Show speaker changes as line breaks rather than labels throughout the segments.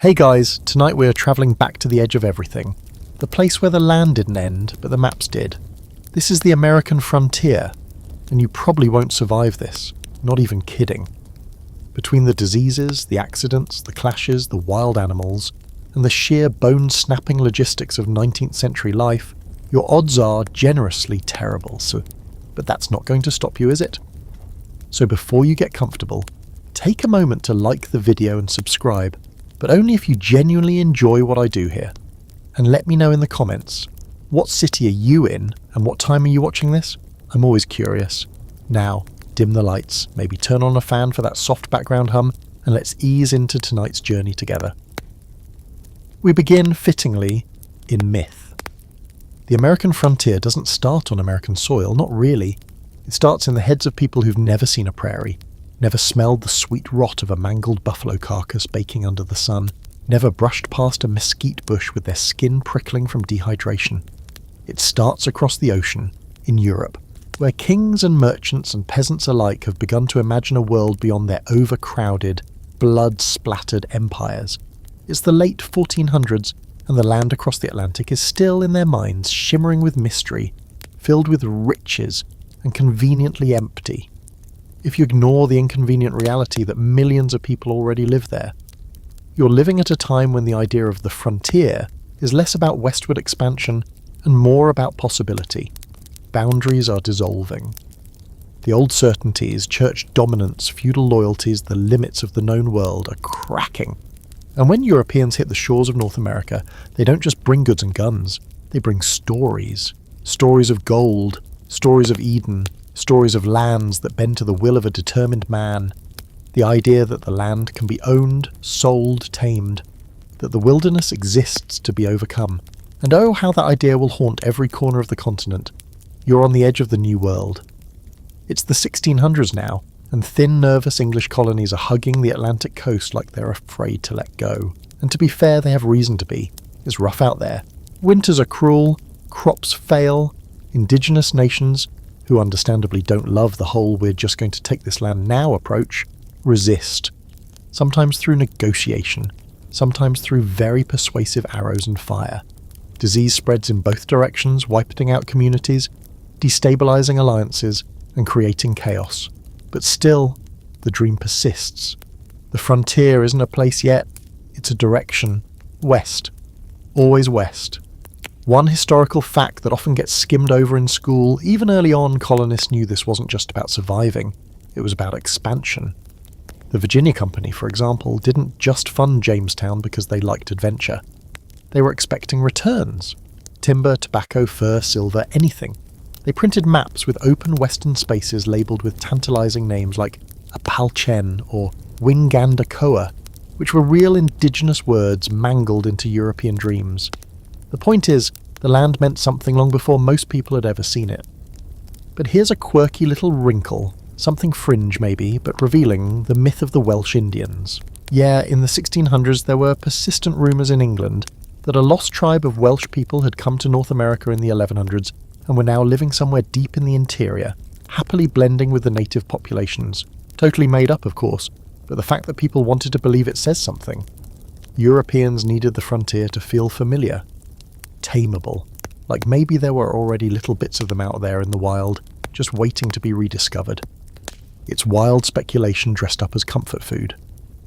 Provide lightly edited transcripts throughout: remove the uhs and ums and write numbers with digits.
Hey guys, tonight we are travelling back to the edge of everything. The place where the land didn't end, but the maps did. This is the American frontier, and you probably won't survive this, not even kidding. Between the diseases, the accidents, the clashes, the wild animals, and the sheer bone-snapping logistics of 19th century life, your odds are generously terrible, but that's not going to stop you, is it? So before you get comfortable, take a moment to like the video and subscribe, but only if you genuinely enjoy what I do here. And let me know in the comments, what city are you in and what time are you watching this? I'm always curious. Now, dim the lights, maybe turn on a fan for that soft background hum, and let's ease into tonight's journey together. We begin, fittingly, in myth. The American frontier doesn't start on American soil, not really. It starts in the heads of people who've never seen a prairie, never smelled the sweet rot of a mangled buffalo carcass baking under the sun, never brushed past a mesquite bush with their skin prickling from dehydration. It starts across the ocean, in Europe, where kings and merchants and peasants alike have begun to imagine a world beyond their overcrowded, blood-splattered empires. It's the late 1400s, and the land across the Atlantic is still in their minds shimmering with mystery, filled with riches, and conveniently empty. If you ignore the inconvenient reality that millions of people already live there, you're living at a time when the idea of the frontier is less about westward expansion and more about possibility. Boundaries are dissolving. The old certainties, church dominance, feudal loyalties, the limits of the known world are cracking. And when Europeans hit the shores of North America, they don't just bring goods and guns, they bring stories. Stories of gold, stories of Eden, stories of lands that bend to the will of a determined man. The idea that the land can be owned, sold, tamed, that the wilderness exists to be overcome. And oh, how that idea will haunt every corner of the continent. You're on the edge of the new world. It's the 1600s now, and thin, nervous English colonies are hugging the Atlantic coast like they're afraid to let go. And to be fair, they have reason to be. It's rough out there. Winters are cruel, crops fail, indigenous nations, who understandably don't love the whole "we're just going to take this land now" approach, resist. Sometimes through negotiation, sometimes through very persuasive arrows and fire. Disease spreads in both directions, wiping out communities, destabilizing alliances, and creating chaos. But still, the dream persists. The frontier isn't a place yet, it's a direction. West. Always west. One historical fact that often gets skimmed over in school, even early on colonists knew this wasn't just about surviving, it was about expansion. The Virginia Company, for example, didn't just fund Jamestown because they liked adventure. They were expecting returns. Timber, tobacco, fur, silver, anything. They printed maps with open western spaces labelled with tantalising names like Appalachian or Wingandacoa, which were real indigenous words mangled into European dreams. The point is, the land meant something long before most people had ever seen it. But here's a quirky little wrinkle, something fringe maybe, but revealing the myth of the Welsh Indians. Yeah, in the 1600s there were persistent rumours in England that a lost tribe of Welsh people had come to North America in the 1100s and were now living somewhere deep in the interior, happily blending with the native populations. Totally made up, of course, but the fact that people wanted to believe it says something. Europeans needed the frontier to feel familiar. Tameable, like maybe there were already little bits of them out there in the wild, just waiting to be rediscovered. It's wild speculation dressed up as comfort food.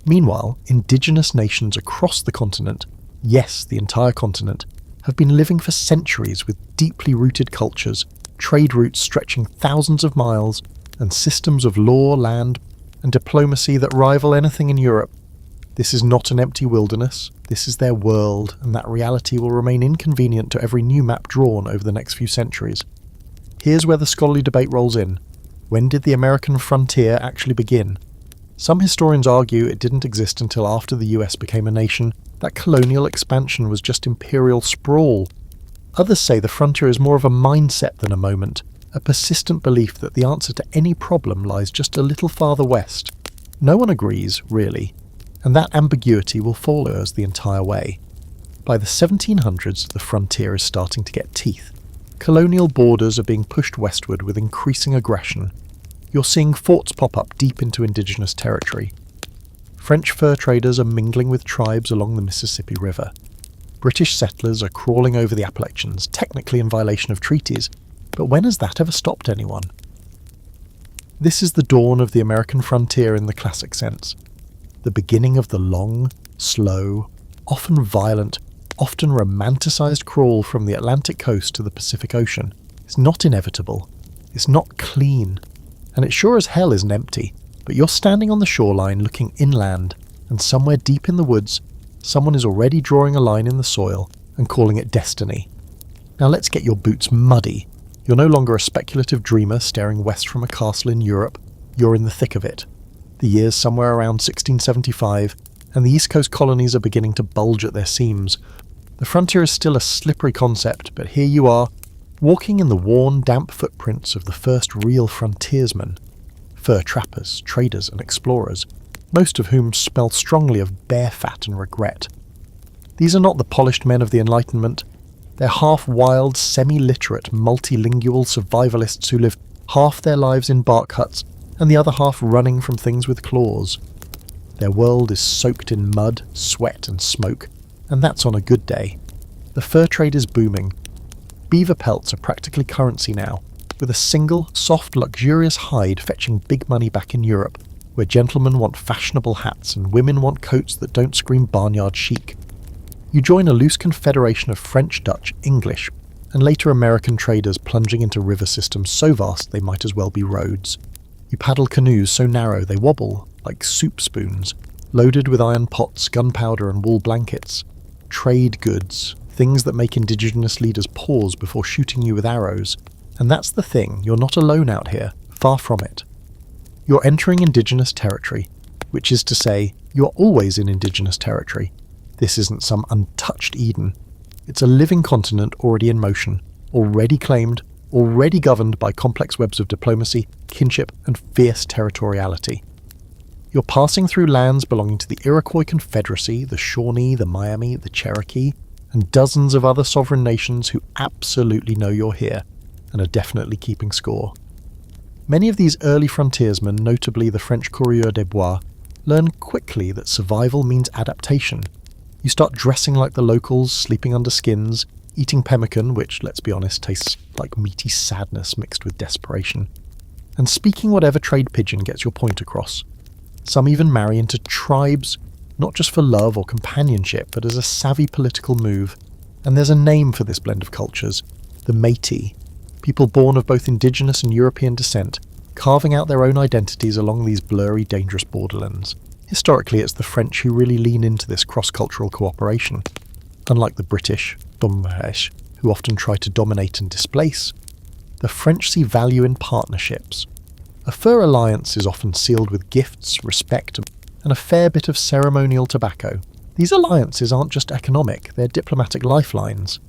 Meanwhile, indigenous nations across the continent, yes, the entire continent, have been living for centuries with deeply rooted cultures, trade routes stretching thousands of miles, and systems of law, land, and diplomacy that rival anything in Europe. This is not an empty wilderness, this is their world, and that reality will remain inconvenient to every new map drawn over the next few centuries. Here's where the scholarly debate rolls in. When did the American frontier actually begin? Some historians argue it didn't exist until after the US became a nation, that colonial expansion was just imperial sprawl. Others say the frontier is more of a mindset than a moment, a persistent belief that the answer to any problem lies just a little farther west. No one agrees, really. And that ambiguity will follow us the entire way. By the 1700s, the frontier is starting to get teeth. Colonial borders are being pushed westward with increasing aggression. You're seeing forts pop up deep into indigenous territory. French fur traders are mingling with tribes along the Mississippi River. British settlers are crawling over the Appalachians, technically in violation of treaties, but when has that ever stopped anyone? This is the dawn of the American frontier in the classic sense. The beginning of the long, slow, often violent, often romanticised crawl from the Atlantic coast to the Pacific Ocean. It's not inevitable. It's not clean. And it sure as hell isn't empty. But you're standing on the shoreline looking inland, and somewhere deep in the woods, someone is already drawing a line in the soil and calling it destiny. Now let's get your boots muddy. You're no longer a speculative dreamer staring west from a castle in Europe. You're in the thick of it. The year's somewhere around 1675, and the East Coast colonies are beginning to bulge at their seams. The frontier is still a slippery concept, but here you are, walking in the worn, damp footprints of the first real frontiersmen. Fur trappers, traders and explorers, most of whom smell strongly of bear fat and regret. These are not the polished men of the Enlightenment. They're half-wild, semi-literate, multilingual survivalists who live half their lives in bark huts and the other half running from things with claws. Their world is soaked in mud, sweat and smoke, and that's on a good day. The fur trade is booming. Beaver pelts are practically currency now, with a single, soft, luxurious hide fetching big money back in Europe, where gentlemen want fashionable hats and women want coats that don't scream barnyard chic. You join a loose confederation of French, Dutch, English, and later American traders plunging into river systems so vast they might as well be roads. You paddle canoes so narrow they wobble, like soup spoons, loaded with iron pots, gunpowder and wool blankets. Trade goods, things that make Indigenous leaders pause before shooting you with arrows. And that's the thing, you're not alone out here, far from it. You're entering Indigenous territory, which is to say, you're always in Indigenous territory. This isn't some untouched Eden. It's a living continent already in motion, already claimed, already governed by complex webs of diplomacy, kinship, and fierce territoriality. You're passing through lands belonging to the Iroquois Confederacy, the Shawnee, the Miami, the Cherokee, and dozens of other sovereign nations who absolutely know you're here and are definitely keeping score. Many of these early frontiersmen, notably the French coureurs des bois, learn quickly that survival means adaptation. You start dressing like the locals, sleeping under skins, eating pemmican, which, let's be honest, tastes like meaty sadness mixed with desperation, and speaking whatever trade pidgin gets your point across. Some even marry into tribes, not just for love or companionship, but as a savvy political move. And there's a name for this blend of cultures, the Métis, people born of both Indigenous and European descent, carving out their own identities along these blurry, dangerous borderlands. Historically, it's the French who really lean into this cross-cultural cooperation. Unlike the British, who often try to dominate and displace, the French see value in partnerships. A fur alliance is often sealed with gifts, respect, and a fair bit of ceremonial tobacco. These alliances aren't just economic, they're diplomatic lifelines.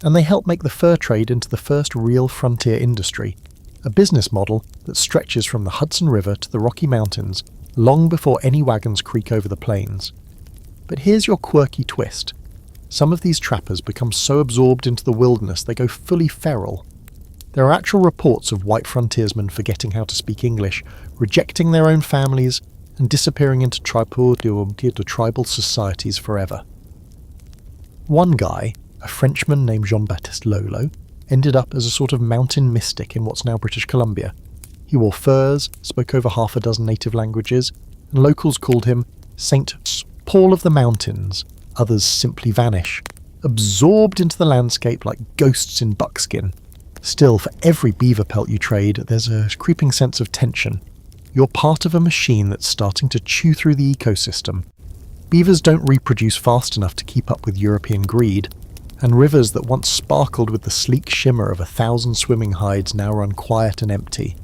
And they help make the fur trade into the first real frontier industry, a business model that stretches from the Hudson River to the Rocky Mountains long before any wagons creak over the plains. But here's your quirky twist. Some of these trappers become so absorbed into the wilderness they go fully feral. There are actual reports of white frontiersmen forgetting how to speak English, rejecting their own families, and disappearing into tribal societies forever. One guy, a Frenchman named Jean-Baptiste Lolo, ended up as a sort of mountain mystic in what's now British Columbia. He wore furs, spoke over half a dozen native languages, and locals called him Saint Paul of the Mountains. Others simply vanish, absorbed into the landscape like ghosts in buckskin. Still, for every beaver pelt you trade, there's a creeping sense of tension. You're part of a machine that's starting to chew through the ecosystem. Beavers don't reproduce fast enough to keep up with European greed, and rivers that once sparkled with the sleek shimmer of 1,000 swimming hides now run quiet and empty.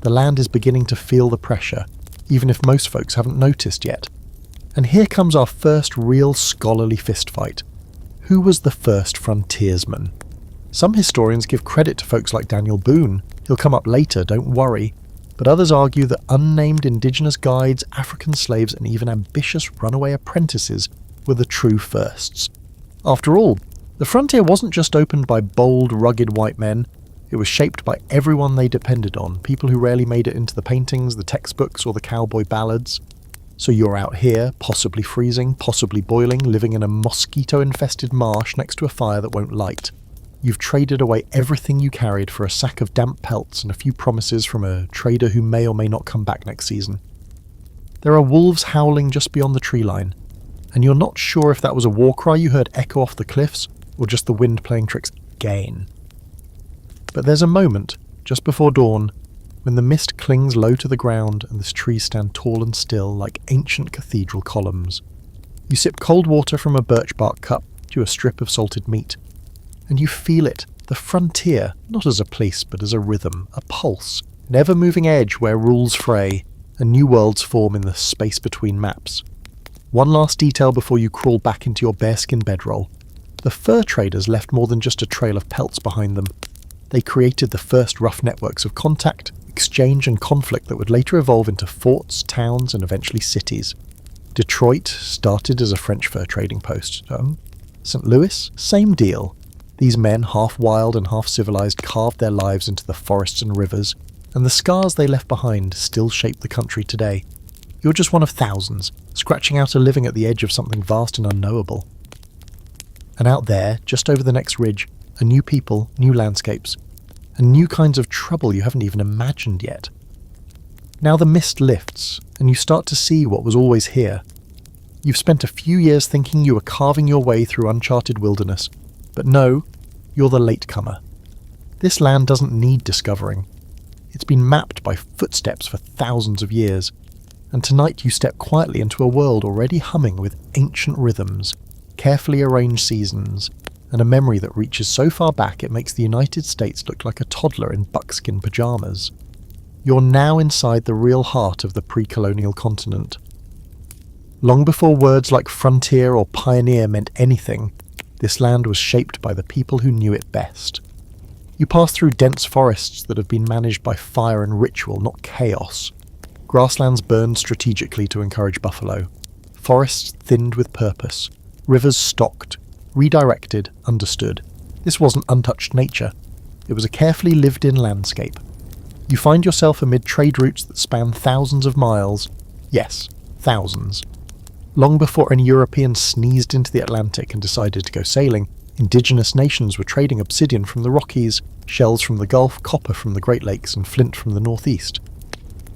The land is beginning to feel the pressure, even if most folks haven't noticed yet. And here comes our first real scholarly fistfight. Who was the first frontiersman? Some historians give credit to folks like Daniel Boone. He'll come up later, don't worry. But others argue that unnamed Indigenous guides, African slaves, and even ambitious runaway apprentices were the true firsts. After all, the frontier wasn't just opened by bold, rugged white men. It was shaped by everyone they depended on, people who rarely made it into the paintings, the textbooks, or the cowboy ballads. So you're out here, possibly freezing, possibly boiling, living in a mosquito-infested marsh next to a fire that won't light. You've traded away everything you carried for a sack of damp pelts and a few promises from a trader who may or may not come back next season. There are wolves howling just beyond the tree line, and you're not sure if that was a war cry you heard echo off the cliffs or just the wind playing tricks again. But there's a moment, just before dawn, when the mist clings low to the ground and the trees stand tall and still like ancient cathedral columns. You sip cold water from a birch bark cup to a strip of salted meat, and you feel it, the frontier, not as a place but as a rhythm, a pulse, an ever-moving edge where rules fray and new worlds form in the space between maps. One last detail before you crawl back into your bearskin bedroll. The fur traders left more than just a trail of pelts behind them. They created the first rough networks of contact, exchange and conflict that would later evolve into forts, towns and eventually cities. Detroit started as a French fur trading post. St. Louis, same deal. These men, half wild and half civilized, carved their lives into the forests and rivers, and the scars they left behind still shape the country today. You're just one of thousands, scratching out a living at the edge of something vast and unknowable. And out there, just over the next ridge, are new people, new landscapes, and new kinds of trouble you haven't even imagined yet. Now the mist lifts, and you start to see what was always here. You've spent a few years thinking you were carving your way through uncharted wilderness, but no, you're the latecomer. This land doesn't need discovering. It's been mapped by footsteps for thousands of years, and tonight you step quietly into a world already humming with ancient rhythms, carefully arranged seasons, and a memory that reaches so far back it makes the United States look like a toddler in buckskin pajamas. You're now inside the real heart of the pre-colonial continent. Long before words like frontier or pioneer meant anything, this land was shaped by the people who knew it best. You pass through dense forests that have been managed by fire and ritual, not chaos. Grasslands burned strategically to encourage buffalo. Forests thinned with purpose. Rivers stocked, redirected, understood. This wasn't untouched nature. It was a carefully lived-in landscape. You find yourself amid trade routes that span thousands of miles. Yes, thousands. Long before any Europeans sneezed into the Atlantic and decided to go sailing, indigenous nations were trading obsidian from the Rockies, shells from the Gulf, copper from the Great Lakes, and flint from the Northeast.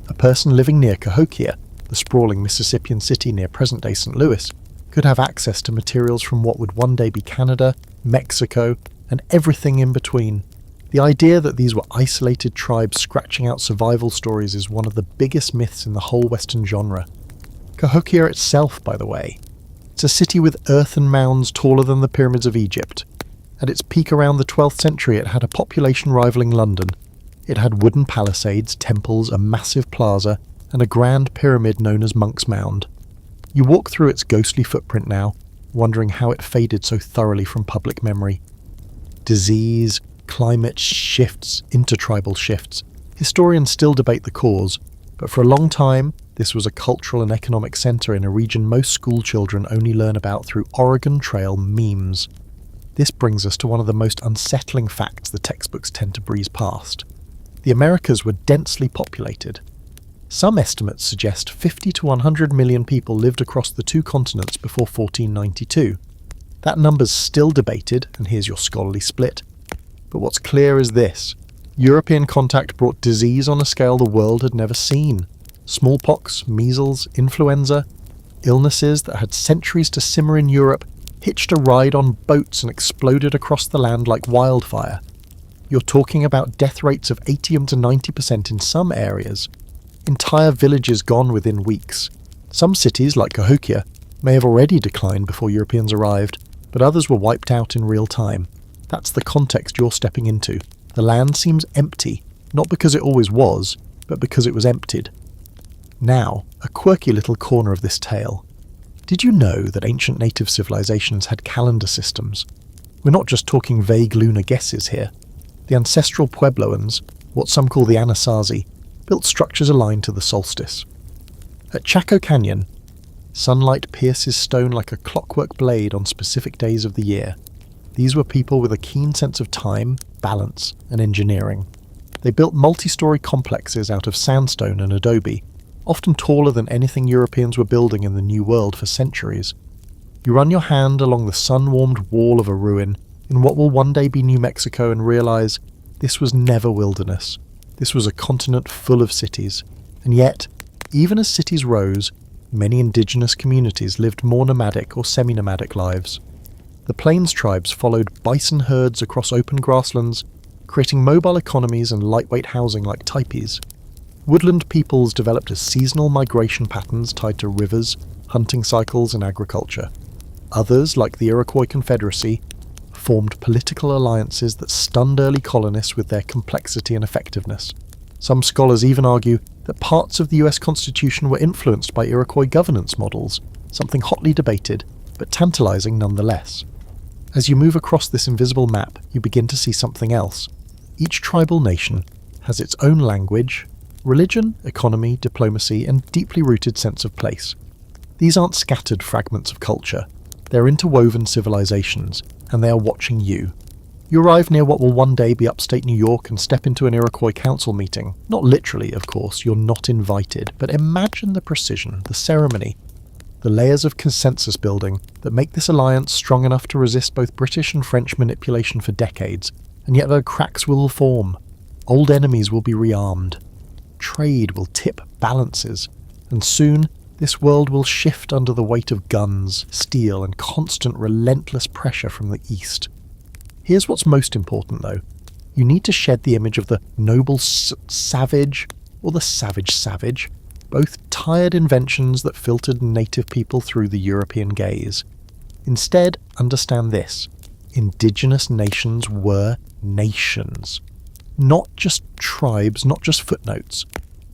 A person living near Cahokia, the sprawling Mississippian city near present-day St. Louis, could have access to materials from what would one day be Canada, Mexico, and everything in between. The idea that these were isolated tribes scratching out survival stories is one of the biggest myths in the whole Western genre. Cahokia itself, by the way. It's a city with earthen mounds taller than the pyramids of Egypt. At its peak around the 12th century, it had a population rivaling London. It had wooden palisades, temples, a massive plaza, and a grand pyramid known as Monk's Mound. You walk through its ghostly footprint now, wondering how it faded so thoroughly from public memory. Disease, climate shifts, intertribal shifts. Historians still debate the cause, but for a long time, this was a cultural and economic centre in a region most school children only learn about through Oregon Trail memes. This brings us to one of the most unsettling facts the textbooks tend to breeze past. The Americas were densely populated. Some estimates suggest 50 to 100 million people lived across the two continents before 1492. That number's still debated, and here's your scholarly split. But what's clear is this. European contact brought disease on a scale the world had never seen. Smallpox, measles, influenza, illnesses that had centuries to simmer in Europe, hitched a ride on boats and exploded across the land like wildfire. You're talking about death rates of 80 to 90% in some areas. Entire villages gone within weeks. Some cities, like Cahokia, may have already declined before Europeans arrived, but others were wiped out in real time. That's the context you're stepping into. The land seems empty, not because it always was, but because it was emptied. Now, a quirky little corner of this tale. Did you know that ancient native civilizations had calendar systems? We're not just talking vague lunar guesses here. The ancestral Puebloans, what some call the Anasazi, built structures aligned to the solstice. At Chaco Canyon, sunlight pierces stone like a clockwork blade on specific days of the year. These were people with a keen sense of time, balance, and engineering. They built multi-story complexes out of sandstone and adobe, often taller than anything Europeans were building in the New World for centuries. You run your hand along the sun-warmed wall of a ruin in what will one day be New Mexico and realise this was never wilderness. This was a continent full of cities. And yet, even as cities rose, many indigenous communities lived more nomadic or semi-nomadic lives. The Plains tribes followed bison herds across open grasslands, creating mobile economies and lightweight housing like teepees. Woodland peoples developed as seasonal migration patterns tied to rivers, hunting cycles and agriculture. Others, like the Iroquois Confederacy, formed political alliances that stunned early colonists with their complexity and effectiveness. Some scholars even argue that parts of the US Constitution were influenced by Iroquois governance models, something hotly debated, but tantalizing nonetheless. As you move across this invisible map, you begin to see something else. Each tribal nation has its own language, religion, economy, diplomacy, and deeply rooted sense of place. These aren't scattered fragments of culture. They're interwoven civilizations, and they are watching you. You arrive near what will one day be upstate New York and step into an Iroquois council meeting. Not literally, of course, you're not invited, but imagine the precision, the ceremony, the layers of consensus building that make this alliance strong enough to resist both British and French manipulation for decades, and yet though cracks will form, old enemies will be rearmed, trade will tip balances, and soon this world will shift under the weight of guns, steel, and constant relentless pressure from the east. Here's what's most important though. You need to shed the image of the noble savage or the savage, both tired inventions that filtered native people through the European gaze. Instead, understand this. Indigenous nations were nations. Not just tribes, not just footnotes.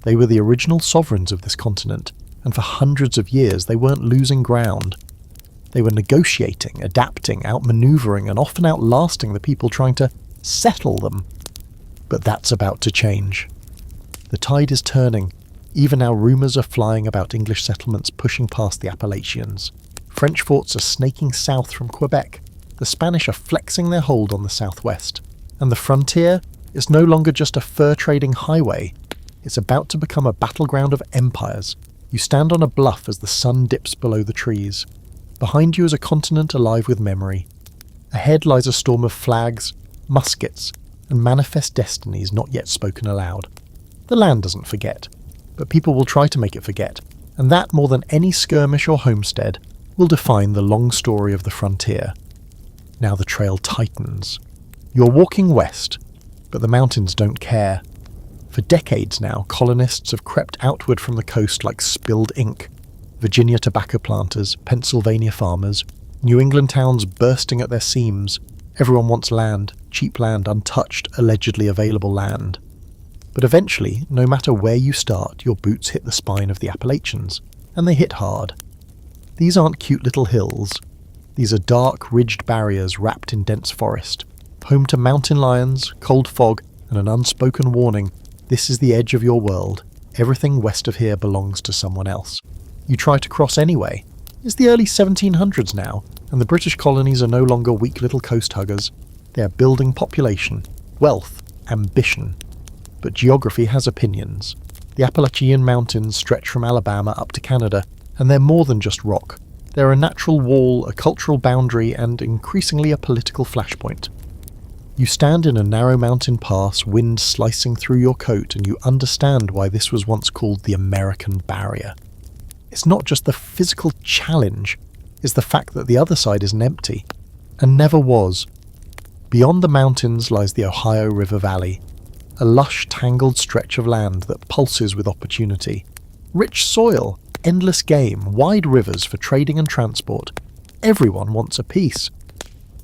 They were the original sovereigns of this continent, and for hundreds of years they weren't losing ground. They were negotiating, adapting, outmaneuvering, and often outlasting the people trying to settle them. But that's about to change. The tide is turning. Even now rumours are flying about English settlements pushing past the Appalachians. French forts are snaking south from Quebec. The Spanish are flexing their hold on the southwest. And the frontier is no longer just a fur-trading highway. It's about to become a battleground of empires. You stand on a bluff as the sun dips below the trees. Behind you is a continent alive with memory. Ahead lies a storm of flags, muskets, and manifest destinies not yet spoken aloud. The land doesn't forget, but people will try to make it forget, and that, more than any skirmish or homestead, will define the long story of the frontier. Now the trail tightens. You're walking west, but the mountains don't care. For decades now, colonists have crept outward from the coast like spilled ink. Virginia tobacco planters, Pennsylvania farmers, New England towns bursting at their seams. Everyone wants land, cheap land, untouched, allegedly available land. But eventually, no matter where you start, your boots hit the spine of the Appalachians, and they hit hard. These aren't cute little hills. These are dark, ridged barriers wrapped in dense forest, home to mountain lions, cold fog, and an unspoken warning: this is the edge of your world. Everything west of here belongs to someone else. You try to cross anyway. It's the early 1700s now, and the British colonies are no longer weak little coast huggers. They are building population, wealth, ambition. But geography has opinions. The Appalachian Mountains stretch from Alabama up to Canada, and they're more than just rock. They're a natural wall, a cultural boundary, and increasingly a political flashpoint. You stand in a narrow mountain pass, wind slicing through your coat, and you understand why this was once called the American Barrier. It's not just the physical challenge, it's the fact that the other side isn't empty, and never was. Beyond the mountains lies the Ohio River Valley, a lush, tangled stretch of land that pulses with opportunity. Rich soil, endless game, wide rivers for trading and transport. Everyone wants a piece.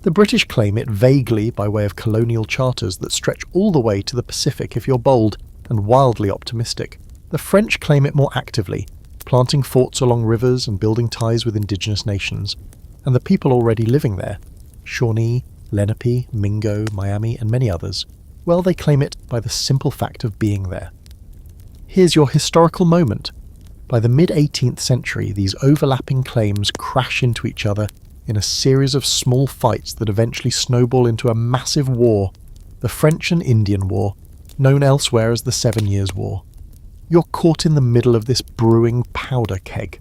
The British claim it vaguely by way of colonial charters that stretch all the way to the Pacific if you're bold and wildly optimistic. The French claim it more actively, planting forts along rivers and building ties with indigenous nations. And the people already living there, Shawnee, Lenape, Mingo, Miami, and many others, well, they claim it by the simple fact of being there. Here's your historical moment. By the mid-18th century, these overlapping claims crash into each other in a series of small fights that eventually snowball into a massive war, the French and Indian War, known elsewhere as the 7 Years' War. You're caught in the middle of this brewing powder keg.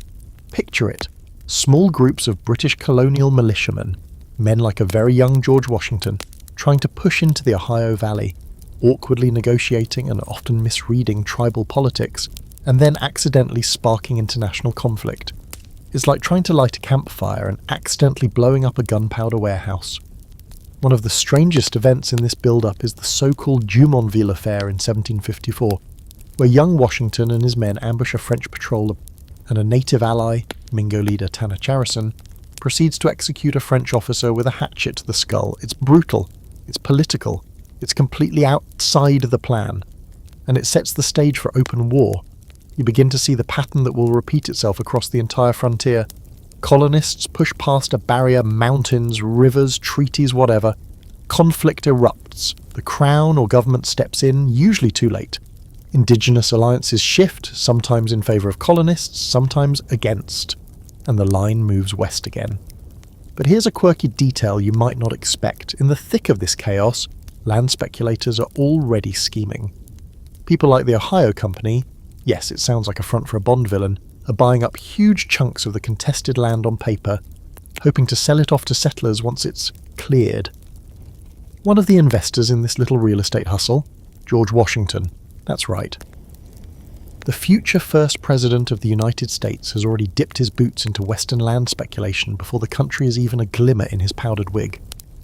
Picture it. Small groups of British colonial militiamen, men like a very young George Washington, trying to push into the Ohio Valley, awkwardly negotiating and often misreading tribal politics, and then accidentally sparking international conflict. It's like trying to light a campfire and accidentally blowing up a gunpowder warehouse. One of the strangest events in this build-up is the so-called Jumonville affair in 1754, where young Washington and his men ambush a French patrol, and a native ally, Mingo leader Tanacharison, proceeds to execute a French officer with a hatchet to the skull. It's brutal, it's political, it's completely outside the plan, and it sets the stage for open war. You begin to see the pattern that will repeat itself across the entire frontier. Colonists push past a barrier, mountains, rivers, treaties, whatever. Conflict erupts. The crown or government steps in, usually too late. Indigenous alliances shift, sometimes in favour of colonists, sometimes against, and the line moves west again. But here's a quirky detail you might not expect. In the thick of this chaos, land speculators are already scheming. People like the Ohio Company, yes, it sounds like a front for a Bond villain, are buying up huge chunks of the contested land on paper, hoping to sell it off to settlers once it's cleared. One of the investors in this little real estate hustle, George Washington. That's right. The future first president of the United States has already dipped his boots into Western land speculation before the country is even a glimmer in his powdered wig.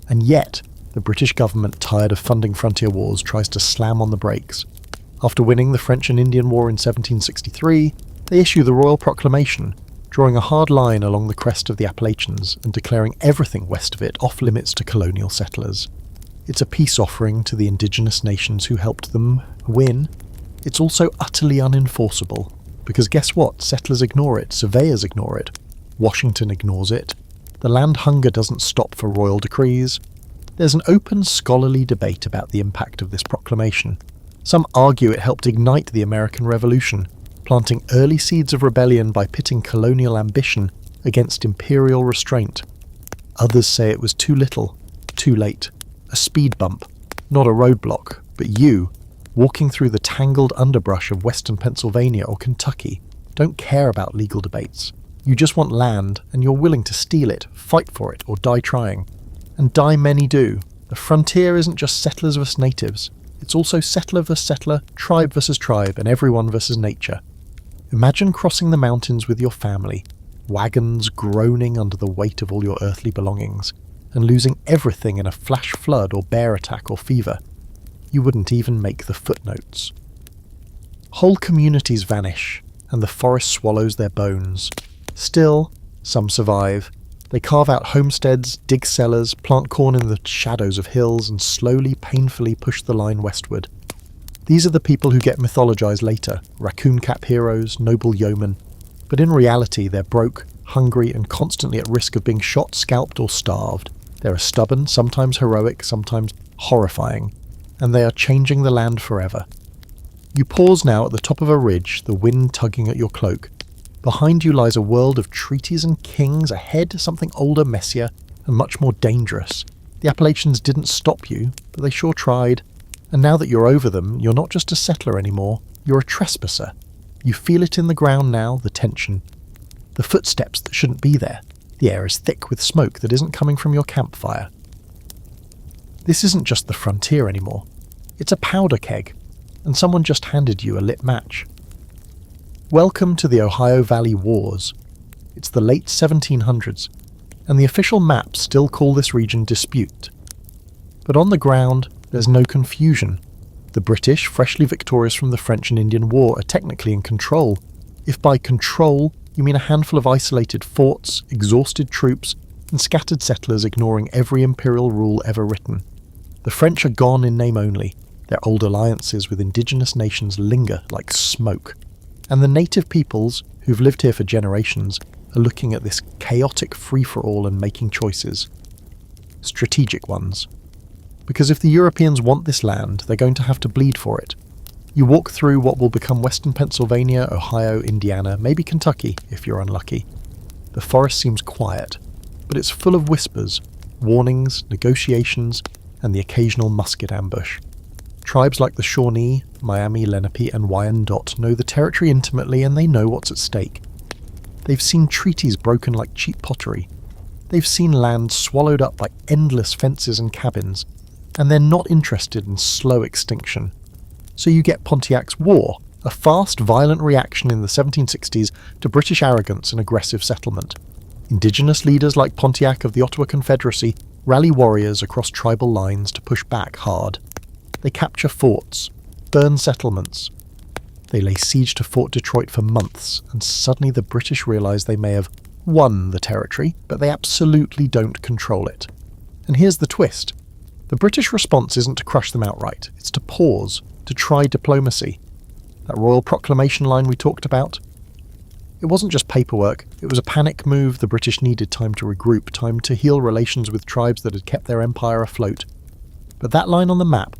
And yet, the British government, tired of funding frontier wars, tries to slam on the brakes. After winning the French and Indian War in 1763, they issue the Royal Proclamation, drawing a hard line along the crest of the Appalachians and declaring everything west of it off limits to colonial settlers. It's a peace offering to the indigenous nations who helped them win. It's also utterly unenforceable, because guess what? Settlers ignore it, surveyors ignore it, Washington ignores it. The land hunger doesn't stop for royal decrees. There's an open scholarly debate about the impact of this proclamation. Some argue it helped ignite the American Revolution, planting early seeds of rebellion by pitting colonial ambition against imperial restraint. Others say it was too little, too late. A speed bump, not a roadblock, but you, walking through the tangled underbrush of western Pennsylvania or Kentucky, don't care about legal debates. You just want land, and you're willing to steal it, fight for it, or die trying. And die many do. The frontier isn't just settlers versus natives. It's also settler versus settler, tribe versus tribe, and everyone versus nature. Imagine crossing the mountains with your family, wagons groaning under the weight of all your earthly belongings, and losing everything in a flash flood or bear attack or fever. You wouldn't even make the footnotes. Whole communities vanish, and the forest swallows their bones. Still, some survive. They carve out homesteads, dig cellars, plant corn in the shadows of hills, and slowly, painfully push the line westward. These are the people who get mythologized later, raccoon cap heroes, noble yeomen. But in reality, they're broke, hungry, and constantly at risk of being shot, scalped, or starved. They are stubborn, sometimes heroic, sometimes horrifying, and they are changing the land forever. You pause now at the top of a ridge, the wind tugging at your cloak. Behind you lies a world of treaties and kings, ahead something older, messier, and much more dangerous. The Appalachians didn't stop you, but they sure tried. And now that you're over them, you're not just a settler anymore, you're a trespasser. You feel it in the ground now, the tension. The footsteps that shouldn't be there. The air is thick with smoke that isn't coming from your campfire. This isn't just the frontier anymore. It's a powder keg, and someone just handed you a lit match. Welcome to the Ohio Valley Wars. It's the late 1700s, and the official maps still call this region Dispute. But on the ground, there's no confusion. The British, freshly victorious from the French and Indian War, are technically in control. If by control you mean a handful of isolated forts, exhausted troops, and scattered settlers ignoring every imperial rule ever written. The French are gone in name only. Their old alliances with indigenous nations linger like smoke. And the native peoples, who've lived here for generations, are looking at this chaotic free-for-all and making choices. Strategic ones. Because if the Europeans want this land, they're going to have to bleed for it. You walk through what will become western Pennsylvania, Ohio, Indiana, maybe Kentucky, if you're unlucky. The forest seems quiet, but it's full of whispers, warnings, negotiations, and the occasional musket ambush. Tribes like the Shawnee, Miami, Lenape and Wyandot know the territory intimately, and they know what's at stake. They've seen treaties broken like cheap pottery. They've seen land swallowed up by endless fences and cabins, and they're not interested in slow extinction. So you get Pontiac's War, a fast, violent reaction in the 1760s to British arrogance and aggressive settlement. Indigenous leaders like Pontiac of the Ottawa Confederacy rally warriors across tribal lines to push back hard. They capture forts, burn settlements. They lay siege to Fort Detroit for months, and suddenly the British realise they may have won the territory, but they absolutely don't control it. And here's the twist. The British response isn't to crush them outright, it's to pause, to try diplomacy. That royal proclamation line we talked about? It wasn't just paperwork, it was a panic move. The British needed time to regroup, time to heal relations with tribes that had kept their empire afloat. But that line on the map,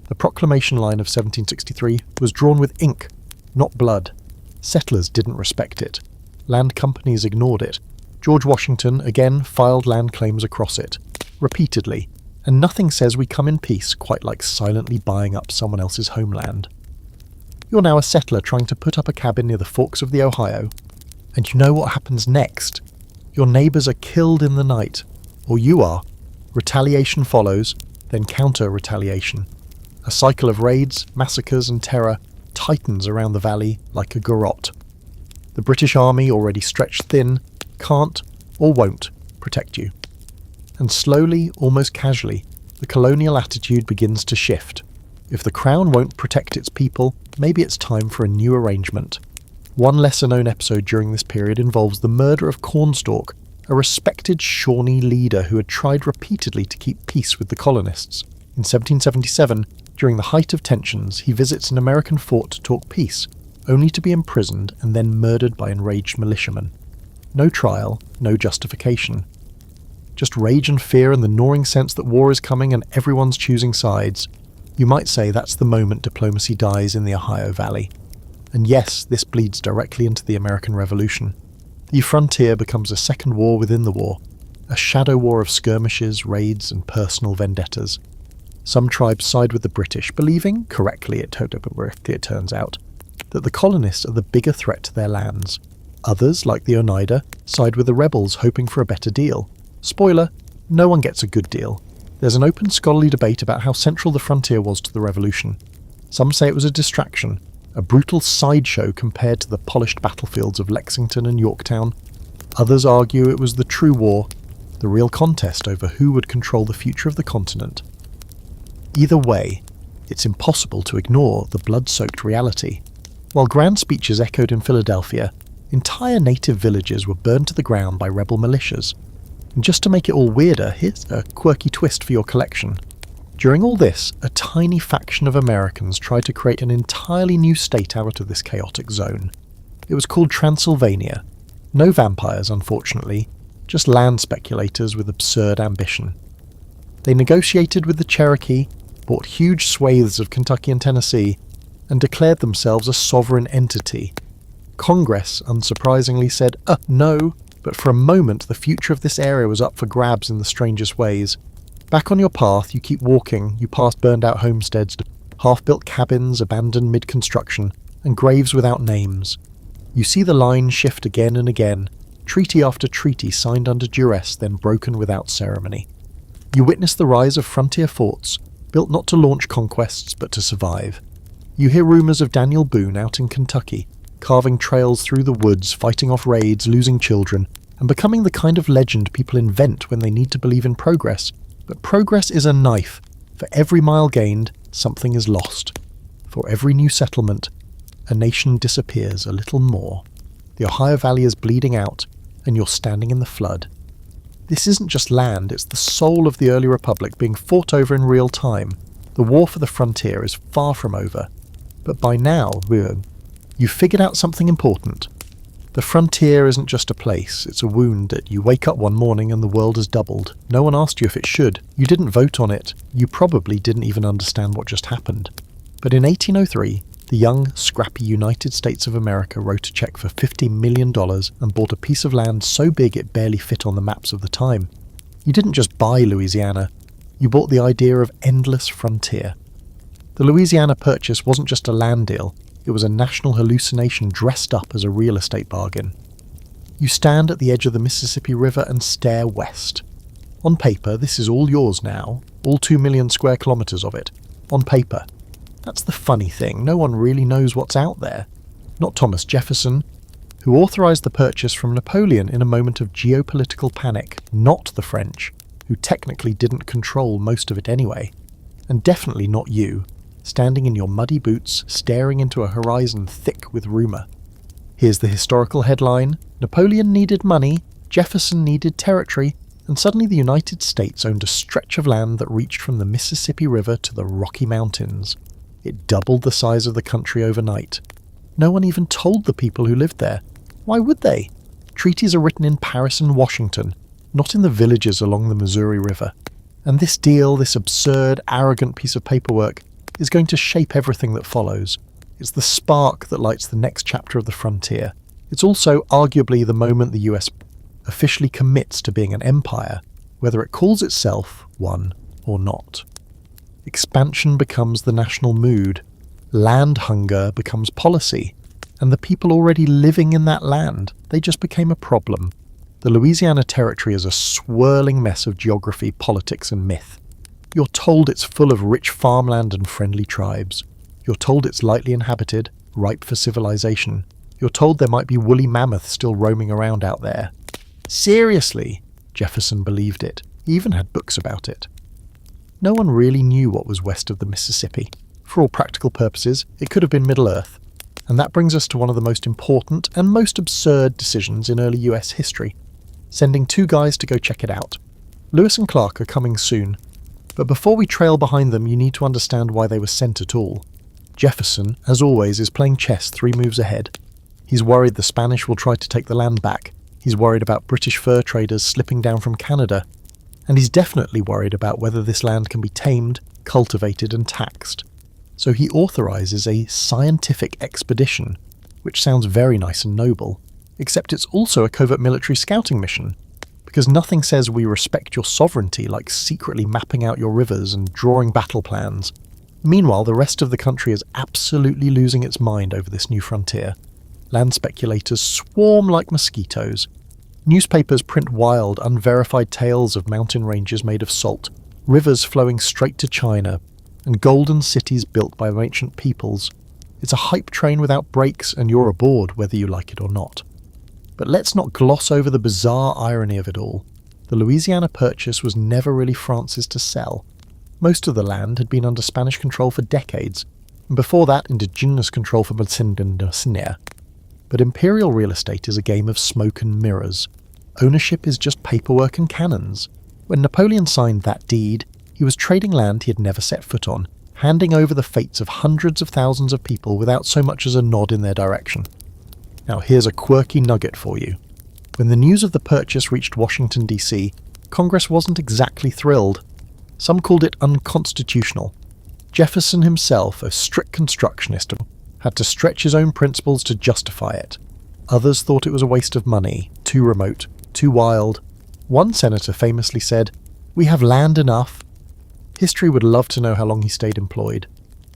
the proclamation line of 1763, was drawn with ink, not blood. Settlers didn't respect it. Land companies ignored it. George Washington again filed land claims across it, repeatedly, and nothing says we come in peace quite like silently buying up someone else's homeland. You're now a settler trying to put up a cabin near the forks of the Ohio, and you know what happens next. Your neighbours are killed in the night, or you are. Retaliation follows, then counter-retaliation. A cycle of raids, massacres and terror tightens around the valley like a garrote. The British Army, already stretched thin, can't or won't protect you. And slowly, almost casually, the colonial attitude begins to shift. If the Crown won't protect its people, maybe it's time for a new arrangement. One lesser-known episode during this period involves the murder of Cornstalk, a respected Shawnee leader who had tried repeatedly to keep peace with the colonists. In 1777, during the height of tensions, he visits an American fort to talk peace, only to be imprisoned and then murdered by enraged militiamen. No trial, no justification. Just rage and fear and the gnawing sense that war is coming and everyone's choosing sides. You might say that's the moment diplomacy dies in the Ohio Valley. And yes, this bleeds directly into the American Revolution. The frontier becomes a second war within the war, a shadow war of skirmishes, raids and personal vendettas. Some tribes side with the British, believing, correctly it turns out, that the colonists are the bigger threat to their lands. Others, like the Oneida, side with the rebels hoping for a better deal. Spoiler, no one gets a good deal. There's an open scholarly debate about how central the frontier was to the revolution. Some say it was a distraction, a brutal sideshow compared to the polished battlefields of Lexington and Yorktown. Others argue it was the true war, the real contest over who would control the future of the continent. Either way, it's impossible to ignore the blood-soaked reality. While grand speeches echoed in Philadelphia, entire native villages were burned to the ground by rebel militias. And just to make it all weirder, here's a quirky twist for your collection. During all this, a tiny faction of Americans tried to create an entirely new state out of this chaotic zone. It was called Transylvania. No vampires, unfortunately, just land speculators with absurd ambition. They negotiated with the Cherokee, bought huge swathes of Kentucky and Tennessee, and declared themselves a sovereign entity. Congress, unsurprisingly, said, no, but for a moment the future of this area was up for grabs in the strangest ways. Back on your path, you keep walking, you pass burned-out homesteads, half-built cabins abandoned mid-construction, and graves without names. You see the line shift again and again, treaty after treaty signed under duress, then broken without ceremony. You witness the rise of frontier forts, built not to launch conquests but to survive. You hear rumours of Daniel Boone out in Kentucky, carving trails through the woods, fighting off raids, losing children, and becoming the kind of legend people invent when they need to believe in progress. But progress is a knife. For every mile gained, something is lost. For every new settlement, a nation disappears a little more. The Ohio Valley is bleeding out, and you're standing in the flood. This isn't just land, it's the soul of the early republic being fought over in real time. The war for the frontier is far from over. But by now, you've figured out something important. The frontier isn't just a place, it's a wound that you wake up one morning and the world has doubled. No one asked you if it should. You didn't vote on it. You probably didn't even understand what just happened. But in 1803, the young, scrappy United States of America wrote a check for $50 million and bought a piece of land so big it barely fit on the maps of the time. You didn't just buy Louisiana, you bought the idea of endless frontier. The Louisiana Purchase wasn't just a land deal, it was a national hallucination dressed up as a real estate bargain. You stand at the edge of the Mississippi River and stare west. On paper, this is all yours now, all 2 million square kilometres of it. On paper. That's the funny thing, no one really knows what's out there. Not Thomas Jefferson, who authorised the purchase from Napoleon in a moment of geopolitical panic, not the French, who technically didn't control most of it anyway. And definitely not you, standing in your muddy boots, staring into a horizon thick with rumour. Here's the historical headline: Napoleon needed money, Jefferson needed territory, and suddenly the United States owned a stretch of land that reached from the Mississippi River to the Rocky Mountains. It doubled the size of the country overnight. No one even told the people who lived there. Why would they? Treaties are written in Paris and Washington, not in the villages along the Missouri River. And this deal, this absurd, arrogant piece of paperwork, is going to shape everything that follows. It's the spark that lights the next chapter of the frontier. It's also arguably the moment the US officially commits to being an empire, whether it calls itself one or not. Expansion becomes the national mood, land hunger becomes policy, and the people already living in that land, they just became a problem. The Louisiana Territory is a swirling mess of geography, politics, and myth. You're told it's full of rich farmland and friendly tribes. You're told it's lightly inhabited, ripe for civilization. You're told there might be woolly mammoths still roaming around out there. Seriously, Jefferson believed it. He even had books about it. No one really knew what was west of the Mississippi. For all practical purposes, it could have been Middle-earth. And that brings us to one of the most important and most absurd decisions in early US history: sending 2 guys to go check it out. Lewis and Clark are coming soon, but before we trail behind them, you need to understand why they were sent at all. Jefferson, as always, is playing chess 3 moves ahead. He's worried the Spanish will try to take the land back. He's worried about British fur traders slipping down from Canada. And he's definitely worried about whether this land can be tamed, cultivated, and taxed. So he authorises a scientific expedition, which sounds very nice and noble, except it's also a covert military scouting mission, because nothing says we respect your sovereignty like secretly mapping out your rivers and drawing battle plans. Meanwhile, the rest of the country is absolutely losing its mind over this new frontier. Land speculators swarm like mosquitoes. Newspapers print wild, unverified tales of mountain ranges made of salt, rivers flowing straight to China, and golden cities built by ancient peoples. It's a hype train without brakes, and you're aboard whether you like it or not. But let's not gloss over the bizarre irony of it all. The Louisiana Purchase was never really France's to sell. Most of the land had been under Spanish control for decades, and before that Indigenous control for millennia. But imperial real estate is a game of smoke and mirrors. Ownership is just paperwork and cannons. When Napoleon signed that deed, he was trading land he had never set foot on, handing over the fates of hundreds of thousands of people without so much as a nod in their direction. Now here's a quirky nugget for you. When the news of the purchase reached Washington, D.C., Congress wasn't exactly thrilled. Some called it unconstitutional. Jefferson himself, a strict constructionist, had to stretch his own principles to justify it. Others thought it was a waste of money, too remote, too wild. One senator famously said, "We have land enough." History would love to know how long he stayed employed.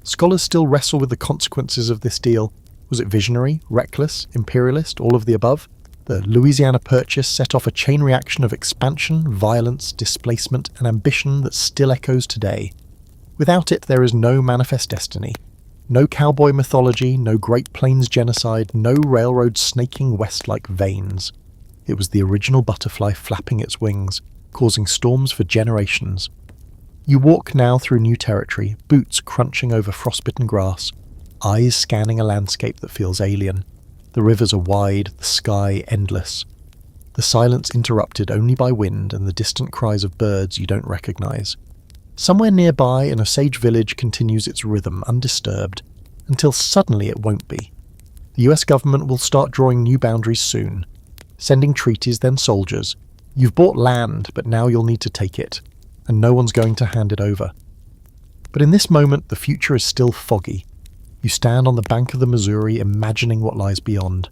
Scholars still wrestle with the consequences of this deal. Was it visionary, reckless, imperialist, all of the above? The Louisiana Purchase set off a chain reaction of expansion, violence, displacement, and ambition that still echoes today. Without it, there is no manifest destiny. No cowboy mythology, no Great Plains genocide, no railroad snaking west like veins. It was the original butterfly flapping its wings, causing storms for generations. You walk now through new territory, boots crunching over frostbitten grass, eyes scanning a landscape that feels alien. The rivers are wide, the sky endless. The silence interrupted only by wind and the distant cries of birds you don't recognize. Somewhere nearby, an Osage village continues its rhythm undisturbed, until suddenly it won't be. The US government will start drawing new boundaries soon, sending treaties, then soldiers. You've bought land, but now you'll need to take it, and no one's going to hand it over. But in this moment, the future is still foggy. You stand on the bank of the Missouri, imagining what lies beyond.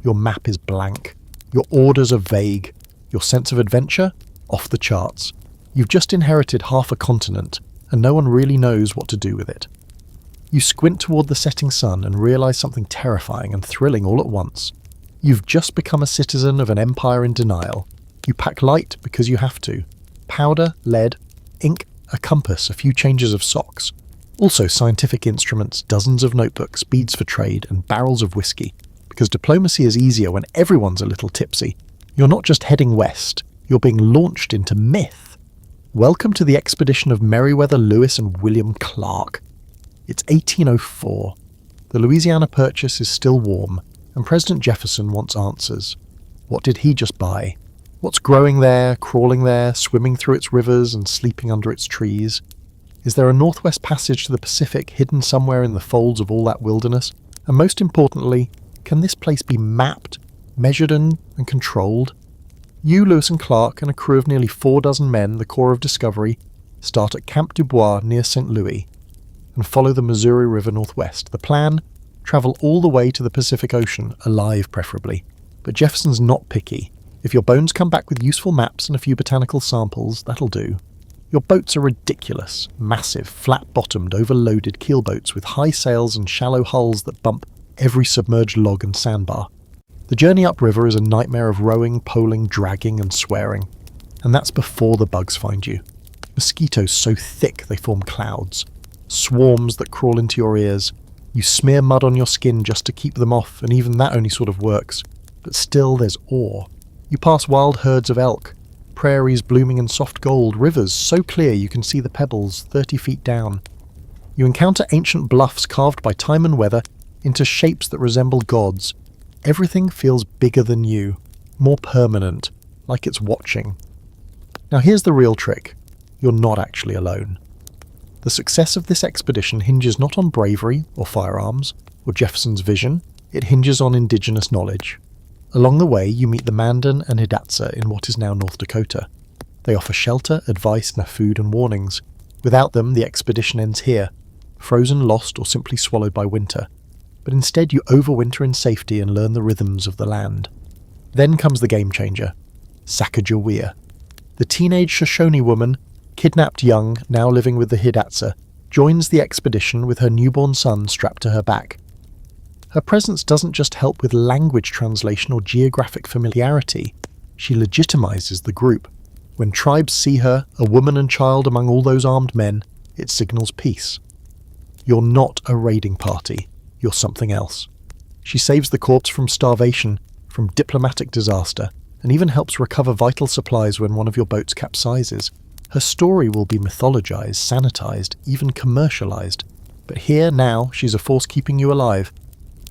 Your map is blank. Your orders are vague. Your sense of adventure? Off the charts. You've just inherited half a continent, and no one really knows what to do with it. You squint toward the setting sun and realize something terrifying and thrilling all at once. You've just become a citizen of an empire in denial. You pack light because you have to. Powder, lead, ink, a compass, a few changes of socks. Also scientific instruments, dozens of notebooks, beads for trade, and barrels of whiskey. Because diplomacy is easier when everyone's a little tipsy. You're not just heading west, you're being launched into myth. Welcome to the expedition of Meriwether Lewis and William Clark. It's 1804. The Louisiana Purchase is still warm, and President Jefferson wants answers. What did he just buy? What's growing there, crawling there, swimming through its rivers and sleeping under its trees? Is there a northwest passage to the Pacific hidden somewhere in the folds of all that wilderness? And most importantly, can this place be mapped, measured and controlled? You, Lewis and Clark, and a crew of nearly 4 dozen men, the Corps of Discovery, start at Camp Dubois near St. Louis and follow the Missouri River northwest. The plan? Travel all the way to the Pacific Ocean, alive preferably. But Jefferson's not picky. If your bones come back with useful maps and a few botanical samples, that'll do. Your boats are ridiculous, massive, flat-bottomed, overloaded keelboats with high sails and shallow hulls that bump every submerged log and sandbar. The journey upriver is a nightmare of rowing, poling, dragging and swearing. And that's before the bugs find you. Mosquitoes so thick they form clouds. Swarms that crawl into your ears. You smear mud on your skin just to keep them off, and even that only sort of works. But still there's awe. You pass wild herds of elk, prairies blooming in soft gold, rivers so clear you can see the pebbles 30 feet down. You encounter ancient bluffs carved by time and weather into shapes that resemble gods. Everything feels bigger than you, more permanent, like it's watching. Now here's the real trick. You're not actually alone. The success of this expedition hinges not on bravery or firearms or Jefferson's vision, it hinges on indigenous knowledge. Along the way, you meet the Mandan and Hidatsa in what is now North Dakota. They offer shelter, advice, food and warnings. Without them, the expedition ends here, frozen, lost, or simply swallowed by winter. But instead you overwinter in safety and learn the rhythms of the land. Then comes the game changer, Sacagawea. The teenage Shoshone woman, kidnapped young, now living with the Hidatsa, joins the expedition with her newborn son strapped to her back. Her presence doesn't just help with language translation or geographic familiarity, she legitimizes the group. When tribes see her, a woman and child among all those armed men, it signals peace. You're not a raiding party, you're something else. She saves the corpse from starvation, from diplomatic disaster, and even helps recover vital supplies when one of your boats capsizes. Her story will be mythologized, sanitized, even commercialized. But here, now, she's a force keeping you alive.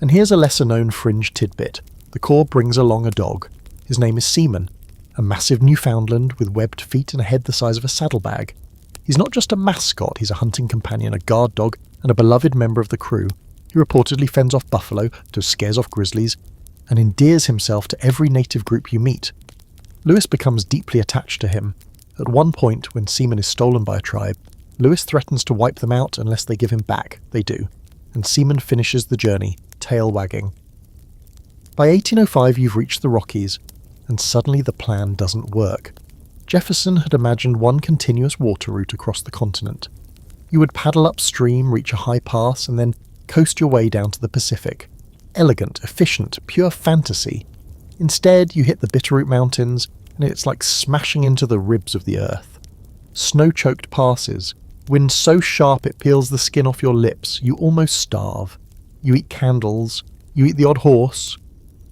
And here's a lesser-known fringe tidbit. The Corps brings along a dog. His name is Seaman, a massive Newfoundland with webbed feet and a head the size of a saddlebag. He's not just a mascot, he's a hunting companion, a guard dog, and a beloved member of the crew. He reportedly fends off buffalo, scares off grizzlies, and endears himself to every native group you meet. Lewis becomes deeply attached to him. At one point, when Seaman is stolen by a tribe, Lewis threatens to wipe them out unless they give him back. They do. And Seaman finishes the journey, tail wagging. By 1805 you've reached the Rockies, and suddenly the plan doesn't work. Jefferson had imagined one continuous water route across the continent. You would paddle upstream, reach a high pass, and then coast your way down to the Pacific. Elegant, efficient, pure fantasy. Instead, you hit the Bitterroot Mountains, and it's like smashing into the ribs of the earth. Snow-choked passes, wind so sharp it peels the skin off your lips, you almost starve. You eat candles, you eat the odd horse,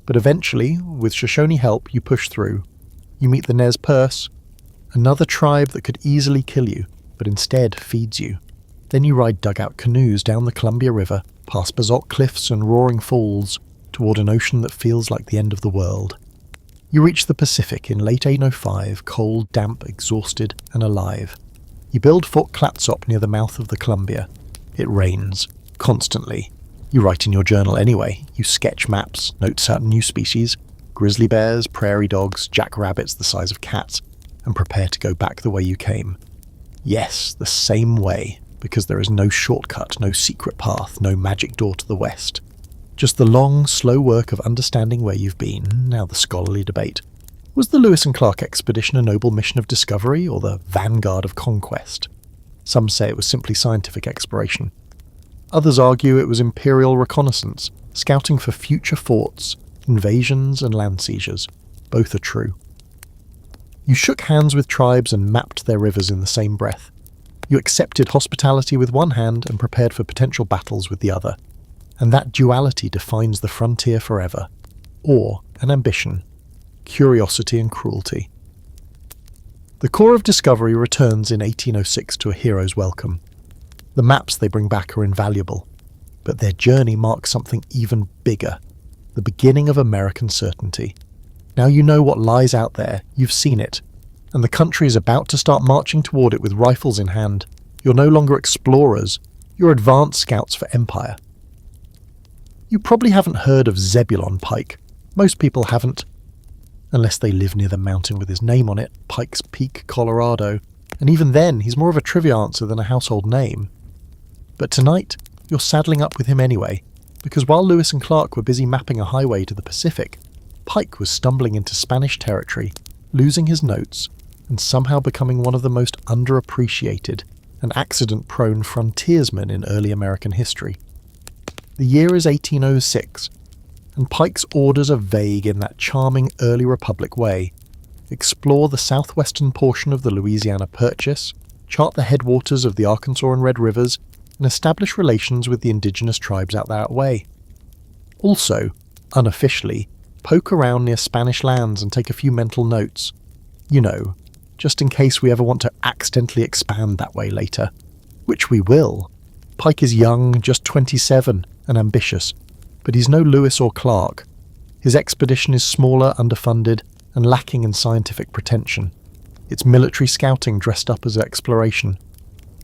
but eventually, with Shoshone help, you push through. You meet the Nez Perce, another tribe that could easily kill you, but instead feeds you. Then you ride dugout canoes down the Columbia River, past basalt cliffs and roaring falls, toward an ocean that feels like the end of the world. You reach the Pacific in late 1805, cold, damp, exhausted, and alive. You build Fort Clatsop near the mouth of the Columbia. It rains, constantly. You write in your journal anyway. You sketch maps, notes out new species, grizzly bears, prairie dogs, jackrabbits the size of cats, and prepare to go back the way you came. Yes, the same way, because there is no shortcut, no secret path, no magic door to the west. Just the long, slow work of understanding where you've been, now the scholarly debate. Was the Lewis and Clark expedition a noble mission of discovery or the vanguard of conquest? Some say it was simply scientific exploration. Others argue it was imperial reconnaissance, scouting for future forts, invasions and land seizures. Both are true. You shook hands with tribes and mapped their rivers in the same breath. You accepted hospitality with one hand and prepared for potential battles with the other. And that duality defines the frontier forever. Awe and ambition, curiosity and cruelty. The Corps of Discovery returns in 1806 to a hero's welcome. The maps they bring back are invaluable, but their journey marks something even bigger, the beginning of American certainty. Now you know what lies out there, you've seen it, and the country is about to start marching toward it with rifles in hand. You're no longer explorers, you're advanced scouts for empire. You probably haven't heard of Zebulon Pike. Most people haven't, unless they live near the mountain with his name on it, Pikes Peak, Colorado, and even then he's more of a trivia answer than a household name. But tonight, you're saddling up with him anyway, because while Lewis and Clark were busy mapping a highway to the Pacific, Pike was stumbling into Spanish territory, losing his notes, and somehow becoming one of the most underappreciated and accident-prone frontiersmen in early American history. The year is 1806, and Pike's orders are vague in that charming early Republic way. Explore the southwestern portion of the Louisiana Purchase, chart the headwaters of the Arkansas and Red Rivers, and establish relations with the indigenous tribes out that way. Also, unofficially, poke around near Spanish lands and take a few mental notes. You know, just in case we ever want to accidentally expand that way later. Which we will. Pike is young, just 27, and ambitious, but he's no Lewis or Clark. His expedition is smaller, underfunded, and lacking in scientific pretension. It's military scouting dressed up as exploration.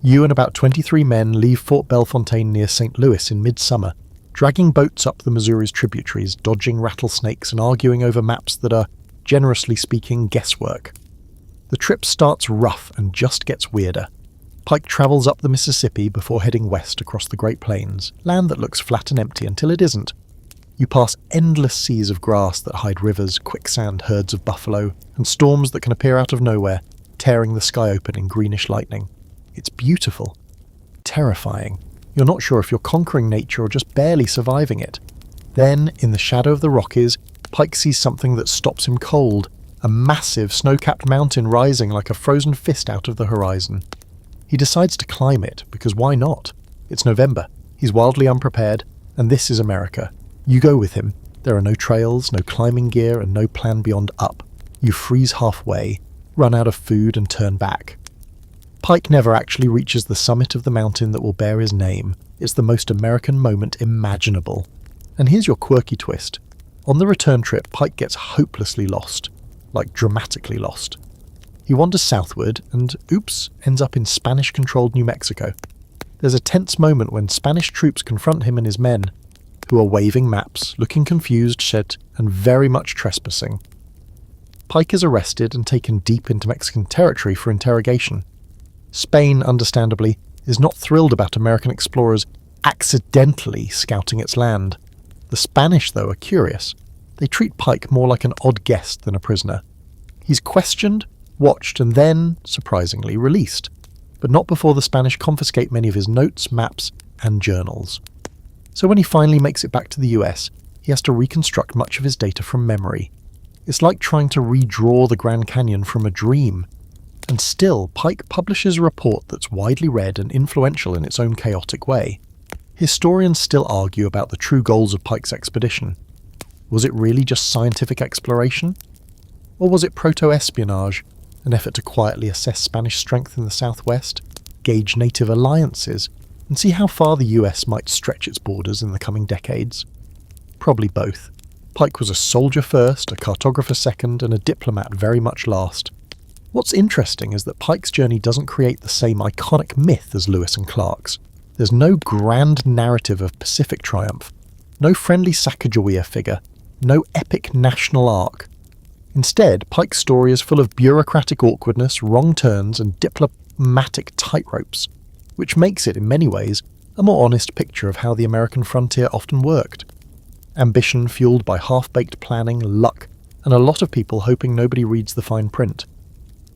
You and about 23 men leave Fort Bellefontaine near St. Louis in midsummer, dragging boats up the Missouri's tributaries, dodging rattlesnakes and arguing over maps that are, generously speaking, guesswork. The trip starts rough and just gets weirder. Pike travels up the Mississippi before heading west across the Great Plains, land that looks flat and empty until it isn't. You pass endless seas of grass that hide rivers, quicksand, herds of buffalo, and storms that can appear out of nowhere, tearing the sky open in greenish lightning. It's beautiful. Terrifying. You're not sure if you're conquering nature or just barely surviving it. Then, in the shadow of the Rockies, Pike sees something that stops him cold, a massive snow-capped mountain rising like a frozen fist out of the horizon. He decides to climb it, because why not? It's November, he's wildly unprepared, and this is America. You go with him. There are no trails, no climbing gear, and no plan beyond up. You freeze halfway, run out of food, and turn back. Pike never actually reaches the summit of the mountain that will bear his name. It's the most American moment imaginable. And here's your quirky twist. On the return trip, Pike gets hopelessly lost. Like dramatically lost. He wanders southward and, oops, ends up in Spanish-controlled New Mexico. There's a tense moment when Spanish troops confront him and his men, who are waving maps, looking confused, and very much trespassing. Pike is arrested and taken deep into Mexican territory for interrogation. Spain, understandably, is not thrilled about American explorers accidentally scouting its land. The Spanish, though, are curious. They treat Pike more like an odd guest than a prisoner. He's questioned, watched, and then, surprisingly, released. But not before the Spanish confiscate many of his notes, maps, and journals. So when he finally makes it back to the US, he has to reconstruct much of his data from memory. It's like trying to redraw the Grand Canyon from a dream. And still, Pike publishes a report that's widely read and influential in its own chaotic way. Historians still argue about the true goals of Pike's expedition. Was it really just scientific exploration? Or was it proto-espionage, an effort to quietly assess Spanish strength in the southwest, gauge native alliances, and see how far the US might stretch its borders in the coming decades? Probably both. Pike was a soldier first, a cartographer second, and a diplomat very much last. What's interesting is that Pike's journey doesn't create the same iconic myth as Lewis and Clark's. There's no grand narrative of Pacific triumph, no friendly Sacagawea figure, no epic national arc. Instead, Pike's story is full of bureaucratic awkwardness, wrong turns, and diplomatic tightropes, which makes it, in many ways, a more honest picture of how the American frontier often worked. Ambition fueled by half-baked planning, luck, and a lot of people hoping nobody reads the fine print.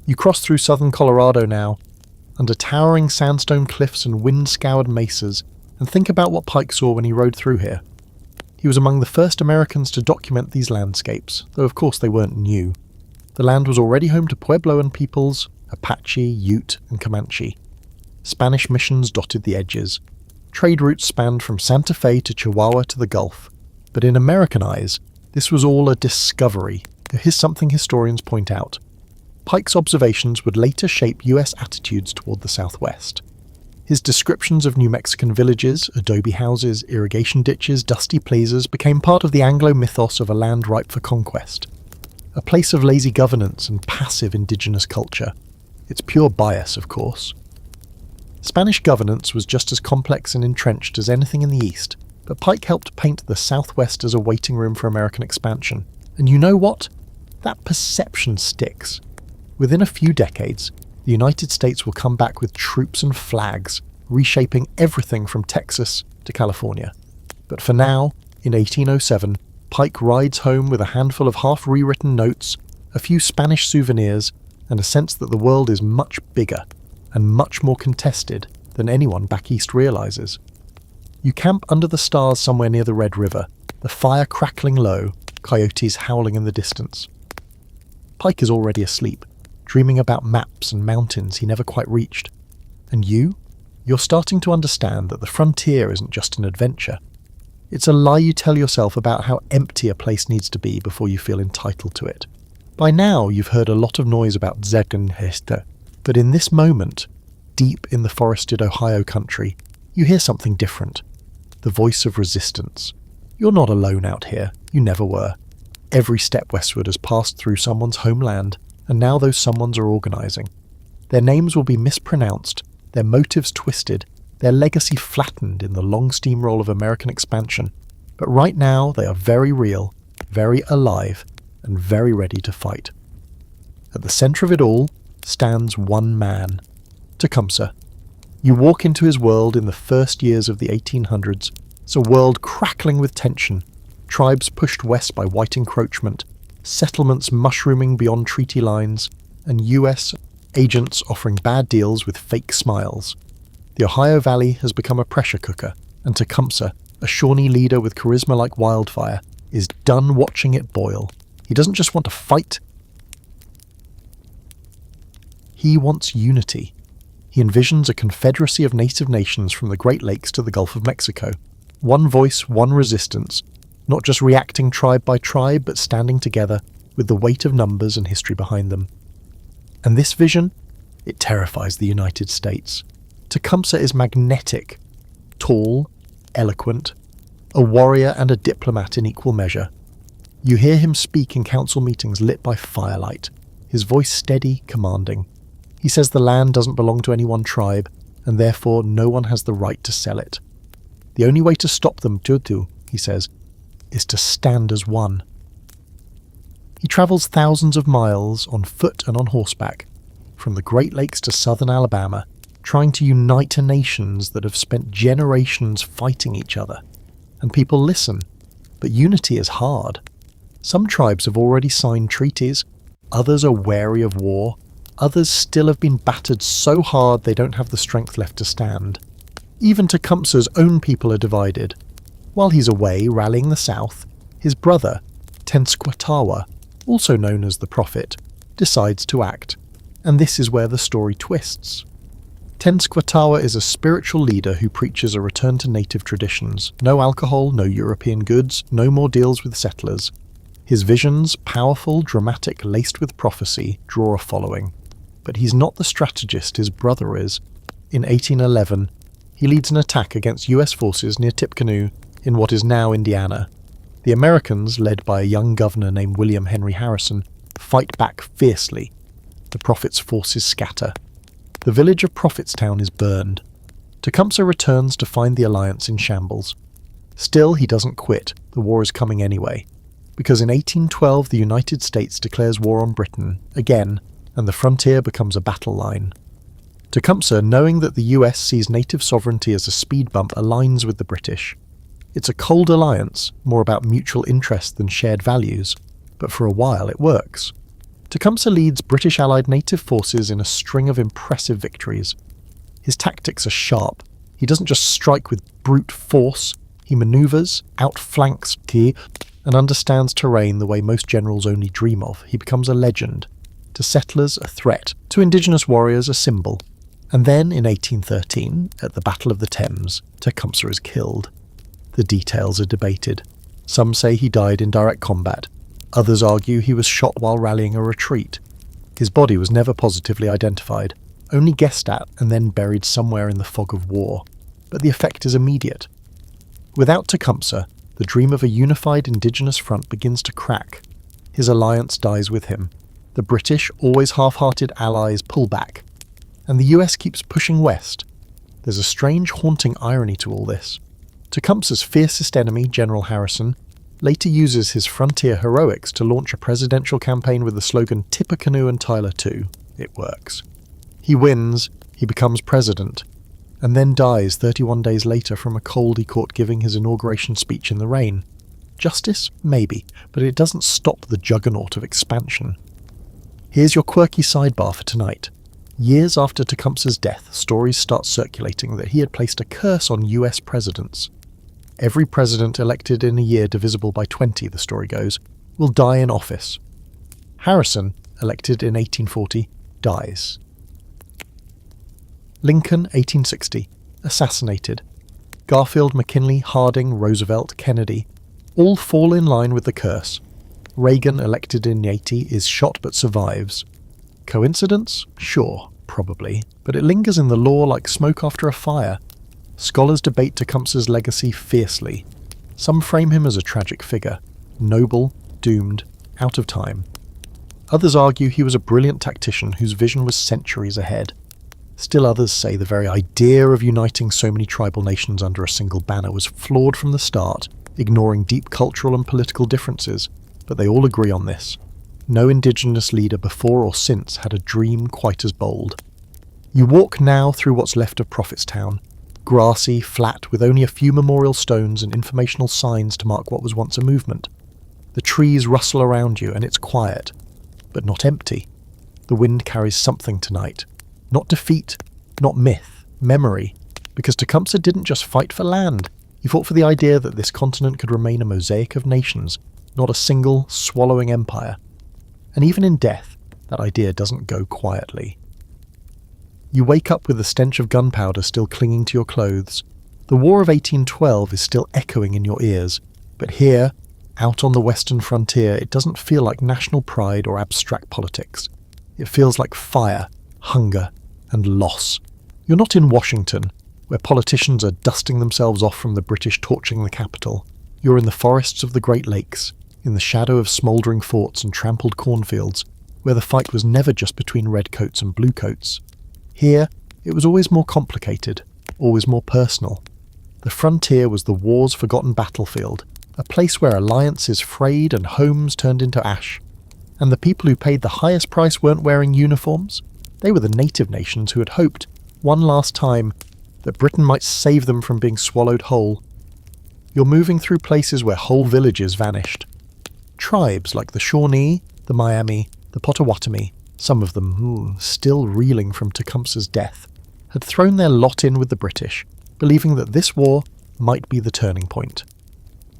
You cross through southern Colorado now, under towering sandstone cliffs and wind-scoured mesas, And think about what Pike saw when he rode through here. He was among the first Americans to document these landscapes, though of course they weren't new. The land was already home to Puebloan peoples, Apache, Ute, and Comanche. Spanish missions dotted the edges. Trade routes spanned from Santa Fe to Chihuahua to the Gulf. But in American eyes, this was all a discovery. Here's something historians point out. Pike's observations would later shape US attitudes toward the Southwest. His descriptions of New Mexican villages, adobe houses, irrigation ditches, dusty plazas became part of the Anglo mythos of a land ripe for conquest. A place of lazy governance and passive indigenous culture. It's pure bias, of course. Spanish governance was just as complex and entrenched as anything in the East, but Pike helped paint the Southwest as a waiting room for American expansion. And you know what? That perception sticks. Within a few decades, the United States will come back with troops and flags, reshaping everything from Texas to California. But for now, in 1807, Pike rides home with a handful of half-rewritten notes, a few Spanish souvenirs, and a sense that the world is much bigger and much more contested than anyone back east realizes. You camp under the stars somewhere near the Red River, the fire crackling low, coyotes howling in the distance. Pike is already asleep, dreaming about maps and mountains he never quite reached. And you're starting to understand that the frontier isn't just an adventure. It's a lie you tell yourself about how empty a place needs to be before you feel entitled to it. By now you've heard a lot of noise about Zebulon, but in this moment, deep in the forested Ohio country, you hear something different. The voice of resistance. You're not alone out here, you never were. Every step westward has passed through someone's homeland, and now those someones are organising. Their names will be mispronounced, their motives twisted, their legacy flattened in the long steamroll of American expansion. But right now they are very real, very alive, and very ready to fight. At the centre of it all stands one man, Tecumseh. You walk into his world in the first years of the 1800s. It's a world crackling with tension, tribes pushed west by white encroachment, settlements mushrooming beyond treaty lines, and US agents offering bad deals with fake smiles. The Ohio Valley has become a pressure cooker, and Tecumseh, a Shawnee leader with charisma like wildfire, is done watching it boil. He doesn't just want to fight. He wants unity. He envisions a confederacy of native nations from the Great Lakes to the Gulf of Mexico. One voice, one resistance, not just reacting tribe by tribe, but standing together with the weight of numbers and history behind them. And this vision, it terrifies the United States. Tecumseh is magnetic, tall, eloquent, a warrior and a diplomat in equal measure. You hear him speak in council meetings lit by firelight, his voice steady, commanding. He says the land doesn't belong to any one tribe, and therefore no one has the right to sell it. The only way to stop them, he says, is to stand as one. He travels thousands of miles on foot and on horseback, from the Great Lakes to southern Alabama, trying to unite nations that have spent generations fighting each other. And people listen, but unity is hard. Some tribes have already signed treaties, others are wary of war, others still have been battered so hard they don't have the strength left to stand. Even Tecumseh's own people are divided. While he's away rallying the South, his brother, Tenskwatawa, also known as the Prophet, decides to act. And this is where the story twists. Tenskwatawa is a spiritual leader who preaches a return to native traditions. No alcohol, no European goods, no more deals with settlers. His visions, powerful, dramatic, laced with prophecy, draw a following. But he's not the strategist his brother is. In 1811, he leads an attack against US forces near Tippecanoe in what is now Indiana. The Americans, led by a young governor named William Henry Harrison, fight back fiercely. The Prophet's forces scatter. The village of Prophetstown is burned. Tecumseh returns to find the alliance in shambles. Still, he doesn't quit. The war is coming anyway. Because in 1812 the United States declares war on Britain, again, and the frontier becomes a battle line. Tecumseh, knowing that the US sees native sovereignty as a speed bump, aligns with the British. It's a cold alliance, more about mutual interest than shared values, but for a while it works. Tecumseh leads British allied native forces in a string of impressive victories. His tactics are sharp, He doesn't just strike with brute force, he maneuvers, outflanks key, and understands terrain the way most generals only dream of. He becomes a legend. To settlers, a threat. To Indigenous warriors, a symbol. And then, in 1813, at the Battle of the Thames, Tecumseh is killed. The details are debated. Some say he died in direct combat. Others argue he was shot while rallying a retreat. His body was never positively identified, only guessed at and then buried somewhere in the fog of war. But the effect is immediate. Without Tecumseh, the dream of a unified Indigenous front begins to crack. His alliance dies with him. The British, always half-hearted allies, pull back. And the US keeps pushing west. There's a strange, haunting irony to all this. Tecumseh's fiercest enemy, General Harrison, later uses his frontier heroics to launch a presidential campaign with the slogan "Tippecanoe and Tyler too." It works. He wins, he becomes president, and then dies 31 days later from a cold he caught giving his inauguration speech in the rain. Justice? Maybe, but it doesn't stop the juggernaut of expansion. Here's your quirky sidebar for tonight. Years after Tecumseh's death, stories start circulating that he had placed a curse on US presidents. Every president elected in a year divisible by 20, the story goes, will die in office. Harrison, elected in 1840, dies. Lincoln, 1860, assassinated. Garfield, McKinley, Harding, Roosevelt, Kennedy, all fall in line with the curse. Reagan, elected in 80, is shot but survives. Coincidence? Sure, probably, but it lingers in the lore like smoke after a fire. Scholars debate Tecumseh's legacy fiercely. Some frame him as a tragic figure, noble, doomed, out of time. Others argue he was a brilliant tactician whose vision was centuries ahead. Still others say the very idea of uniting so many tribal nations under a single banner was flawed from the start, ignoring deep cultural and political differences, but they all agree on this. No Indigenous leader before or since had a dream quite as bold. You walk now through what's left of Prophetstown, grassy, flat, with only a few memorial stones and informational signs to mark what was once a movement. The trees rustle around you and it's quiet, but not empty. The wind carries something tonight. Not defeat, not myth, memory, because Tecumseh didn't just fight for land. He fought for the idea that this continent could remain a mosaic of nations, not a single, swallowing empire. And even in death, that idea doesn't go quietly. You wake up with the stench of gunpowder still clinging to your clothes. The War of 1812 is still echoing in your ears, but here, out on the western frontier, it doesn't feel like national pride or abstract politics. It feels like fire, hunger, and loss. You're not in Washington, where politicians are dusting themselves off from the British torching the capital. You're in the forests of the Great Lakes, in the shadow of smouldering forts and trampled cornfields, where the fight was never just between redcoats and bluecoats. Here, it was always more complicated, always more personal. The frontier was the war's forgotten battlefield, a place where alliances frayed and homes turned into ash. And the people who paid the highest price weren't wearing uniforms. They were the native nations who had hoped, one last time, that Britain might save them from being swallowed whole. You're moving through places where whole villages vanished. Tribes like the Shawnee, the Miami, the Potawatomi, some of them still reeling from Tecumseh's death, had thrown their lot in with the British, believing that this war might be the turning point.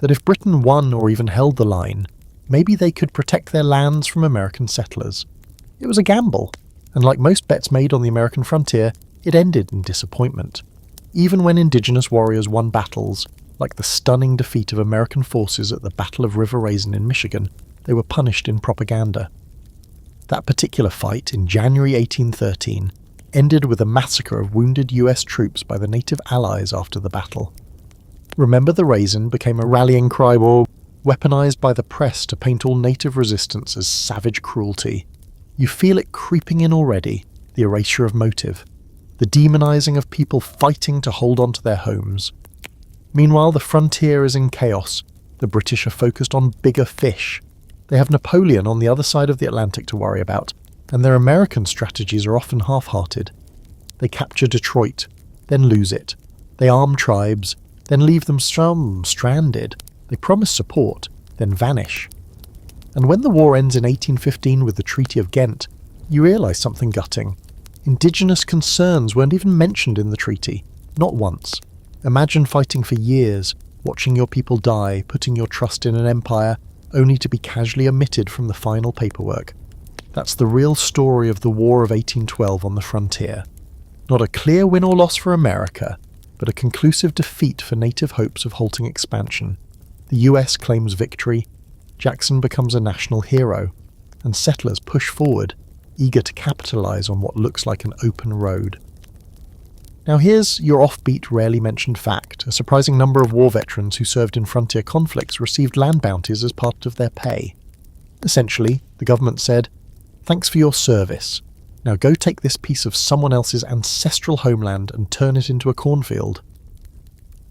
That if Britain won or even held the line, maybe they could protect their lands from American settlers. It was a gamble, and like most bets made on the American frontier, it ended in disappointment. Even when Indigenous warriors won battles, like the stunning defeat of American forces at the Battle of River Raisin in Michigan, they were punished in propaganda. That particular fight in January 1813 ended with a massacre of wounded US troops by the native allies after the battle. Remember the Raisin became a rallying cry weaponized by the press to paint all native resistance as savage cruelty. You feel it creeping in already, the erasure of motive, the demonizing of people fighting to hold on to their homes. Meanwhile, the frontier is in chaos. The British are focused on bigger fish. They have Napoleon on the other side of the Atlantic to worry about, and their American strategies are often half-hearted. They capture Detroit, then lose it. They arm tribes, then leave them stranded. They promise support, then vanish. And when the war ends in 1815 with the Treaty of Ghent, you realise something gutting. Indigenous concerns weren't even mentioned in the treaty, Not once. Imagine fighting for years, watching your people die, putting your trust in an empire, only to be casually omitted from the final paperwork. That's the real story of the War of 1812 on the frontier. Not a clear win or loss for America, but a conclusive defeat for native hopes of halting expansion. The US claims victory, Jackson becomes a national hero, and settlers push forward, eager to capitalize on what looks like an open road. Now here's your offbeat, rarely mentioned fact. A surprising number of war veterans who served in frontier conflicts received land bounties as part of their pay. Essentially, the government said, "Thanks for your service. Now go take this piece of someone else's ancestral homeland and turn it into a cornfield."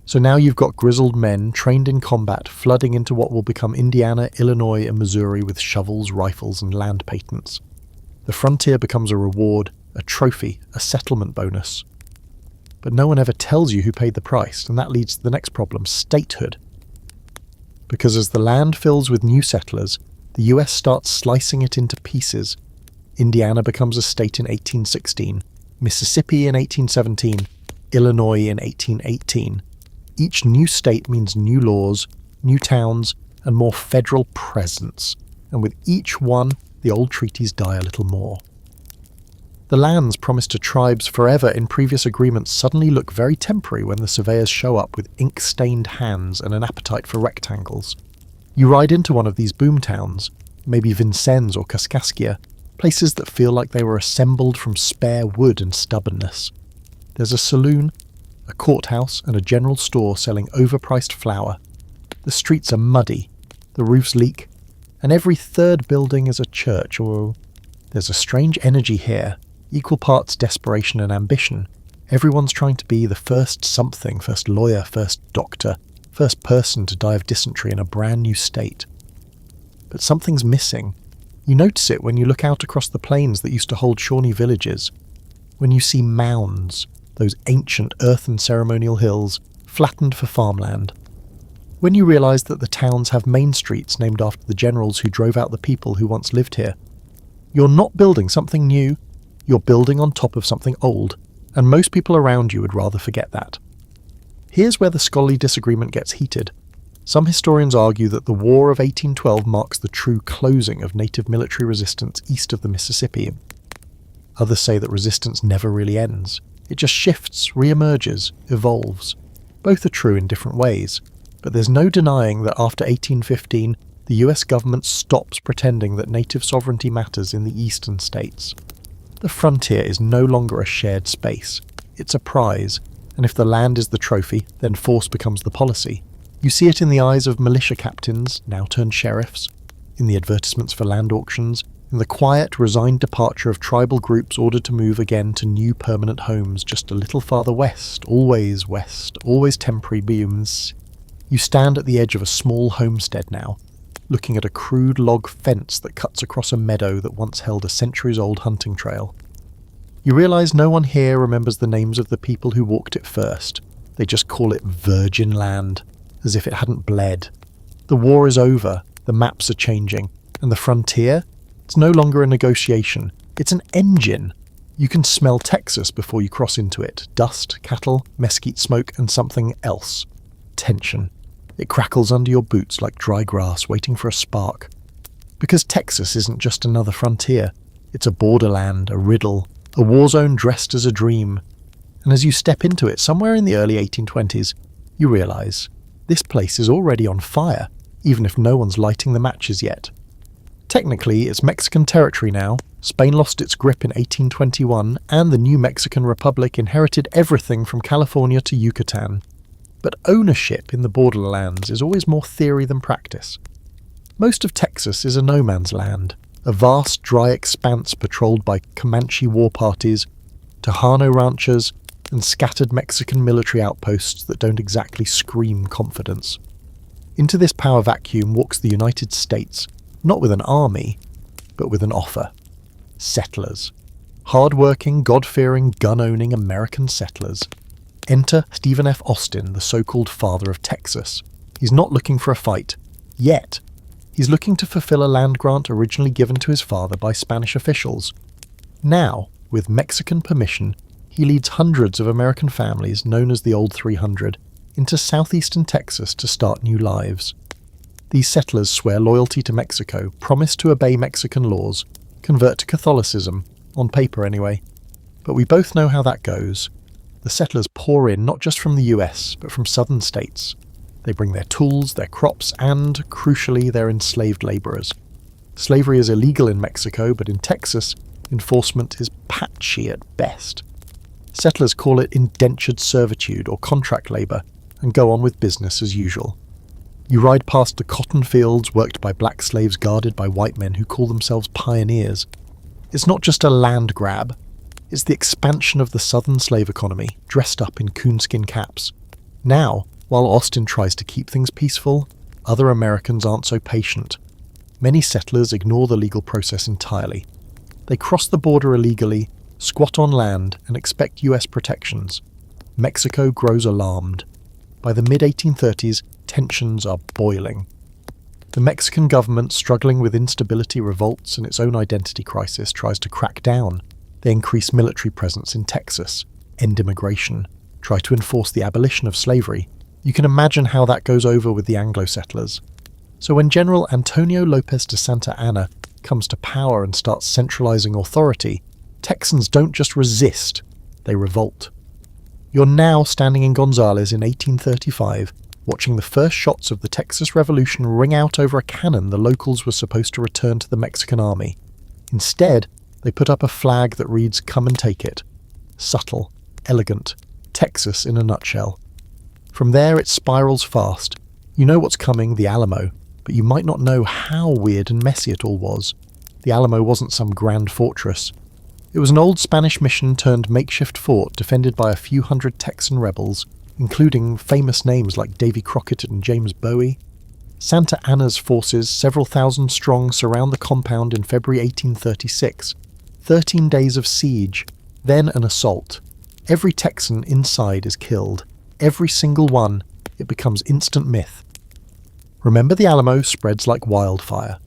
So now you've got grizzled men trained in combat flooding into what will become Indiana, Illinois and Missouri with shovels, rifles and land patents. The frontier becomes a reward, a trophy, a settlement bonus. But no one ever tells you who paid the price, and that leads to the next problem, statehood. Because as the land fills with new settlers, the US starts slicing it into pieces. Indiana becomes a state in 1816, Mississippi in 1817, Illinois in 1818. Each new state means new laws, new towns, and more federal presence, and with each one, the old treaties die a little more. The lands promised to tribes forever in previous agreements suddenly look very temporary when the surveyors show up with ink-stained hands and an appetite for rectangles. You ride into one of these boom towns, maybe Vincennes or Kaskaskia, places that feel like they were assembled from spare wood and stubbornness. There's a saloon, a courthouse, and a general store selling overpriced flour. The streets are muddy, the roofs leak, and every third building is a church. Or there's a strange energy here, equal parts desperation and ambition. Everyone's trying to be the first something, first lawyer, first doctor, first person to die of dysentery in a brand new state. But something's missing. You notice it when you look out across the plains that used to hold Shawnee villages. When you see mounds, those ancient earthen ceremonial hills, flattened for farmland. When you realise that the towns have main streets named after the generals who drove out the people who once lived here. You're not building something new, you're building on top of something old, and most people around you would rather forget that. Here's where the scholarly disagreement gets heated. Some historians argue that the War of 1812 marks the true closing of native military resistance east of the Mississippi. Others say that resistance never really ends. It just shifts, re-emerges, evolves. Both are true in different ways, but there's no denying that after 1815, the US government stops pretending that native sovereignty matters in the eastern states. The frontier is no longer a shared space. It's a prize, and if the land is the trophy, then force becomes the policy. You see it in the eyes of militia captains, now turned sheriffs, in the advertisements for land auctions, in the quiet, resigned departure of tribal groups ordered to move again to new permanent homes just a little farther west, always temporary booms. You stand at the edge of a small homestead now, looking at a crude log fence that cuts across a meadow that once held a centuries-old hunting trail. You realise no one here remembers the names of the people who walked it first. They just call it virgin land, as if it hadn't bled. The war is over, the maps are changing, and the frontier? It's no longer a negotiation, it's an engine. You can smell Texas before you cross into it. Dust, cattle, mesquite smoke, and something else. Tension. It crackles under your boots like dry grass waiting for a spark. Because Texas isn't just another frontier. It's a borderland, a riddle, a war zone dressed as a dream. And as you step into it somewhere in the early 1820s, you realise this place is already on fire, even if no one's lighting the matches yet. Technically, it's Mexican territory now. Spain lost its grip in 1821, and the new Mexican Republic inherited everything from California to Yucatan. But ownership in the borderlands is always more theory than practice. Most of Texas is a no man's land, a vast dry expanse patrolled by Comanche war parties, Tejano ranchers, and scattered Mexican military outposts that don't exactly scream confidence. Into this power vacuum walks the United States, not with an army, but with an offer. Settlers. Hard-working, God-fearing, gun-owning American settlers. Enter Stephen F. Austin, the so-called father of Texas. He's not looking for a fight, yet. He's looking to fulfill a land grant originally given to his father by Spanish officials. Now, with Mexican permission, he leads hundreds of American families, known as the Old 300, into southeastern Texas to start new lives. These settlers swear loyalty to Mexico, promise to obey Mexican laws, convert to Catholicism, on paper anyway. But we both know how that goes. The settlers pour in not just from the US, but from southern states. They bring their tools, their crops, and, crucially, their enslaved labourers. Slavery is illegal in Mexico, but in Texas, enforcement is patchy at best. Settlers call it indentured servitude or contract labour, and go on with business as usual. You ride past the cotton fields worked by black slaves guarded by white men who call themselves pioneers. It's not just a land grab. It's the expansion of the southern slave economy, dressed up in coonskin caps. Now, while Austin tries to keep things peaceful, other Americans aren't so patient. Many settlers ignore the legal process entirely. They cross the border illegally, squat on land, and expect US protections. Mexico grows alarmed. By the mid-1830s, tensions are boiling. The Mexican government, struggling with instability, revolts, and its own identity crisis, tries to crack down. They increase military presence in Texas, end immigration, try to enforce the abolition of slavery. You can imagine how that goes over with the Anglo settlers. So when General Antonio Lopez de Santa Anna comes to power and starts centralizing authority, Texans don't just resist, they revolt. You're now standing in Gonzales in 1835, watching the first shots of the Texas Revolution ring out over a cannon the locals were supposed to return to the Mexican army. Instead, they put up a flag that reads, "Come and take it." Subtle, elegant, Texas in a nutshell. From there it spirals fast. You know what's coming, the Alamo, but you might not know how weird and messy it all was. The Alamo wasn't some grand fortress. It was an old Spanish mission turned makeshift fort defended by a few hundred Texan rebels, including famous names like Davy Crockett and James Bowie. Santa Anna's forces, several thousand strong, surround the compound in February 1836. 13 days of siege, then an assault. Every Texan inside is killed. Every single one. It becomes instant myth. Remember the Alamo spreads like wildfire.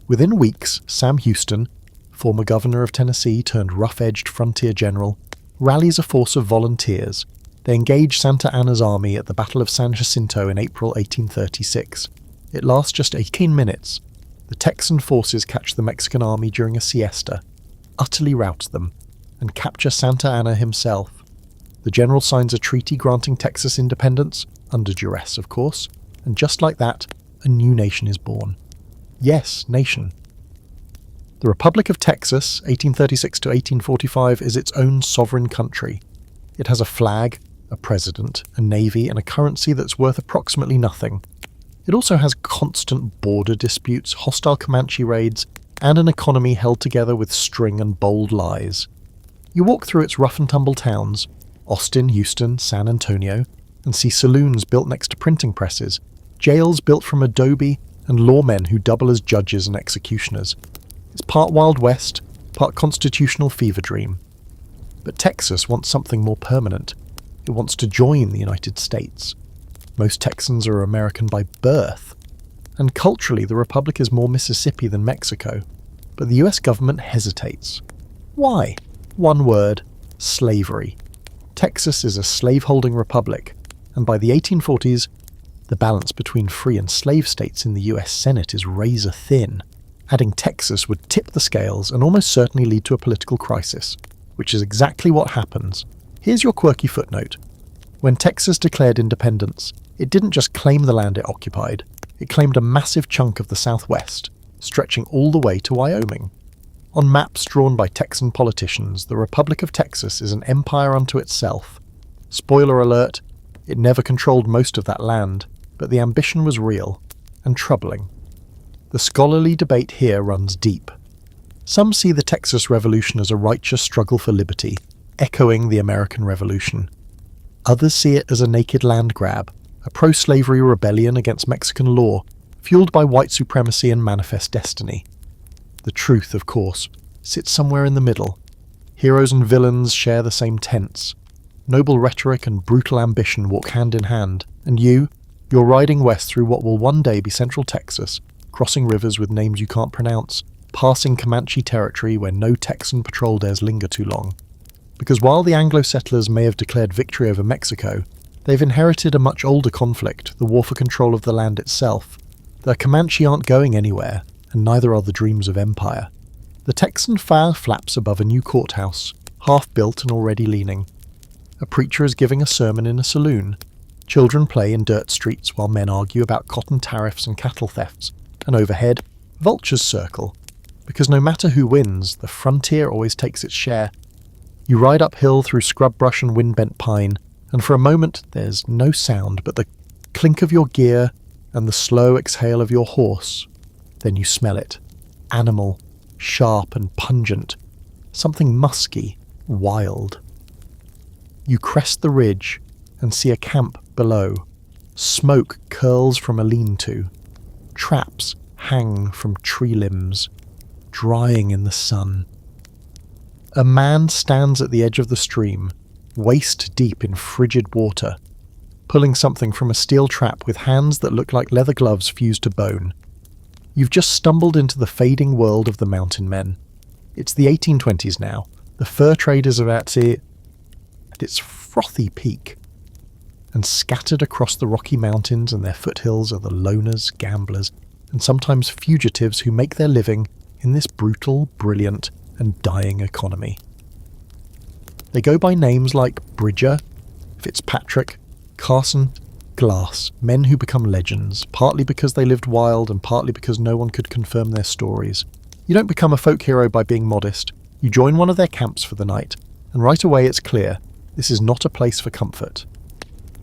Within weeks, Sam Houston, former governor of Tennessee turned rough-edged frontier general, rallies a force of volunteers. They engage Santa Anna's army at the Battle of San Jacinto in April 1836. It lasts just 18 minutes. The Texan forces catch the Mexican army during a siesta, utterly rout them, and capture Santa Anna himself. The general signs a treaty granting Texas independence, under duress of course, and just like that, a new nation is born. Yes, nation. The Republic of Texas, 1836 to 1845, is its own sovereign country. It has a flag, a president, a navy, and a currency that's worth approximately nothing. It also has constant border disputes, hostile Comanche raids, and an economy held together with string and bold lies. You walk through its rough-and-tumble towns, Austin, Houston, San Antonio, and see saloons built next to printing presses, jails built from adobe, and lawmen who double as judges and executioners. It's part Wild West, part constitutional fever dream. But Texas wants something more permanent. It wants to join the United States. Most Texans are American by birth. And culturally, the Republic is more Mississippi than Mexico. But the US government hesitates. Why? One word: slavery. Texas is a slaveholding republic, and by the 1840s, the balance between free and slave states in the US Senate is razor thin. Adding Texas would tip the scales and almost certainly lead to a political crisis, which is exactly what happens. Here's your quirky footnote. When Texas declared independence, it didn't just claim the land it occupied, it claimed a massive chunk of the Southwest, stretching all the way to Wyoming. On maps drawn by Texan politicians, the Republic of Texas is an empire unto itself. Spoiler alert, it never controlled most of that land, but the ambition was real and troubling. The scholarly debate here runs deep. Some see the Texas Revolution as a righteous struggle for liberty, echoing the American Revolution. Others see it as a naked land grab, a pro-slavery rebellion against Mexican law, fueled by white supremacy and manifest destiny. The truth, of course, sits somewhere in the middle. Heroes and villains share the same tenets. Noble rhetoric and brutal ambition walk hand in hand, and you're riding west through what will one day be Central Texas, crossing rivers with names you can't pronounce, passing Comanche territory where no Texan patrol dares linger too long. because while the Anglo settlers may have declared victory over Mexico, they've inherited a much older conflict, the war for control of the land itself. The Comanche aren't going anywhere, and neither are the dreams of empire. The Texan fire flaps above a new courthouse, half-built and already leaning. A preacher is giving a sermon in a saloon. Children play in dirt streets while men argue about cotton tariffs and cattle thefts. And overhead, vultures circle, because no matter who wins, the frontier always takes its share. You ride uphill through scrub brush and wind-bent pine, and for a moment there's no sound but the clink of your gear and the slow exhale of your horse. Then you smell it. Animal, sharp and pungent. Something musky, wild. You crest the ridge and see a camp below. Smoke curls from a lean-to. Traps hang from tree limbs, drying in the sun. A man stands at the edge of the stream, waist deep in frigid water, pulling something from a steel trap with hands that look like leather gloves fused to bone. You've just stumbled into the fading world of the mountain men. It's the 1820s now. The fur trade is at its frothy peak. And scattered across the Rocky Mountains and their foothills are the loners, gamblers, and sometimes fugitives who make their living in this brutal, brilliant, and dying economy. They go by names like Bridger, Fitzpatrick, Carson, Glass, men who become legends, partly because they lived wild and partly because no one could confirm their stories. You don't become a folk hero by being modest. You join one of their camps for the night, and right away it's clear, this is not a place for comfort.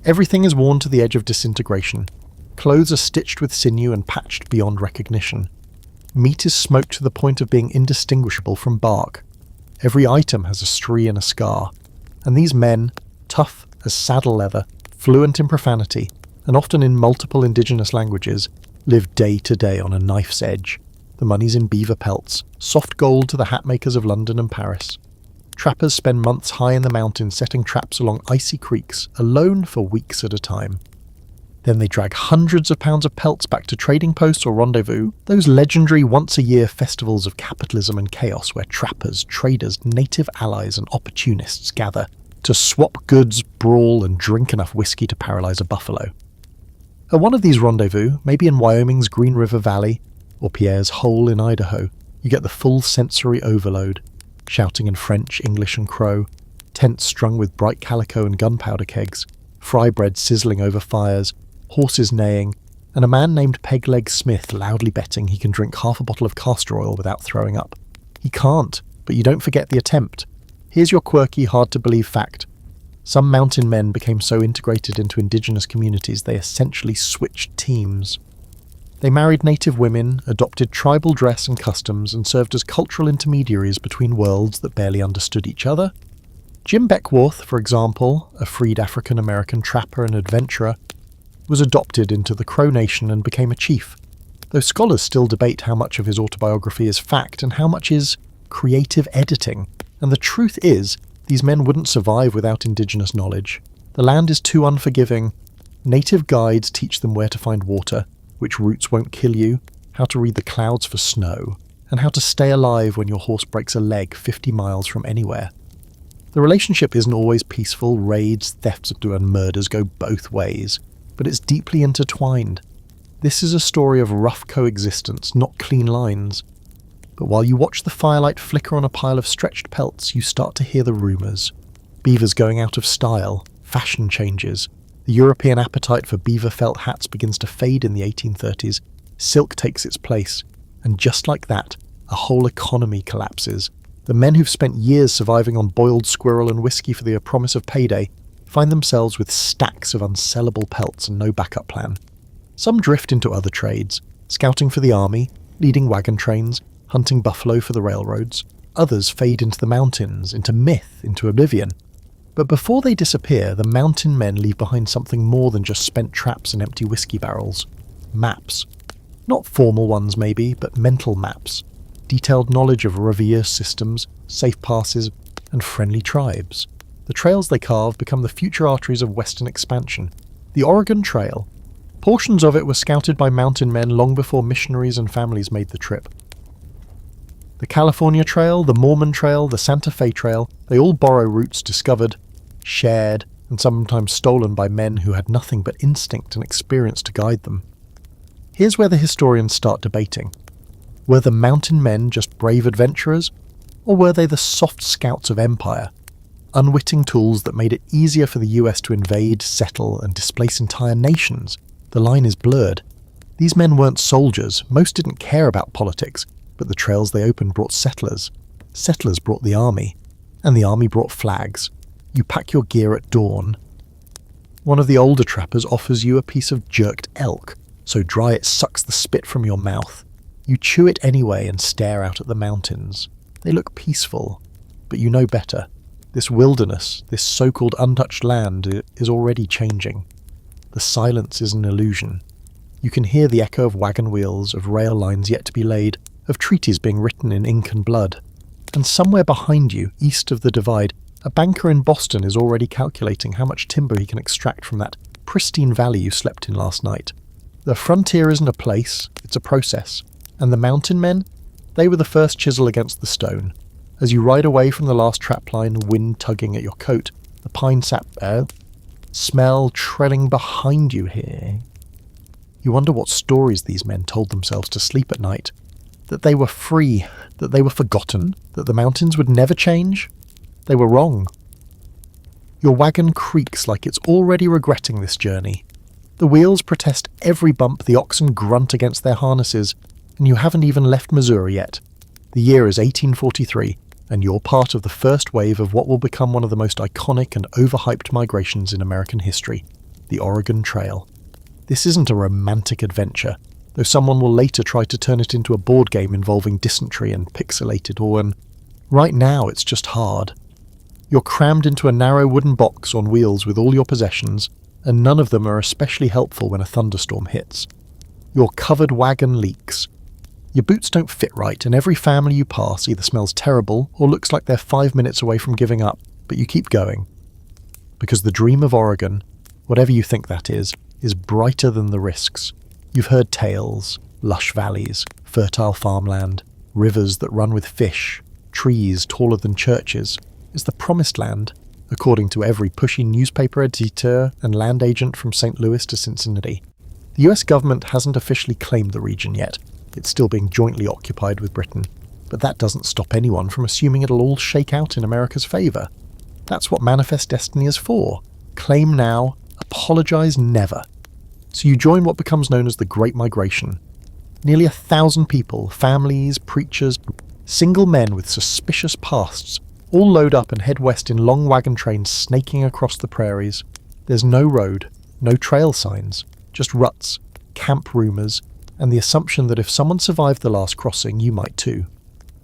Everything is worn to the edge of disintegration. Clothes are stitched with sinew and patched beyond recognition. Meat is smoked to the point of being indistinguishable from bark. Every item has a stree and a scar. And these men, tough as saddle leather, fluent in profanity, and often in multiple indigenous languages, live day to day on a knife's edge. The money's in beaver pelts, soft gold to the hat makers of London and Paris. Trappers spend months high in the mountains setting traps along icy creeks, alone for weeks at a time. Then they drag hundreds of pounds of pelts back to trading posts or rendezvous, those legendary once-a-year festivals of capitalism and chaos where trappers, traders, native allies and opportunists gather to swap goods, brawl and drink enough whiskey to paralyze a buffalo. At one of these rendezvous, maybe in Wyoming's Green River Valley or Pierre's Hole in Idaho, you get the full sensory overload. Shouting in French, English and Crow, tents strung with bright calico and gunpowder kegs, fry bread sizzling over fires, horses neighing, and a man named Pegleg Smith loudly betting he can drink half a bottle of castor oil without throwing up. He can't, but you don't forget the attempt. Here's your quirky, hard-to-believe fact. Some mountain men became so integrated into indigenous communities they essentially switched teams. They married native women, adopted tribal dress and customs, and served as cultural intermediaries between worlds that barely understood each other. Jim Beckworth, for example, a freed African-American trapper and adventurer, was adopted into the Crow Nation and became a chief, though scholars still debate how much of his autobiography is fact and how much is creative editing. And the truth is, these men wouldn't survive without indigenous knowledge. The land is too unforgiving. Native guides teach them where to find water, which routes won't kill you, how to read the clouds for snow, and how to stay alive when your horse breaks a leg 50 miles from anywhere. The relationship isn't always peaceful. Raids, thefts, and murders go both ways, but it's deeply intertwined. This is a story of rough coexistence, not clean lines. But while you watch the firelight flicker on a pile of stretched pelts, you start to hear the rumours. Beavers going out of style, fashion changes. The European appetite for beaver felt hats begins to fade in the 1830s. Silk takes its place, and just like that, a whole economy collapses. The men who've spent years surviving on boiled squirrel and whiskey for the promise of payday find themselves with stacks of unsellable pelts and no backup plan. Some drift into other trades, scouting for the army, leading wagon trains, hunting buffalo for the railroads. Others fade into the mountains, into myth, into oblivion. But before they disappear, the mountain men leave behind something more than just spent traps and empty whiskey barrels. Maps. Not formal ones maybe, but mental maps. Detailed knowledge of revier systems, safe passes, and friendly tribes. The trails they carve become the future arteries of Western expansion. The Oregon Trail. Portions of it were scouted by mountain men long before missionaries and families made the trip. The California Trail, the Mormon Trail, the Santa Fe Trail, they all borrow routes discovered, shared, and sometimes stolen by men who had nothing but instinct and experience to guide them. Here's where the historians start debating. Were the mountain men just brave adventurers, or were they the soft scouts of empire, unwitting tools that made it easier for the US to invade, settle, and displace entire nations? The line is blurred. These men weren't soldiers, most didn't care about politics, but the trails they opened brought settlers. Settlers brought the army, and the army brought flags. You pack your gear at dawn. One of the older trappers offers you a piece of jerked elk, so dry it sucks the spit from your mouth. You chew it anyway and stare out at the mountains. They look peaceful, but you know better. This wilderness, this so-called untouched land, is already changing. The silence is an illusion. You can hear the echo of wagon wheels, of rail lines yet to be laid, of treaties being written in ink and blood. And somewhere behind you, east of the divide, a banker in Boston is already calculating how much timber he can extract from that pristine valley you slept in last night. The frontier isn't a place, it's a process. And the mountain men? They were the first chisel against the stone. As you ride away from the last trapline, wind tugging at your coat, the pine sap smell trailing behind you here. You wonder what stories these men told themselves to sleep at night. That they were free, that they were forgotten, that the mountains would never change. They were wrong. Your wagon creaks like it's already regretting this journey. The wheels protest every bump, the oxen grunt against their harnesses, and you haven't even left Missouri yet. The year is 1843, and you're part of the first wave of what will become one of the most iconic and overhyped migrations in American history, the Oregon Trail. This isn't a romantic adventure, though someone will later try to turn it into a board game involving dysentery and pixelated Orwell. Right now it's just hard. You're crammed into a narrow wooden box on wheels with all your possessions, and none of them are especially helpful when a thunderstorm hits. Your covered wagon leaks. Your boots don't fit right, and every family you pass either smells terrible or looks like they're 5 minutes away from giving up, but you keep going. Because the dream of Oregon, whatever you think that is brighter than the risks. You've heard tales, lush valleys, fertile farmland, rivers that run with fish, trees taller than churches. It's the promised land, according to every pushy newspaper editor and land agent from St. Louis to Cincinnati. The US government hasn't officially claimed the region yet. It's still being jointly occupied with Britain. But that doesn't stop anyone from assuming it'll all shake out in America's favour. That's what Manifest Destiny is for. Claim now, apologise never. So you join what becomes known as the Great Migration. Nearly 1,000 people, families, preachers, single men with suspicious pasts, all load up and head west in long wagon trains snaking across the prairies. There's no road, no trail signs, just ruts, camp rumours, and the assumption that if someone survived the last crossing, you might too.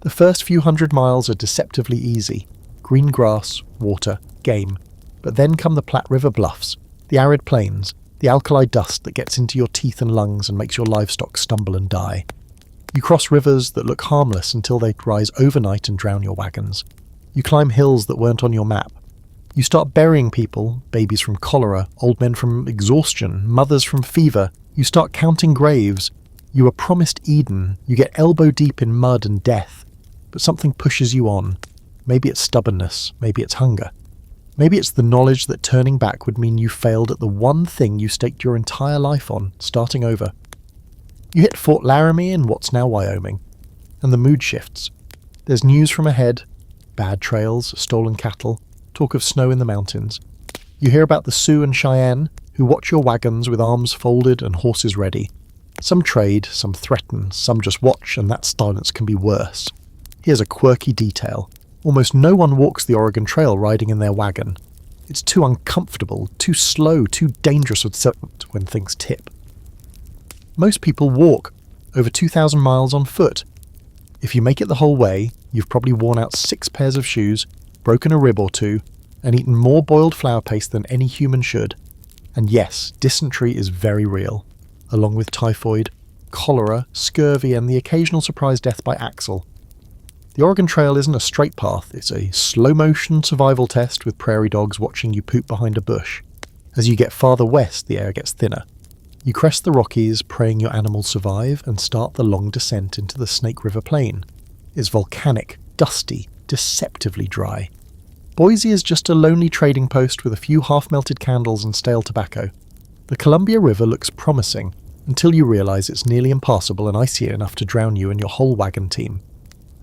The first few 100 miles are deceptively easy. Green grass, water, game. But then come the Platte River bluffs, the arid plains, the alkali dust that gets into your teeth and lungs and makes your livestock stumble and die. You cross rivers that look harmless until they rise overnight and drown your wagons. You climb hills that weren't on your map. You start burying people, babies from cholera, old men from exhaustion, mothers from fever. You start counting graves. You are promised Eden. You get elbow deep in mud and death. But something pushes you on. Maybe it's stubbornness. Maybe it's hunger. Maybe it's the knowledge that turning back would mean you failed at the one thing you staked your entire life on, starting over. You hit Fort Laramie in what's now Wyoming, and the mood shifts. There's news from ahead, bad trails, stolen cattle, talk of snow in the mountains. You hear about the Sioux and Cheyenne, who watch your wagons with arms folded and horses ready. Some trade, some threaten, some just watch, and that silence can be worse. Here's a quirky detail. Almost no one walks the Oregon Trail riding in their wagon. It's too uncomfortable, too slow, too dangerous when things tip. Most people walk over 2,000 miles on foot. If you make it the whole way, you've probably worn out 6 pairs of shoes, broken a rib or two, and eaten more boiled flour paste than any human should. And yes, dysentery is very real, along with typhoid, cholera, scurvy, and the occasional surprise death by axle. The Oregon Trail isn't a straight path, it's a slow-motion survival test with prairie dogs watching you poop behind a bush. As you get farther west, the air gets thinner. You crest the Rockies, praying your animals survive, and start the long descent into the Snake River Plain. is volcanic, dusty, deceptively dry. Boise is just a lonely trading post with a few half-melted candles and stale tobacco. The Columbia River looks promising until you realise it's nearly impassable and icy enough to drown you and your whole wagon team.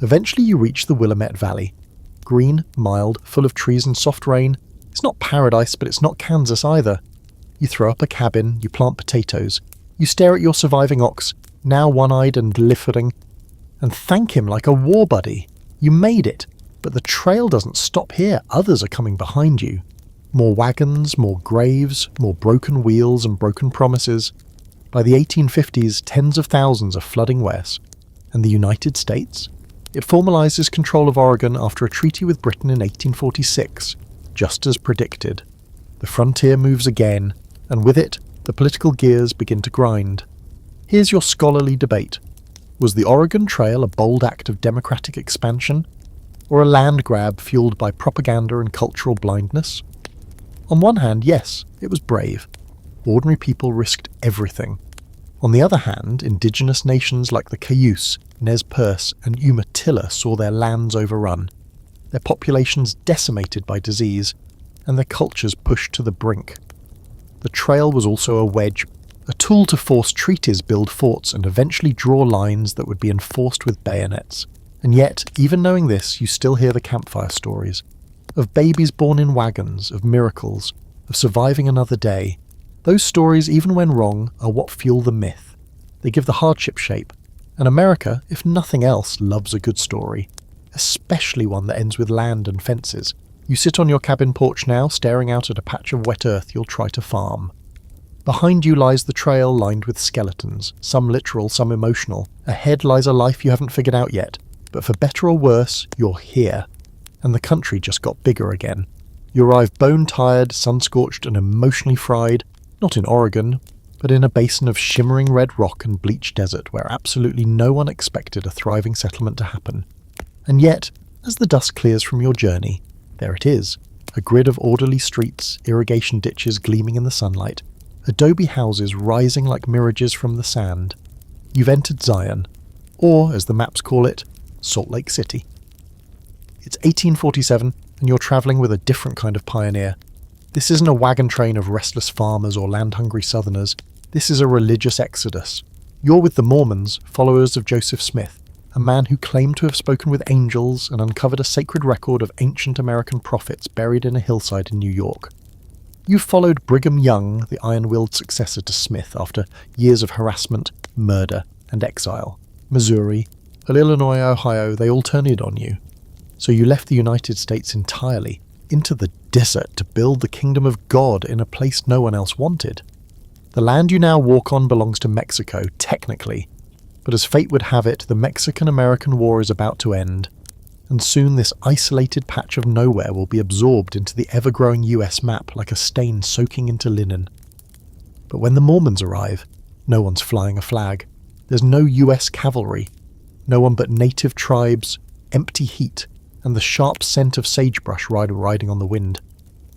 Eventually you reach the Willamette Valley. Green, mild, full of trees and soft rain. It's not paradise, but it's not Kansas either. You throw up a cabin, you plant potatoes. You stare at your surviving ox, now one-eyed and liffering, and thank him like a war buddy. You made it. But the trail doesn't stop here. Others are coming behind you. More wagons, more graves, more broken wheels and broken promises. By the 1850s, tens of thousands are flooding west. And the United States? It formalises control of Oregon after a treaty with Britain in 1846, just as predicted. The frontier moves again, and with it, the political gears begin to grind. Here's your scholarly debate. Was the Oregon Trail a bold act of democratic expansion, or a land grab fueled by propaganda and cultural blindness? On one hand, yes, it was brave. Ordinary people risked everything. On the other hand, indigenous nations like the Cayuse, Nez Perce, and Umatilla saw their lands overrun, their populations decimated by disease, and their cultures pushed to the brink. The trail was also a wedge, a tool to force treaties, build forts, and eventually draw lines that would be enforced with bayonets. And yet, even knowing this, you still hear the campfire stories. Of babies born in wagons, of miracles, of surviving another day. Those stories, even when wrong, are what fuel the myth. They give the hardship shape. And America, if nothing else, loves a good story. Especially one that ends with land and fences. You sit on your cabin porch now, staring out at a patch of wet earth you'll try to farm. Behind you lies the trail lined with skeletons, some literal, some emotional. Ahead lies a life you haven't figured out yet. But for better or worse, you're here. And the country just got bigger again. You arrive bone-tired, sun-scorched and emotionally fried, not in Oregon, but in a basin of shimmering red rock and bleached desert where absolutely no one expected a thriving settlement to happen. And yet, as the dust clears from your journey, there it is, a grid of orderly streets, irrigation ditches gleaming in the sunlight, adobe houses rising like mirages from the sand. You've entered Zion, or, as the maps call it, Salt Lake City. It's 1847, and you're travelling with a different kind of pioneer. This isn't a wagon train of restless farmers or land-hungry southerners. This is a religious exodus. You're with the Mormons, followers of Joseph Smith, a man who claimed to have spoken with angels and uncovered a sacred record of ancient American prophets buried in a hillside in New York. You followed Brigham Young, the iron-willed successor to Smith, after years of harassment, murder, and exile. Missouri, Illinois, Ohio, they all turned in on you. So you left the United States entirely, into the desert to build the kingdom of God in a place no one else wanted. The land you now walk on belongs to Mexico, technically, but as fate would have it, the Mexican-American War is about to end, and soon this isolated patch of nowhere will be absorbed into the ever-growing US map like a stain soaking into linen. But when the Mormons arrive, no one's flying a flag. There's no US cavalry. No one but native tribes, empty heat, and the sharp scent of sagebrush riding on the wind.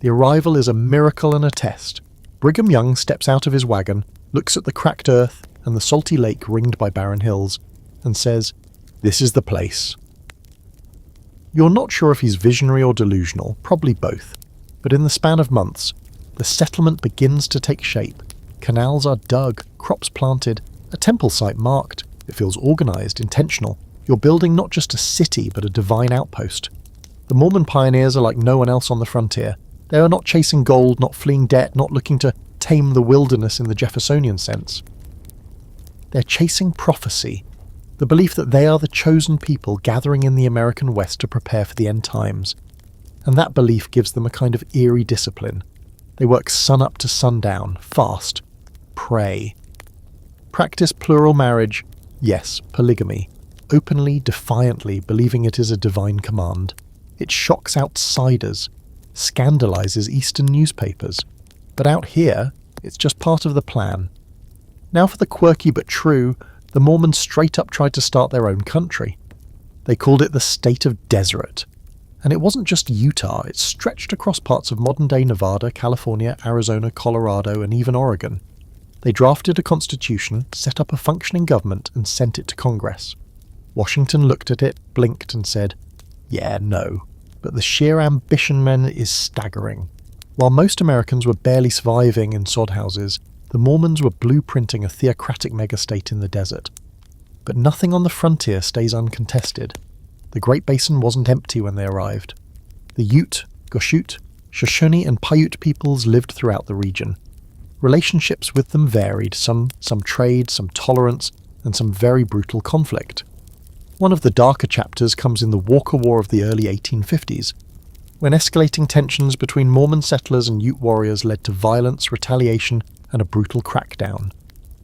The arrival is a miracle and a test. Brigham Young steps out of his wagon, looks at the cracked earth and the salty lake ringed by barren hills, and says, "This is the place." You're not sure if he's visionary or delusional, probably both. But in the span of months, the settlement begins to take shape. Canals are dug, crops planted, a temple site marked. It feels organised, intentional. You're building not just a city, but a divine outpost. The Mormon pioneers are like no one else on the frontier. They are not chasing gold, not fleeing debt, not looking to tame the wilderness in the Jeffersonian sense. They're chasing prophecy, the belief that they are the chosen people gathering in the American West to prepare for the end times. And that belief gives them a kind of eerie discipline. They work sun up to sundown, fast, pray. Practice plural marriage, yes, polygamy, openly, defiantly, believing it is a divine command. It shocks outsiders, scandalizes Eastern newspapers. But out here, it's just part of the plan. Now for the quirky but true, the Mormons straight up tried to start their own country. They called it the State of Deseret. And it wasn't just Utah, it stretched across parts of modern-day Nevada, California, Arizona, Colorado, and even Oregon. They drafted a constitution, set up a functioning government, and sent it to Congress. Washington looked at it, blinked and said, "Yeah, no." But the sheer ambition men is staggering. While most Americans were barely surviving in sod houses, the Mormons were blueprinting a theocratic megastate in the desert. But nothing on the frontier stays uncontested. The Great Basin wasn't empty when they arrived. The Ute, Goshute, Shoshone and Paiute peoples lived throughout the region. Relationships with them varied, some trade, some tolerance, and some very brutal conflict. One of the darker chapters comes in the Walker War of the early 1850s, when escalating tensions between Mormon settlers and Ute warriors led to violence, retaliation, and a brutal crackdown.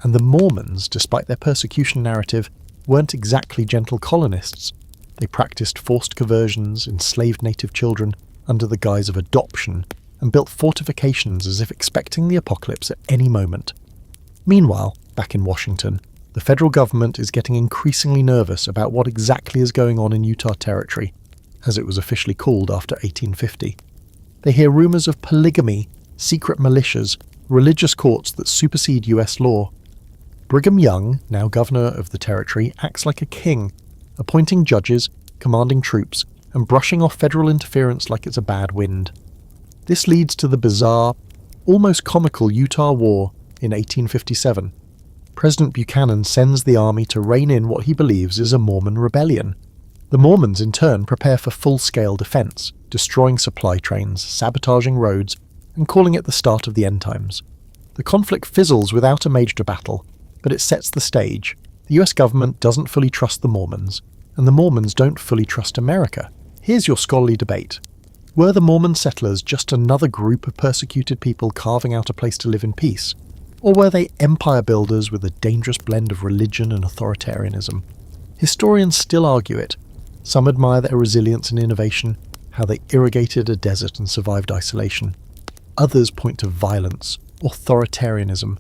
And the Mormons, despite their persecution narrative, weren't exactly gentle colonists. They practiced forced conversions, enslaved native children under the guise of adoption, and built fortifications as if expecting the apocalypse at any moment. Meanwhile, back in Washington, the federal government is getting increasingly nervous about what exactly is going on in Utah Territory, as it was officially called after 1850. They hear rumours of polygamy, secret militias, religious courts that supersede US law. Brigham Young, now governor of the territory, acts like a king, appointing judges, commanding troops, and brushing off federal interference like it's a bad wind. This leads to the bizarre, almost comical Utah War in 1857. President Buchanan sends the army to rein in what he believes is a Mormon rebellion. The Mormons, in turn, prepare for full-scale defense, destroying supply trains, sabotaging roads, and calling it the start of the end times. The conflict fizzles without a major battle, but it sets the stage. The US government doesn't fully trust the Mormons, and the Mormons don't fully trust America. Here's your scholarly debate. Were the Mormon settlers just another group of persecuted people carving out a place to live in peace? Or were they empire builders with a dangerous blend of religion and authoritarianism? Historians still argue it. Some admire their resilience and innovation, how they irrigated a desert and survived isolation. Others point to violence, authoritarianism,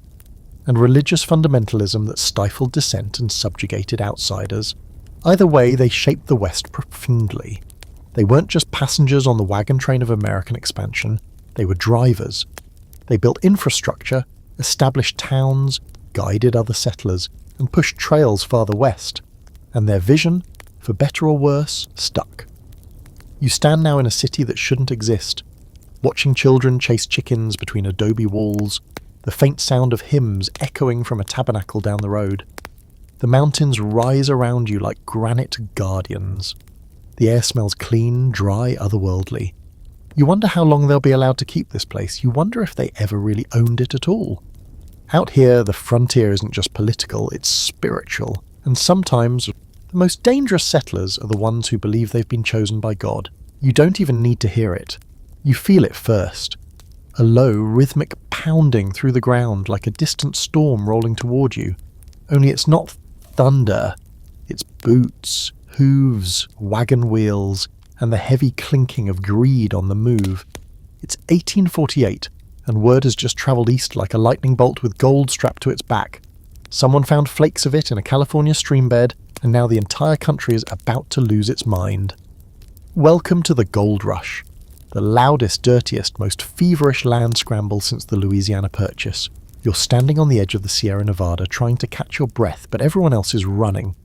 and religious fundamentalism that stifled dissent and subjugated outsiders. Either way, they shaped the West profoundly. They weren't just passengers on the wagon train of American expansion, they were drivers. They built infrastructure, established towns, guided other settlers, and pushed trails farther west. And their vision, for better or worse, stuck. You stand now in a city that shouldn't exist, watching children chase chickens between adobe walls, the faint sound of hymns echoing from a tabernacle down the road. The mountains rise around you like granite guardians. The air smells clean, dry, otherworldly. You wonder how long they'll be allowed to keep this place. You wonder if they ever really owned it at all. Out here, the frontier isn't just political, it's spiritual. And sometimes, the most dangerous settlers are the ones who believe they've been chosen by God. You don't even need to hear it. You feel it first. A low, rhythmic pounding through the ground like a distant storm rolling toward you. Only it's not thunder. It's boots, hooves, wagon wheels, and the heavy clinking of greed on the move. It's 1848, and word has just travelled east like a lightning bolt with gold strapped to its back. Someone found flakes of it in a California streambed, and now the entire country is about to lose its mind. Welcome to the gold rush, the loudest, dirtiest, most feverish land scramble since the Louisiana Purchase. You're standing on the edge of the Sierra Nevada trying to catch your breath, but everyone else is running.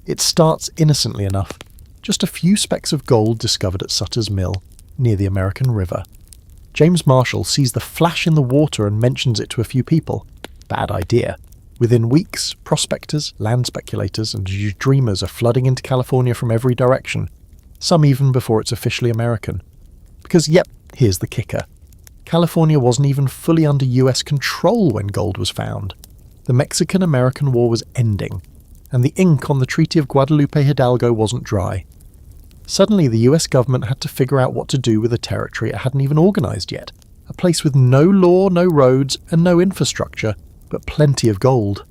It starts innocently enough, just a few specks of gold discovered at Sutter's Mill, near the American River. James Marshall sees the flash in the water and mentions it to a few people. Bad idea. Within weeks, prospectors, land speculators, and dreamers are flooding into California from every direction, some even before it's officially American. Because, yep, here's the kicker. California wasn't even fully under US control when gold was found. The Mexican-American War was ending, and the ink on the Treaty of Guadalupe Hidalgo wasn't dry. Suddenly the US government had to figure out what to do with a territory it hadn't even organised yet, a place with no law, no roads, and no infrastructure, but plenty of gold.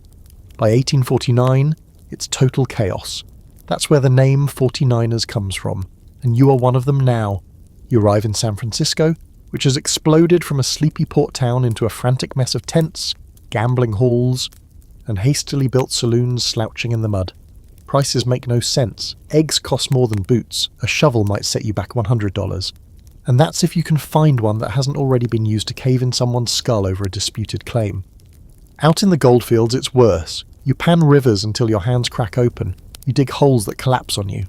By 1849, it's total chaos. That's where the name 49ers comes from, and you are one of them now. You arrive in San Francisco, which has exploded from a sleepy port town into a frantic mess of tents, gambling halls, and hastily built saloons slouching in the mud. Prices make no sense. Eggs cost more than boots. A shovel might set you back $100. And that's if you can find one that hasn't already been used to cave in someone's skull over a disputed claim. Out in the goldfields, it's worse. You pan rivers until your hands crack open. You dig holes that collapse on you.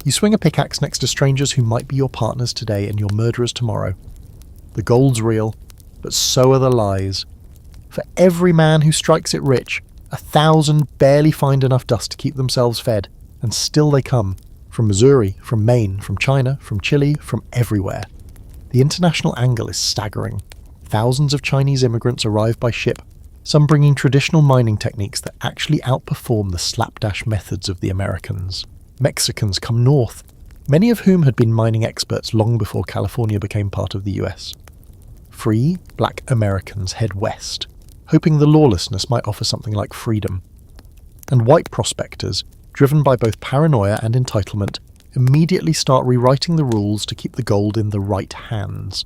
You swing a pickaxe next to strangers who might be your partners today and your murderers tomorrow. The gold's real, but so are the lies. For every man who strikes it rich, 1,000 barely find enough dust to keep themselves fed, and still they come. From Missouri, from Maine, from China, from Chile, from everywhere. The international angle is staggering. Thousands of Chinese immigrants arrive by ship, some bringing traditional mining techniques that actually outperform the slapdash methods of the Americans. Mexicans come north, many of whom had been mining experts long before California became part of the US. Free, black Americans head west, hoping the lawlessness might offer something like freedom. And white prospectors, driven by both paranoia and entitlement, immediately start rewriting the rules to keep the gold in the right hands.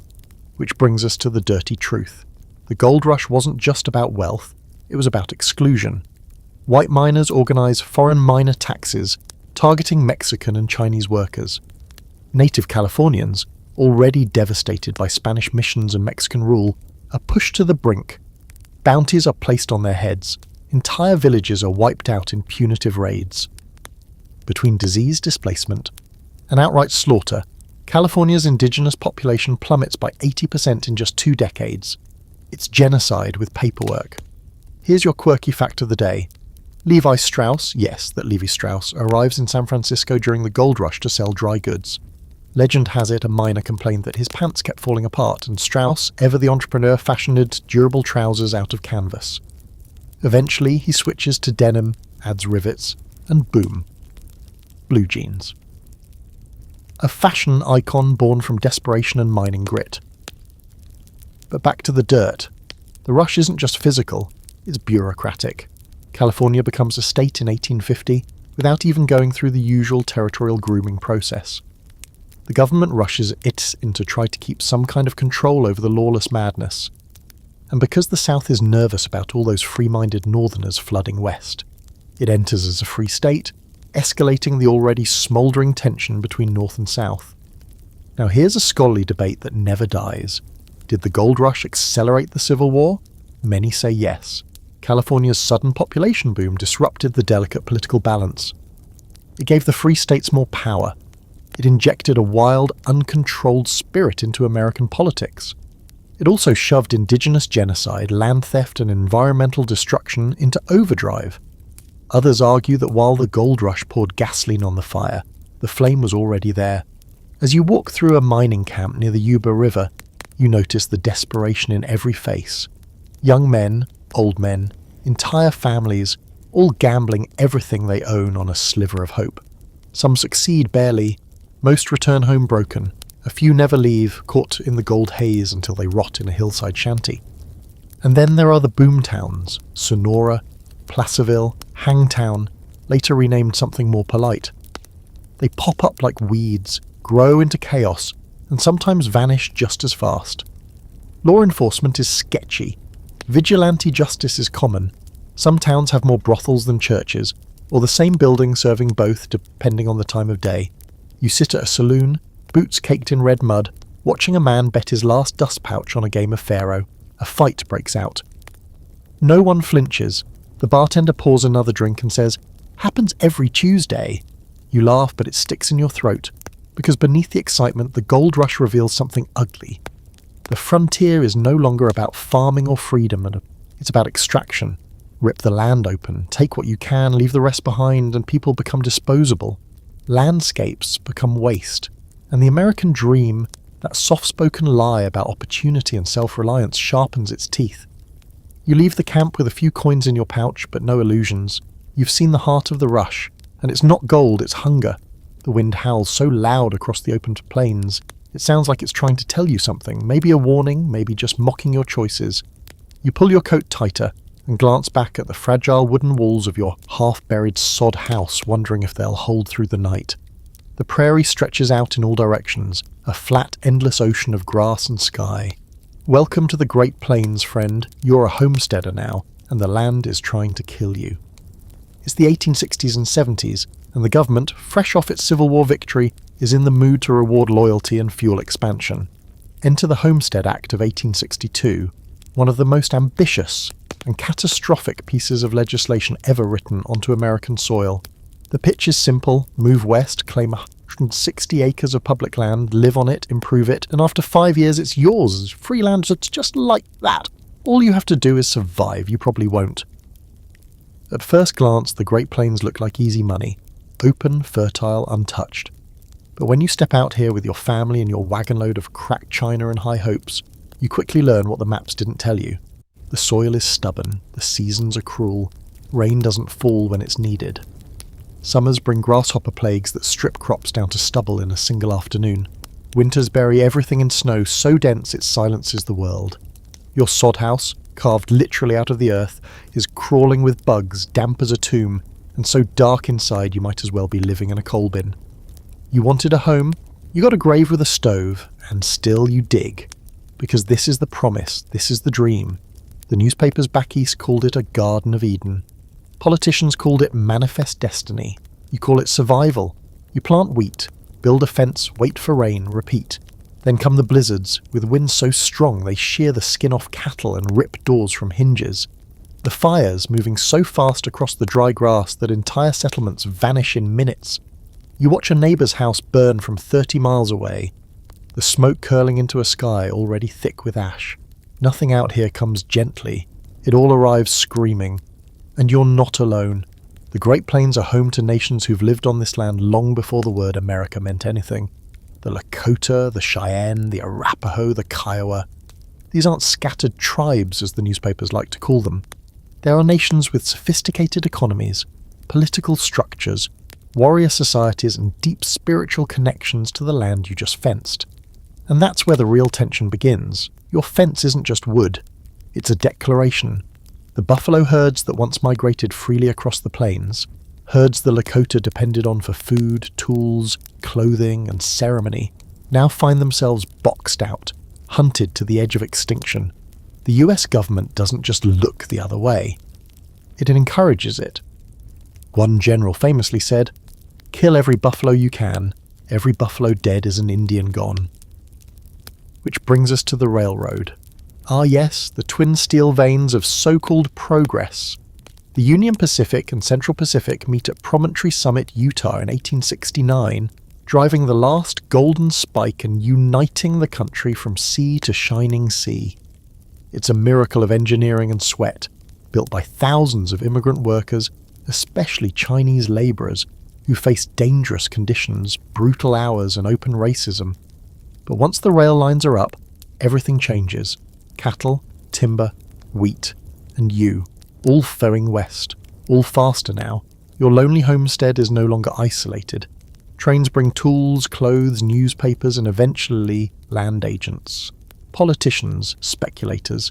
Which brings us to the dirty truth. The gold rush wasn't just about wealth, it was about exclusion. White miners organize foreign miner taxes, targeting Mexican and Chinese workers. Native Californians, already devastated by Spanish missions and Mexican rule, are pushed to the brink. Bounties are placed on their heads. Entire villages are wiped out in punitive raids. Between disease displacement and outright slaughter, California's indigenous population plummets by 80% in just 2 decades. It's genocide with paperwork. Here's your quirky fact of the day. Levi Strauss, yes, that Levi Strauss, arrives in San Francisco during the gold rush to sell dry goods. Legend has it a miner complained that his pants kept falling apart, and Strauss, ever the entrepreneur, fashioned durable trousers out of canvas. Eventually, he switches to denim, adds rivets, and boom. Blue jeans. A fashion icon born from desperation and mining grit. But back to the dirt. The rush isn't just physical, it's bureaucratic. California becomes a state in 1850 without even going through the usual territorial grooming process. The government rushes it in to try to keep some kind of control over the lawless madness. And because the South is nervous about all those free-minded northerners flooding west, it enters as a free state, escalating the already smouldering tension between North and South. Now here's a scholarly debate that never dies. Did the gold rush accelerate the Civil War? Many say yes. California's sudden population boom disrupted the delicate political balance. It gave the free states more power. It injected a wild, uncontrolled spirit into American politics. It also shoved indigenous genocide, land theft, and environmental destruction into overdrive. Others argue that while the gold rush poured gasoline on the fire, the flame was already there. As you walk through a mining camp near the Yuba River, you notice the desperation in every face. Young men, old men, entire families, all gambling everything they own on a sliver of hope. Some succeed barely, most return home broken. A few never leave, caught in the gold haze until they rot in a hillside shanty. And then there are the boom towns, Sonora, Placerville, Hangtown, later renamed something more polite. They pop up like weeds, grow into chaos, and sometimes vanish just as fast. Law enforcement is sketchy. Vigilante justice is common. Some towns have more brothels than churches, or the same building serving both depending on the time of day. You sit at a saloon, boots caked in red mud, watching a man bet his last dust pouch on a game of faro. A fight breaks out. No one flinches. The bartender pours another drink and says, "Happens every Tuesday." You laugh, but it sticks in your throat, because beneath the excitement, the gold rush reveals something ugly. The frontier is no longer about farming or freedom, and it's about extraction. Rip the land open, take what you can, leave the rest behind, and people become disposable. Landscapes become waste. And the American dream, that soft-spoken lie about opportunity and self-reliance, sharpens its teeth. You leave the camp with a few coins in your pouch, but no illusions. You've seen the heart of the rush, and it's not gold, it's hunger. The wind howls so loud across the open plains, it sounds like it's trying to tell you something, maybe a warning, maybe just mocking your choices. You pull your coat tighter and glance back at the fragile wooden walls of your half-buried sod house, wondering if they'll hold through the night. The prairie stretches out in all directions, a flat, endless ocean of grass and sky. Welcome to the Great Plains, friend. You're a homesteader now, and the land is trying to kill you. It's the 1860s and 70s, and the government, fresh off its Civil War victory, is in the mood to reward loyalty and fuel expansion. Enter the Homestead Act of 1862, one of the most ambitious and catastrophic pieces of legislation ever written onto American soil. The pitch is simple: move west, claim 160 acres of public land, live on it, improve it, and after 5 years it's yours. Free land, it's just like that. All you have to do is survive. You probably won't. At first glance, the Great Plains look like easy money. Open, fertile, untouched. But when you step out here with your family and your wagon load of cracked china and high hopes, you quickly learn what the maps didn't tell you. The soil is stubborn, the seasons are cruel, rain doesn't fall when it's needed. Summers bring grasshopper plagues that strip crops down to stubble in a single afternoon. Winters bury everything in snow so dense it silences the world. Your sod house, carved literally out of the earth, is crawling with bugs, damp as a tomb, and so dark inside you might as well be living in a coal bin. You wanted a home, you got a grave with a stove, and still you dig. Because this is the promise, this is the dream. The newspapers back east called it a Garden of Eden. Politicians called it manifest destiny. You call it survival. You plant wheat, build a fence, wait for rain, repeat. Then come the blizzards, with winds so strong they shear the skin off cattle and rip doors from hinges. The fires moving so fast across the dry grass that entire settlements vanish in minutes. You watch a neighbour's house burn from 30 miles away, the smoke curling into a sky already thick with ash. Nothing out here comes gently. It all arrives screaming. And you're not alone. The Great Plains are home to nations who've lived on this land long before the word America meant anything. The Lakota, the Cheyenne, the Arapaho, the Kiowa. These aren't scattered tribes, as the newspapers like to call them. There are nations with sophisticated economies, political structures, warrior societies, and deep spiritual connections to the land you just fenced. And that's where the real tension begins. Your fence isn't just wood. It's a declaration. The buffalo herds that once migrated freely across the plains, herds the Lakota depended on for food, tools, clothing, and ceremony, now find themselves boxed out, hunted to the edge of extinction. The US government doesn't just look the other way. It encourages it. One general famously said, "Kill every buffalo you can. Every buffalo dead is an Indian gone." Which brings us to the railroad. Ah yes, the twin steel veins of so-called progress. The Union Pacific and Central Pacific meet at Promontory Summit, Utah in 1869, driving the last golden spike and uniting the country from sea to shining sea. It's a miracle of engineering and sweat, built by thousands of immigrant workers, especially Chinese labourers, who faced dangerous conditions, brutal hours and open racism. But once the rail lines are up, everything changes. Cattle, timber, wheat, and you, all flowing west, all faster now. Your lonely homestead is no longer isolated. Trains bring tools, clothes, newspapers, and eventually land agents, politicians, speculators.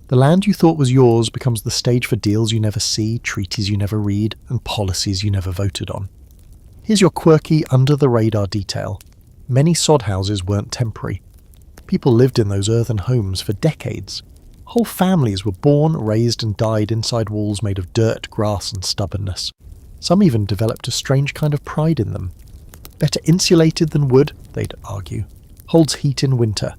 The land you thought was yours becomes the stage for deals you never see, treaties you never read, and policies you never voted on. Here's your quirky, under-the-radar detail. Many sod houses weren't temporary. People lived in those earthen homes for decades. Whole families were born, raised, and died inside walls made of dirt, grass, and stubbornness. Some even developed a strange kind of pride in them. Better insulated than wood, they'd argue. Holds heat in winter.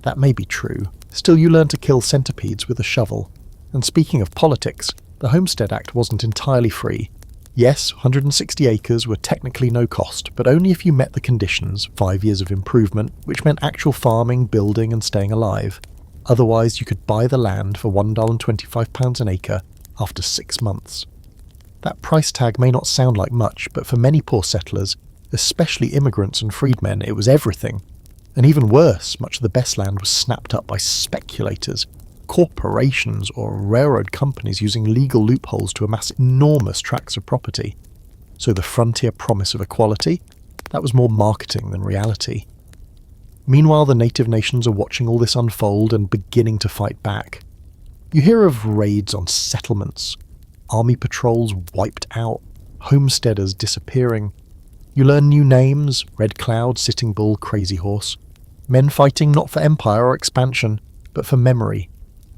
That may be true. Still, you learn to kill centipedes with a shovel. And speaking of politics, the Homestead Act wasn't entirely free. Yes, 160 acres were technically no cost, but only if you met the conditions, 5 years of improvement, which meant actual farming, building, and staying alive. Otherwise, you could buy the land for $1.25 an acre after 6 months. That price tag may not sound like much, but for many poor settlers, especially immigrants and freedmen, it was everything. And even worse, much of the best land was snapped up by speculators, corporations or railroad companies using legal loopholes to amass enormous tracts of property. So the frontier promise of equality, that was more marketing than reality. Meanwhile, the native nations are watching all this unfold and beginning to fight back. You hear of raids on settlements, army patrols wiped out, homesteaders disappearing. You learn new names: Red Cloud, Sitting Bull, Crazy Horse. Men fighting not for empire or expansion, but for memory.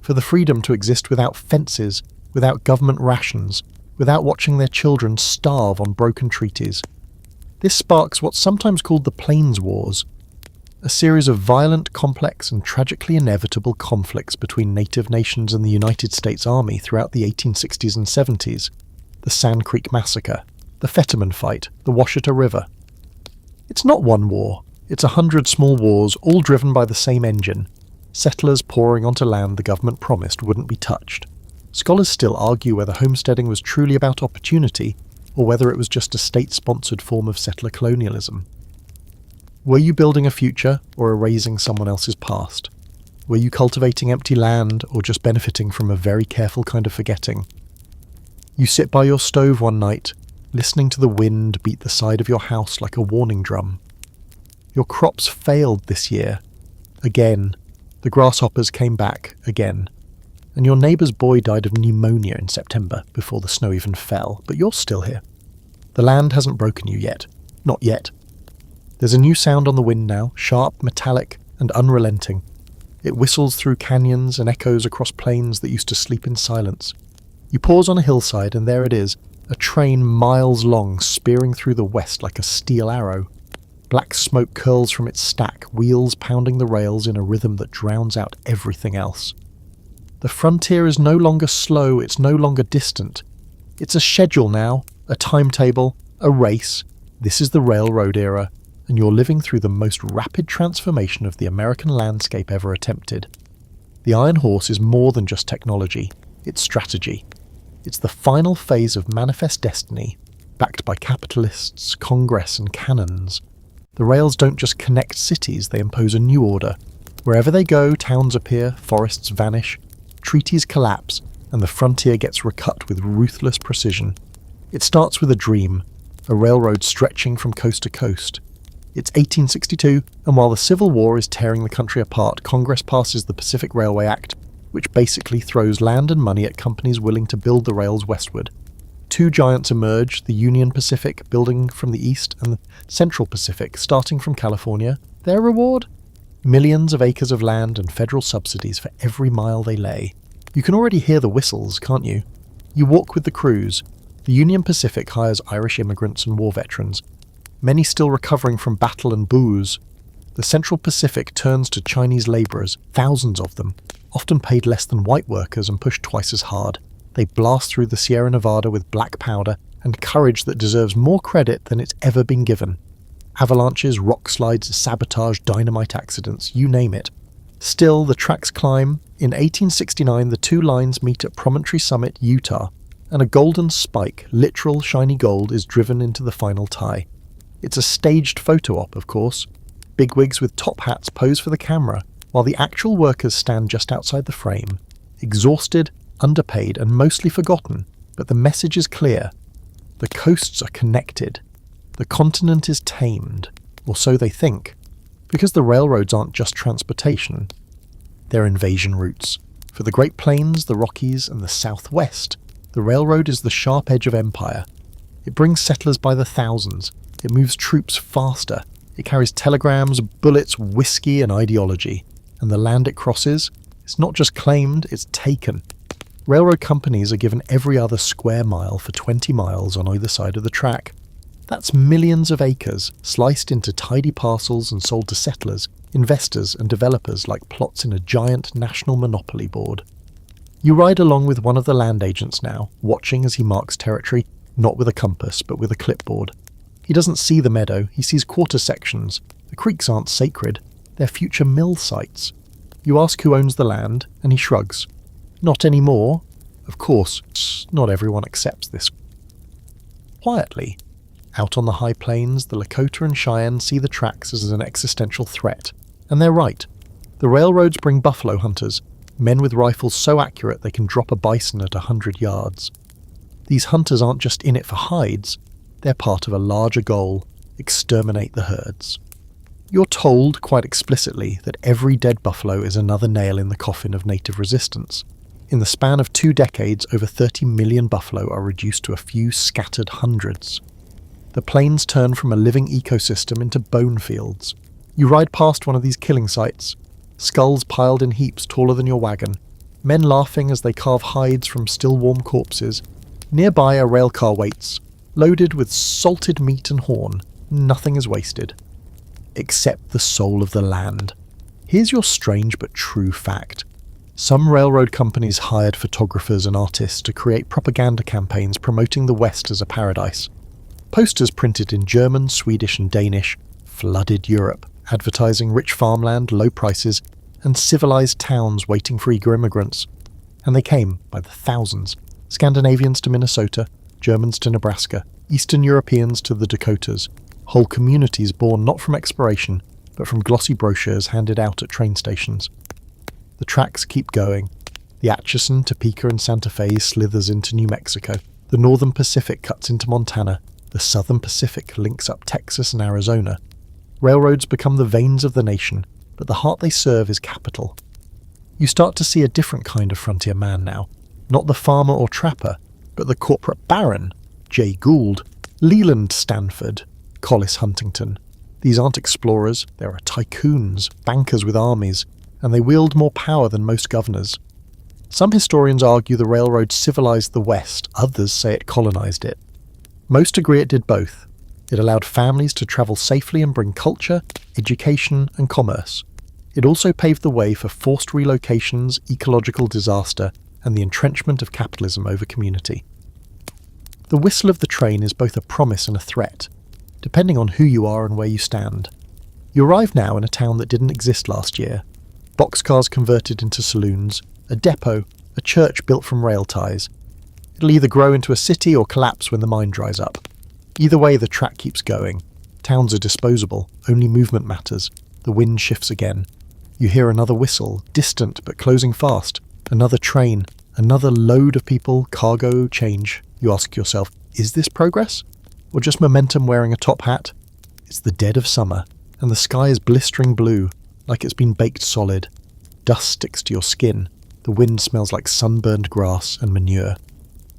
For the freedom to exist without fences, without government rations, without watching their children starve on broken treaties. This sparks what's sometimes called the Plains Wars, a series of violent, complex, and tragically inevitable conflicts between native nations and the United States Army throughout the 1860s and 70s. The Sand Creek Massacre, the Fetterman fight, the Washita River. It's not one war, it's 100 small wars all driven by the same engine, settlers pouring onto land the government promised wouldn't be touched. Scholars still argue whether homesteading was truly about opportunity or whether it was just a state-sponsored form of settler colonialism. Were you building a future or erasing someone else's past? Were you cultivating empty land or just benefiting from a very careful kind of forgetting? You sit by your stove one night, listening to the wind beat the side of your house like a warning drum. Your crops failed this year. Again. The grasshoppers came back again. And your neighbour's boy died of pneumonia in September before the snow even fell, but you're still here. The land hasn't broken you yet. Not yet. There's a new sound on the wind now, sharp, metallic, and unrelenting. It whistles through canyons and echoes across plains that used to sleep in silence. You pause on a hillside and there it is, a train miles long spearing through the west like a steel arrow. Black smoke curls from its stack, wheels pounding the rails in a rhythm that drowns out everything else. The frontier is no longer slow, it's no longer distant. It's a schedule now, a timetable, a race. This is the railroad era, and you're living through the most rapid transformation of the American landscape ever attempted. The Iron Horse is more than just technology, it's strategy. It's the final phase of manifest destiny, backed by capitalists, Congress, and cannons. The rails don't just connect cities, they impose a new order. Wherever they go, towns appear, forests vanish, treaties collapse, and the frontier gets recut with ruthless precision. It starts with a dream, a railroad stretching from coast to coast. It's 1862, and while the Civil War is tearing the country apart, Congress passes the Pacific Railway Act, which basically throws land and money at companies willing to build the rails westward. Two giants emerge, the Union Pacific building from the east and the Central Pacific starting from California. Their reward? Millions of acres of land and federal subsidies for every mile they lay. You can already hear the whistles, can't you? You walk with the crews. The Union Pacific hires Irish immigrants and war veterans, many still recovering from battle and booze. The Central Pacific turns to Chinese labourers, thousands of them, often paid less than white workers and pushed twice as hard. They blast through the Sierra Nevada with black powder and courage that deserves more credit than it's ever been given. Avalanches, rock slides, sabotage, dynamite accidents, you name it. Still, the tracks climb. In 1869, the two lines meet at Promontory Summit, Utah, and a golden spike, literal shiny gold, is driven into the final tie. It's a staged photo op, of course. Bigwigs with top hats pose for the camera, while the actual workers stand just outside the frame, exhausted, underpaid, and mostly forgotten, but the message is clear. The coasts are connected. The continent is tamed, or so they think, because the railroads aren't just transportation. They're invasion routes. For the Great Plains, the Rockies, and the Southwest, the railroad is the sharp edge of empire. It brings settlers by the thousands. It moves troops faster. It carries telegrams, bullets, whiskey, and ideology. And the land it crosses, it's not just claimed, it's taken. Railroad companies are given every other square mile for 20 miles on either side of the track. That's millions of acres, sliced into tidy parcels and sold to settlers, investors and developers like plots in a giant national monopoly board. You ride along with one of the land agents now, watching as he marks territory, not with a compass, but with a clipboard. He doesn't see the meadow, he sees quarter sections. The creeks aren't sacred, they're future mill sites. You ask who owns the land, and he shrugs. Not anymore. Of course, not everyone accepts this. Quietly, out on the high plains, the Lakota and Cheyenne see the tracks as an existential threat. And they're right. The railroads bring buffalo hunters, men with rifles so accurate they can drop a bison at 100 yards. These hunters aren't just in it for hides, they're part of a larger goal: exterminate the herds. You're told, quite explicitly, that every dead buffalo is another nail in the coffin of native resistance. In the span of 2 decades, over 30 million buffalo are reduced to a few scattered hundreds. The plains turn from a living ecosystem into bone fields. You ride past one of these killing sites, skulls piled in heaps taller than your wagon, men laughing as they carve hides from still warm corpses. Nearby a railcar waits, loaded with salted meat and horn. Nothing is wasted. Except the soul of the land. Here's your strange but true fact. Some railroad companies hired photographers and artists to create propaganda campaigns promoting the West as a paradise. Posters printed in German, Swedish and Danish flooded Europe, advertising rich farmland, low prices, and civilized towns waiting for eager immigrants. And they came by the thousands. Scandinavians to Minnesota, Germans to Nebraska, Eastern Europeans to the Dakotas, whole communities born not from expiration, but from glossy brochures handed out at train stations. The tracks keep going. The Atchison, Topeka and Santa Fe slithers into New Mexico. The Northern Pacific cuts into Montana. The Southern Pacific links up Texas and Arizona. Railroads become the veins of the nation, but the heart they serve is capital. You start to see a different kind of frontier man now. Not the farmer or trapper, but the corporate baron, Jay Gould, Leland Stanford, Collis Huntington. These aren't explorers, they are tycoons, bankers with armies, and they wield more power than most governors. Some historians argue the railroad civilized the West, others say it colonized it. Most agree it did both. It allowed families to travel safely and bring culture, education, and commerce. It also paved the way for forced relocations, ecological disaster, and the entrenchment of capitalism over community. The whistle of the train is both a promise and a threat, depending on who you are and where you stand. You arrive now in a town that didn't exist last year. Boxcars converted into saloons, a depot, a church built from rail ties. It'll either grow into a city or collapse when the mine dries up. Either way, the track keeps going. Towns are disposable, only movement matters. The wind shifts again. You hear another whistle, distant but closing fast. Another train, another load of people, cargo, change. You ask yourself, is this progress? Or just momentum wearing a top hat? It's the dead of summer, and the sky is blistering blue, like it's been baked solid. Dust sticks to your skin. The wind smells like sunburned grass and manure.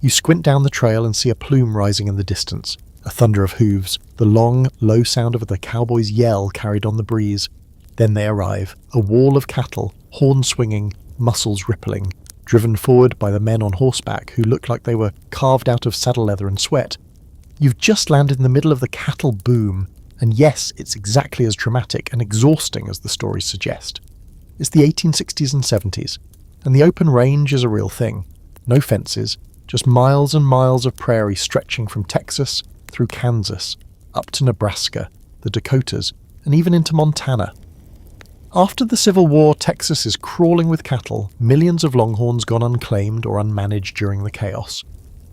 You squint down the trail and see a plume rising in the distance. A thunder of hooves, the long, low sound of the cowboys' yell carried on the breeze. Then they arrive, a wall of cattle, horns swinging, muscles rippling, driven forward by the men on horseback who look like they were carved out of saddle leather and sweat. You've just landed in the middle of the cattle boom, and yes, it's exactly as dramatic and exhausting as the stories suggest. It's the 1860s and 70s, and the open range is a real thing. No fences, just miles and miles of prairie stretching from Texas through Kansas, up to Nebraska, the Dakotas, and even into Montana. After the Civil War, Texas is crawling with cattle, millions of longhorns gone unclaimed or unmanaged during the chaos.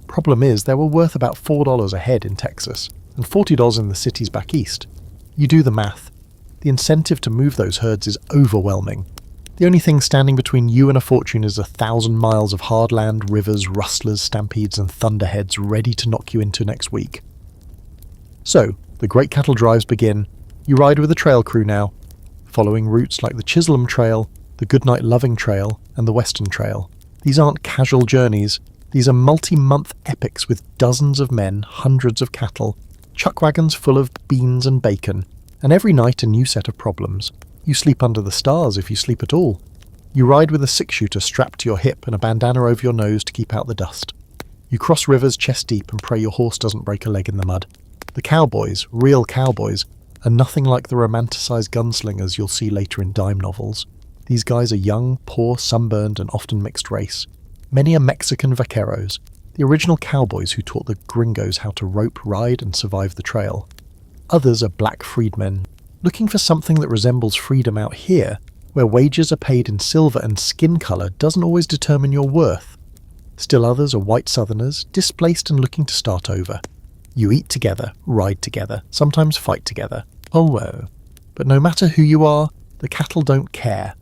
Problem is, they were worth about $4 a head in Texas, and $40 in the cities back east. You do the math. The incentive to move those herds is overwhelming. The only thing standing between you and a fortune is 1,000 miles of hard land, rivers, rustlers, stampedes, and thunderheads ready to knock you into next week. So, the great cattle drives begin. You ride with a trail crew now, following routes like the Chisholm Trail, the Goodnight Loving Trail, and the Western Trail. These aren't casual journeys. These are multi-month epics with dozens of men, hundreds of cattle, chuck wagons full of beans and bacon, and every night a new set of problems. You sleep under the stars if you sleep at all. You ride with a six-shooter strapped to your hip and a bandana over your nose to keep out the dust. You cross rivers chest deep and pray your horse doesn't break a leg in the mud. The cowboys, real cowboys, are nothing like the romanticised gunslingers you'll see later in dime novels. These guys are young, poor, sunburned, and often mixed race. Many are Mexican vaqueros, the original cowboys who taught the gringos how to rope, ride, and survive the trail. Others are black freedmen, looking for something that resembles freedom out here, where wages are paid in silver and skin colour doesn't always determine your worth. Still others are white southerners, displaced and looking to start over. You eat together, ride together, sometimes fight together. Oh well. But no matter who you are, the cattle don't care.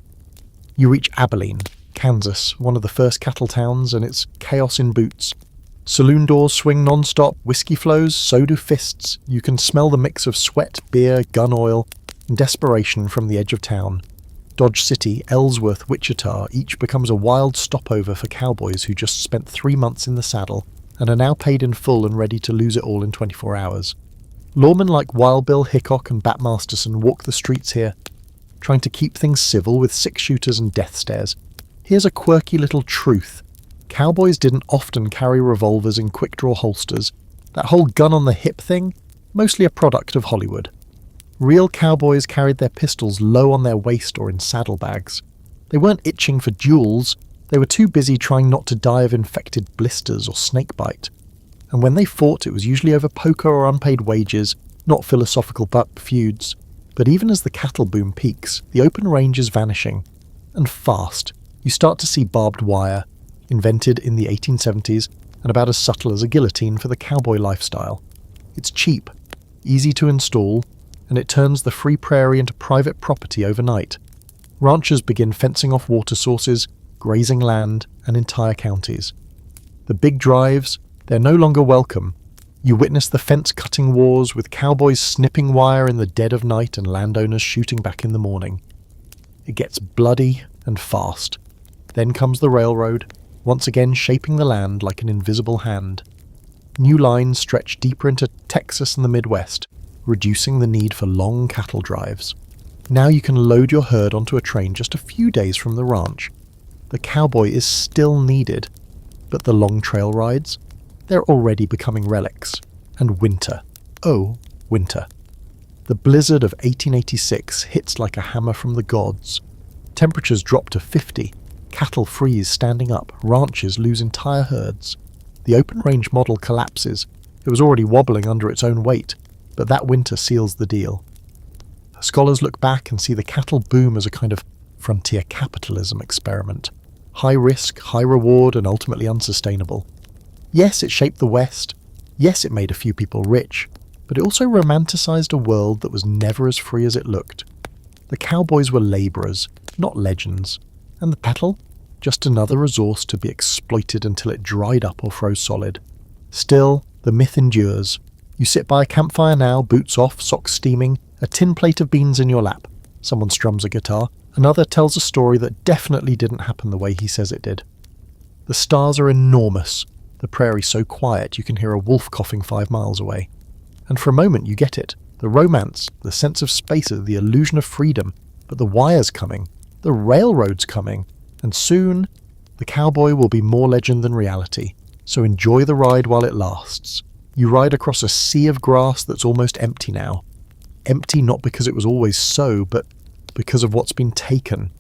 You reach Abilene, Kansas, one of the first cattle towns, and it's chaos in boots. Saloon doors swing non-stop, whiskey flows, so do fists. You can smell the mix of sweat, beer, gun oil, and desperation from the edge of town. Dodge City, Ellsworth, Wichita, each becomes a wild stopover for cowboys who just spent 3 months in the saddle and are now paid in full and ready to lose it all in 24 hours. Lawmen like Wild Bill Hickok and Bat Masterson walk the streets here, trying to keep things civil with six-shooters and death stares. Here's a quirky little truth. Cowboys didn't often carry revolvers in quick-draw holsters. That whole gun-on-the-hip thing, mostly a product of Hollywood. Real cowboys carried their pistols low on their waist or in saddlebags. They weren't itching for duels. They were too busy trying not to die of infected blisters or snakebite. And when they fought, it was usually over poker or unpaid wages, not philosophical feuds. But even as the cattle boom peaks, the open range is vanishing. And fast. You start to see barbed wire, invented in the 1870s and about as subtle as a guillotine for the cowboy lifestyle. It's cheap, easy to install, and it turns the free prairie into private property overnight. Ranchers begin fencing off water sources, grazing land, and entire counties. The big drives, they're no longer welcome. You witness the fence-cutting wars with cowboys snipping wire in the dead of night and landowners shooting back in the morning. It gets bloody and fast. Then comes the railroad, once again shaping the land like an invisible hand. New lines stretch deeper into Texas and the Midwest, reducing the need for long cattle drives. Now you can load your herd onto a train just a few days from the ranch. The cowboy is still needed, but the long trail rides? They're already becoming relics. And winter. Oh, winter. The blizzard of 1886 hits like a hammer from the gods. Temperatures drop to 50. Cattle freeze standing up. Ranches lose entire herds. The open range model collapses. It was already wobbling under its own weight, but that winter seals the deal. Scholars look back and see the cattle boom as a kind of frontier capitalism experiment. High risk, high reward, and ultimately unsustainable. Yes, it shaped the West. Yes, it made a few people rich. But it also romanticized a world that was never as free as it looked. The cowboys were laborers, not legends. And the cattle? Just another resource to be exploited until it dried up or froze solid. Still, the myth endures. You sit by a campfire now, boots off, socks steaming, a tin plate of beans in your lap. Someone strums a guitar. Another tells a story that definitely didn't happen the way he says it did. The stars are enormous. The prairie so quiet you can hear a wolf coughing 5 miles away. And for a moment you get it. The romance, the sense of space, the illusion of freedom. But the wire's coming. The railroad's coming. And soon, the cowboy will be more legend than reality. So enjoy the ride while it lasts. You ride across a sea of grass that's almost empty now. Empty not because it was always so, but because of what's been taken.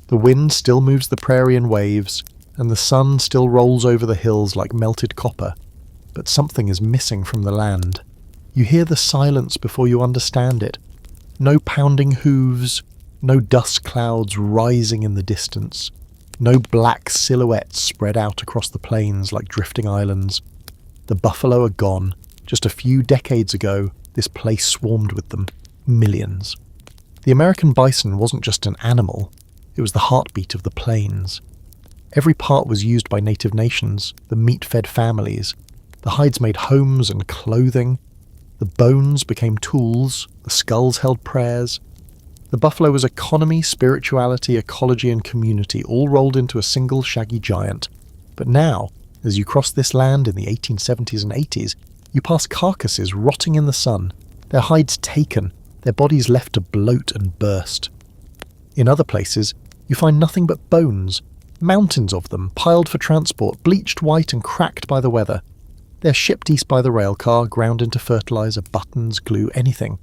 The wind still moves the prairie in waves, and the sun still rolls over the hills like melted copper. But something is missing from the land. You hear the silence before you understand it. No pounding hooves, no dust clouds rising in the distance. No black silhouettes spread out across the plains like drifting islands. The buffalo are gone. Just a few decades ago, this place swarmed with them. Millions. The American bison wasn't just an animal. It was the heartbeat of the plains. Every part was used by native nations, the meat-fed families. The hides made homes and clothing. The bones became tools. The skulls held prayers. The buffalo was economy, spirituality, ecology, and community, all rolled into a single shaggy giant. But now, as you cross this land in the 1870s and 80s, you pass carcasses rotting in the sun, their hides taken, their bodies left to bloat and burst. In other places, you find nothing but bones, mountains of them, piled for transport, bleached white and cracked by the weather. They're shipped east by the rail car, ground into fertilizer, buttons, glue, anything.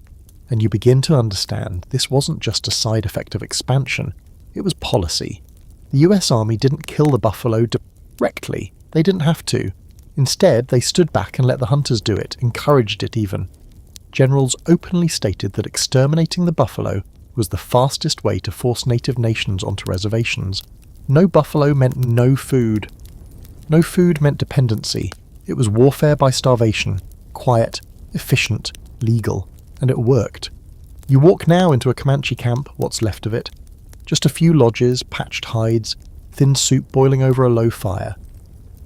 And you begin to understand this wasn't just a side effect of expansion, it was policy. The US Army didn't kill the buffalo directly. They didn't have to. Instead, they stood back and let the hunters do it, encouraged it even. Generals openly stated that exterminating the buffalo was the fastest way to force native nations onto reservations. No buffalo meant no food. No food meant dependency. It was warfare by starvation. Quiet, efficient, legal. And it worked. You walk now into a Comanche camp, what's left of it. Just a few lodges, patched hides, thin soup boiling over a low fire.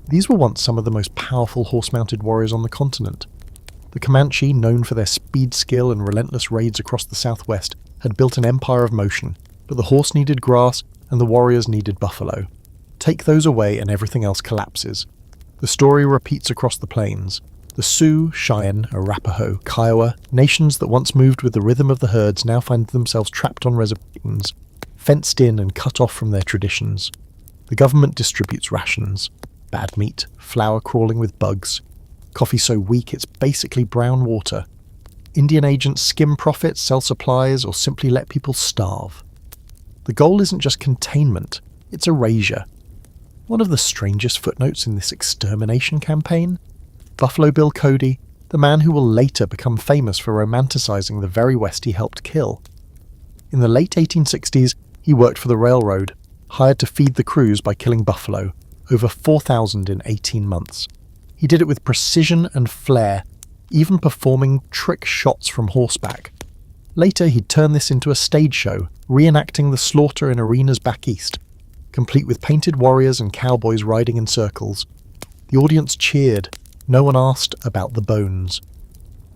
These were once some of the most powerful horse-mounted warriors on the continent. The Comanche, known for their speed, skill, and relentless raids across the southwest, had built an empire of motion, but the horse needed grass and the warriors needed buffalo. Take those away and everything else collapses. The story repeats across the plains. The Sioux, Cheyenne, Arapaho, Kiowa, nations that once moved with the rhythm of the herds now find themselves trapped on reservations, fenced in and cut off from their traditions. The government distributes rations. Bad meat, flour crawling with bugs, coffee so weak it's basically brown water. Indian agents skim profits, sell supplies, or simply let people starve. The goal isn't just containment, it's erasure. One of the strangest footnotes in this extermination campaign? Buffalo Bill Cody, the man who will later become famous for romanticizing the very West he helped kill. In the late 1860s, he worked for the railroad, hired to feed the crews by killing buffalo, over 4,000 in 18 months. He did it with precision and flair, even performing trick shots from horseback. Later, he'd turn this into a stage show, reenacting the slaughter in arenas back east, complete with painted warriors and cowboys riding in circles. The audience cheered. No one asked about the bones.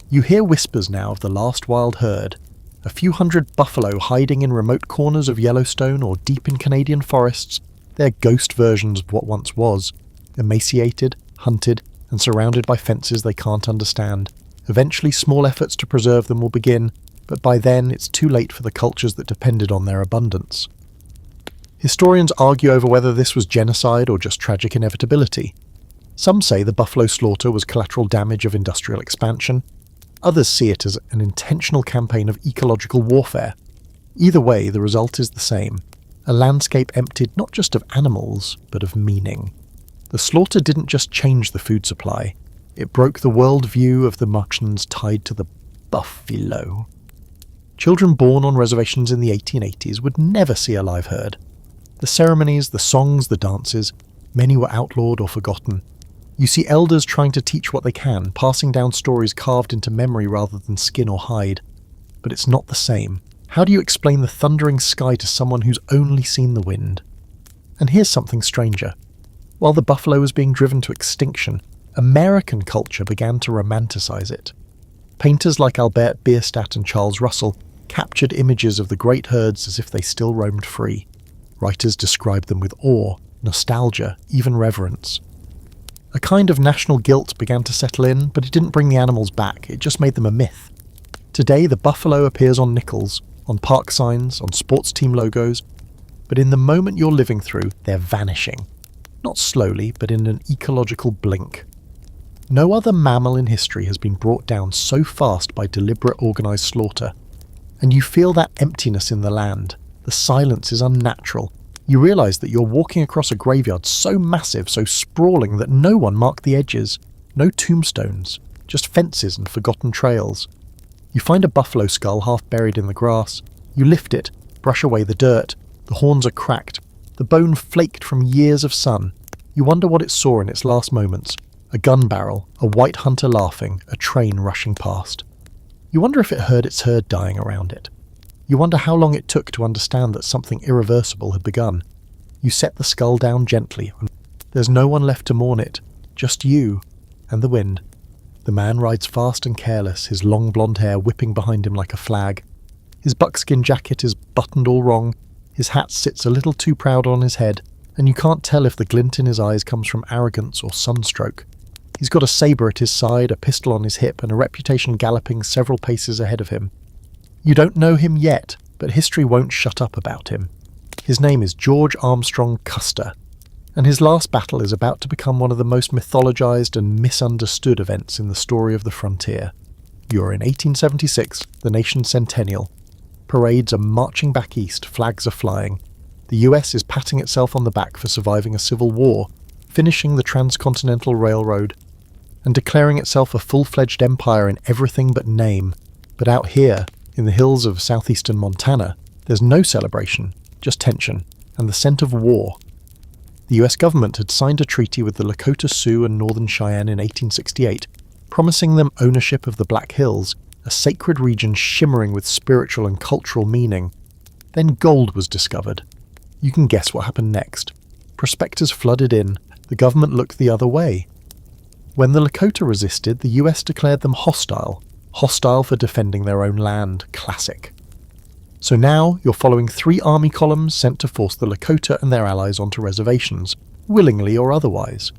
You hear whispers now of the last wild herd, a few hundred buffalo hiding in remote corners of Yellowstone or deep in Canadian forests. They're ghost versions of what once was, emaciated, hunted, and surrounded by fences they can't understand. Eventually small efforts to preserve them will begin, but by then it's too late for the cultures that depended on their abundance. Historians argue over whether this was genocide or just tragic inevitability. Some say the buffalo slaughter was collateral damage of industrial expansion. Others see it as an intentional campaign of ecological warfare. Either way, the result is the same. A landscape emptied not just of animals, but of meaning. The slaughter didn't just change the food supply. It broke the world view of the Marchans tied to the buffalo. Children born on reservations in the 1880s would never see a live herd. The ceremonies, the songs, the dances, many were outlawed or forgotten. You see elders trying to teach what they can, passing down stories carved into memory rather than skin or hide. But it's not the same. How do you explain the thundering sky to someone who's only seen the wind? And here's something stranger. While the buffalo was being driven to extinction, American culture began to romanticize it. Painters like Albert Bierstadt and Charles Russell captured images of the great herds as if they still roamed free. Writers described them with awe, nostalgia, even reverence. A kind of national guilt began to settle in, but it didn't bring the animals back, it just made them a myth. Today the buffalo appears on nickels, on park signs, on sports team logos, but in the moment you're living through, they're vanishing. Not slowly, but in an ecological blink. No other mammal in history has been brought down so fast by deliberate organised slaughter. And you feel that emptiness in the land. The silence is unnatural. You realise that you're walking across a graveyard so massive, so sprawling that no one marked the edges. No tombstones, just fences and forgotten trails. You find a buffalo skull half buried in the grass. You lift it, brush away the dirt. The horns are cracked. The bone flaked from years of sun. You wonder what it saw in its last moments. A gun barrel, a white hunter laughing, a train rushing past. You wonder if it heard its herd dying around it. You wonder how long it took to understand that something irreversible had begun. You set the skull down gently. There's no one left to mourn it, just you and the wind. The man rides fast and careless, his long blonde hair whipping behind him like a flag. His buckskin jacket is buttoned all wrong, his hat sits a little too proud on his head, and you can't tell if the glint in his eyes comes from arrogance or sunstroke. He's got a sabre at his side, a pistol on his hip, and a reputation galloping several paces ahead of him. You don't know him yet, but history won't shut up about him. His name is George Armstrong Custer, and his last battle is about to become one of the most mythologized and misunderstood events in the story of the frontier. You're in 1876, the nation's centennial. Parades are marching back east, flags are flying. The US is patting itself on the back for surviving a civil war, finishing the transcontinental railroad, and declaring itself a full-fledged empire in everything but name. But out here, in the hills of southeastern Montana, there's no celebration, just tension, and the scent of war. The US government had signed a treaty with the Lakota Sioux and Northern Cheyenne in 1868, promising them ownership of the Black Hills, a sacred region shimmering with spiritual and cultural meaning. Then gold was discovered. You can guess what happened next. Prospectors flooded in. The government looked the other way. When the Lakota resisted, the US declared them hostile for defending their own land. Classic. So now you're following 3 army columns sent to force the Lakota and their allies onto reservations, willingly or otherwise.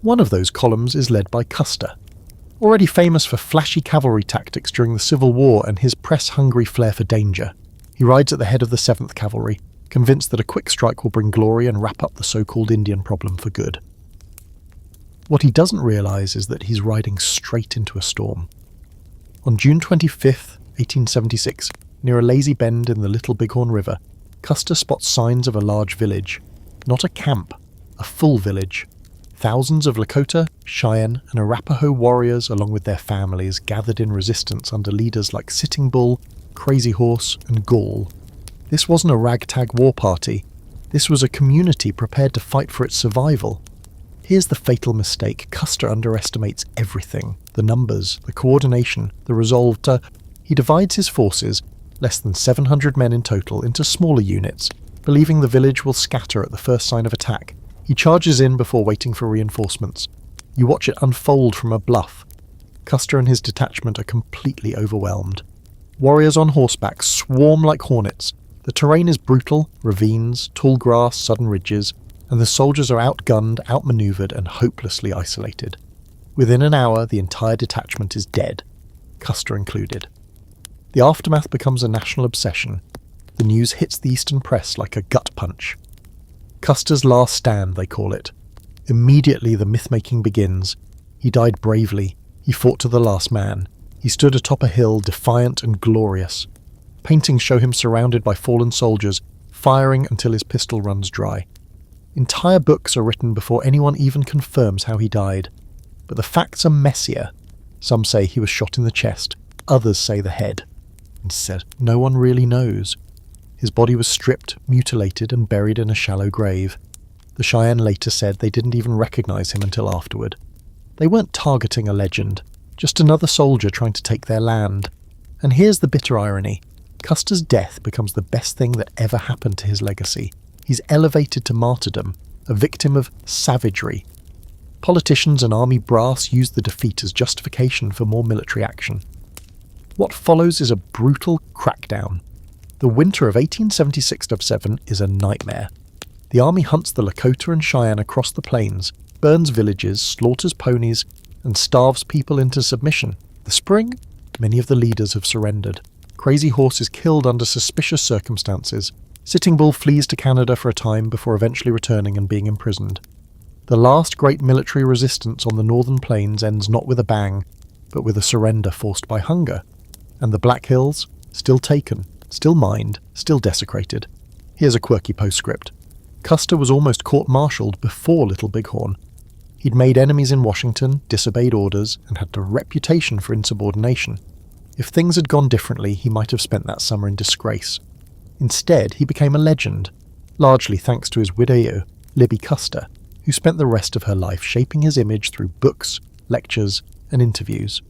One of those columns is led by Custer, already famous for flashy cavalry tactics during the Civil War and his press-hungry flair for danger. He rides at the head of the 7th Cavalry, convinced that a quick strike will bring glory and wrap up the so-called Indian problem for good. What he doesn't realise is that he's riding straight into a storm. On June 25th, 1876, near a lazy bend in the Little Bighorn River, Custer spots signs of a large village. Not a camp, a full village. Thousands of Lakota, Cheyenne, and Arapaho warriors, along with their families, gathered in resistance under leaders like Sitting Bull, Crazy Horse, and Gall. This wasn't a ragtag war party. This was a community prepared to fight for its survival. Here's the fatal mistake. Custer underestimates everything. The numbers, the coordination, the resolve. He divides his forces, less than 700 men in total, into smaller units, believing the village will scatter at the first sign of attack. He charges in before waiting for reinforcements. You watch it unfold from a bluff. Custer and his detachment are completely overwhelmed. Warriors on horseback swarm like hornets. The terrain is brutal, ravines, tall grass, sudden ridges, and the soldiers are outgunned, outmaneuvered, and hopelessly isolated. Within an hour, the entire detachment is dead, Custer included. The aftermath becomes a national obsession. The news hits the Eastern press like a gut punch. Custer's last stand, they call it. Immediately the myth-making begins. He died bravely. He fought to the last man. He stood atop a hill, defiant and glorious. Paintings show him surrounded by fallen soldiers, firing until his pistol runs dry. Entire books are written before anyone even confirms how he died. But the facts are messier. Some say he was shot in the chest. Others say the head. Instead, no one really knows. His body was stripped, mutilated, and buried in a shallow grave. The Cheyenne later said they didn't even recognize him until afterward. They weren't targeting a legend, just another soldier trying to take their land. And here's the bitter irony. Custer's death becomes the best thing that ever happened to his legacy. He's elevated to martyrdom, a victim of savagery. Politicians and army brass use the defeat as justification for more military action. What follows is a brutal crackdown. The winter of 1876-7 is a nightmare. The army hunts the Lakota and Cheyenne across the plains, burns villages, slaughters ponies, and starves people into submission. The spring, many of the leaders have surrendered. Crazy Horse is killed under suspicious circumstances. Sitting Bull flees to Canada for a time before eventually returning and being imprisoned. The last great military resistance on the northern plains ends not with a bang, but with a surrender forced by hunger. And the Black Hills, still taken, still mined, still desecrated. Here's a quirky postscript. Custer was almost court-martialed before Little Bighorn. He'd made enemies in Washington, disobeyed orders, and had a reputation for insubordination. If things had gone differently, he might have spent that summer in disgrace. Instead, he became a legend, largely thanks to his widow, Libby Custer, who spent the rest of her life shaping his image through books, lectures, and interviews.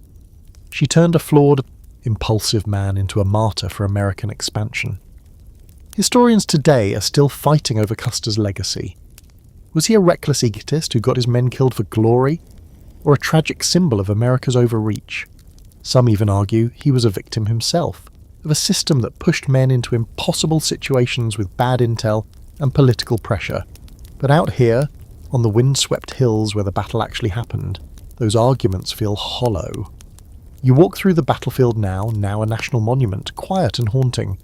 She turned a flawed, impulsive man into a martyr for American expansion. Historians today are still fighting over Custer's legacy. Was he a reckless egotist who got his men killed for glory, or a tragic symbol of America's overreach? Some even argue he was a victim himself, of a system that pushed men into impossible situations with bad intel and political pressure. But out here, on the windswept hills where the battle actually happened, those arguments feel hollow. You walk through the battlefield now a national monument, quiet and haunting.